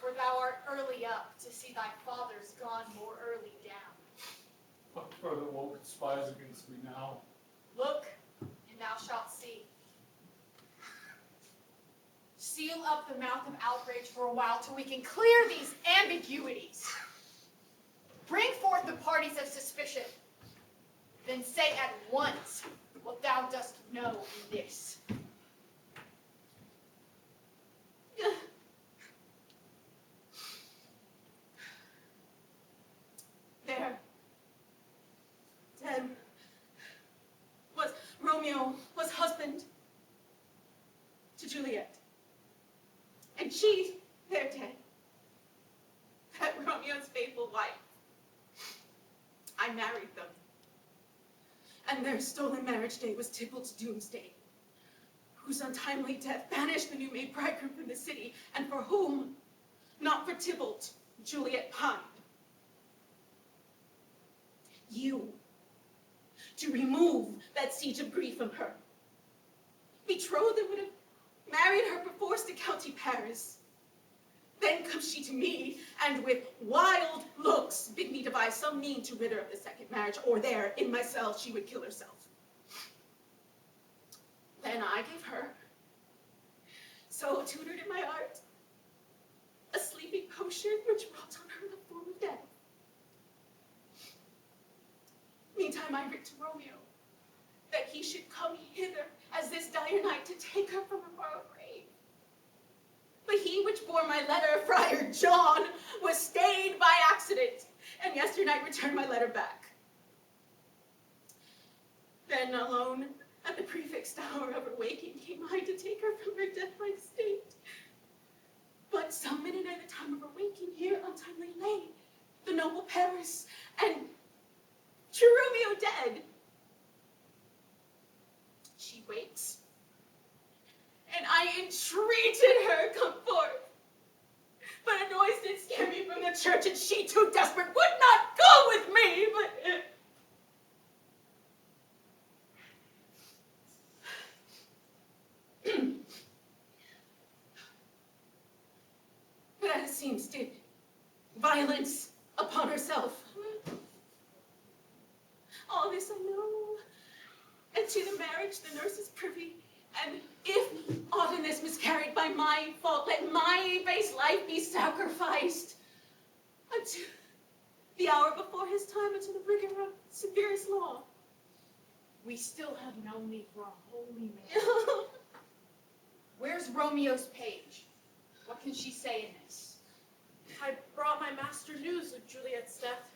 for thou art early up to see thy father's gone more early down. What further woe conspires against me now? Look, and thou shalt see. seal up the mouth of outrage for a while till we can clear these ambiguities. Bring forth the parties of suspicion. Then say at once what thou dost know in this. There, dead, was Romeo, was husband to Juliet. And she, there dead, that Romeo's faithful wife. I married them. And their stolen marriage day was Tybalt's doomsday, whose untimely death banished the new-made bridegroom from the city, and for whom, not for Tybalt, Juliet pined. You, to remove that siege of grief from her, betrothed and would have married her perforce to county Paris. Then comes she to me, and with wild looks bid me devise some mean to rid her of the second marriage, or there, in my cell, she would kill herself. Then I gave her, so tutored in my art, a sleeping potion which wrought on her the form of death. Meantime I writ to Romeo that he should come hither as this dire night to take her from her mortal grave. But he which bore my letter, Friar John, was stayed by accident, and yesternight returned my letter back. Then alone, at the prefixed hour of her waking, came I to take her from her death-like state. But some minute at the time of her waking, here untimely lay the noble Paris, and true Romeo dead. She wakes, and I entreated her come forth. But a noise did scare me from the church, and she, too desperate, would not go with me, but as it seems did violence upon herself. All this I know, and to the marriage the nurse is privy, and if aught in this miscarried by my fault, let my base life be sacrificed unto the hour before his time, unto the rigor of severest law. We still have no need for a holy man. Where's Romeo's page? What can she say in this? I brought my master news of Juliet's death,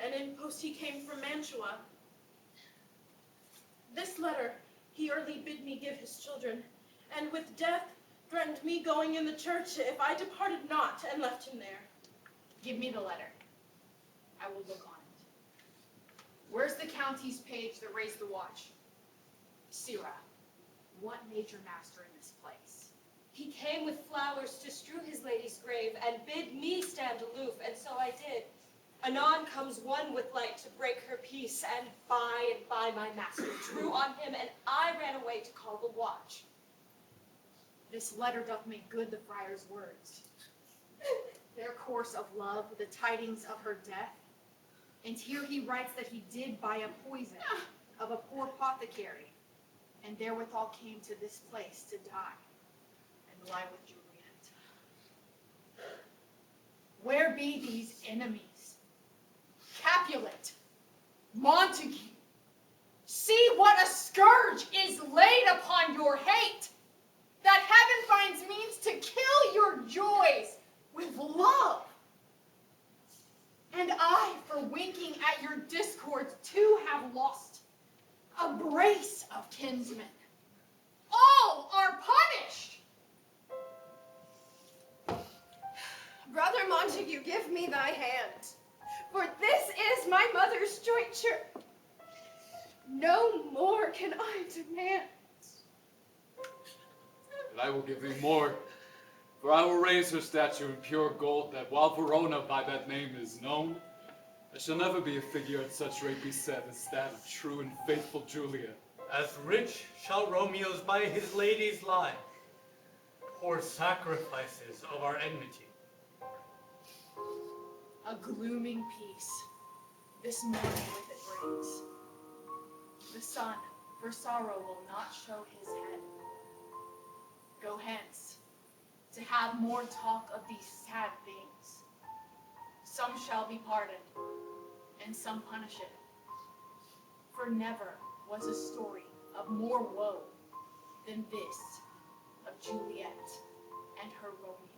and in post he came from Mantua. This letter he early bid me give his children, and with death threatened me going in the church if I departed not and left him there. Give me the letter. I will look on it. Where's the county's page that raised the watch? Sirrah, what made your master in this place? He came with flowers to strew his lady's grave, and bid me stand aloof, and so I did. Anon comes one with light to break her peace, and by my master drew on him, and I ran away to call the watch. This letter doth make good the friar's words. Their course of love, the tidings of her death. And here he writes that he did buy a poison of a poor apothecary, and therewithal came to this place to die, and lie with Juliet. Where be these enemies? Capulet, Montague, see what a scourge is laid upon your hate, that heaven finds means to kill your joys with love. And I, for winking at your discords, too have lost a brace of kinsmen. All are punished. Brother Montague, give me thy hand, for this is my mother's jointure. No more can I demand. And I will give thee more, for I will raise her statue in pure gold, that while Verona by that name is known, there shall never be a figure at such rate be set as that of true and faithful Juliet. As rich shall Romeo's by his ladies lie, poor sacrifices of our enmity. A glooming peace this morning with it brings. The sun, for sorrow, will not show his head. Go hence, to have more talk of these sad things. Some shall be pardoned, and some punished. For never was a story of more woe than this of Juliet and her Romeo.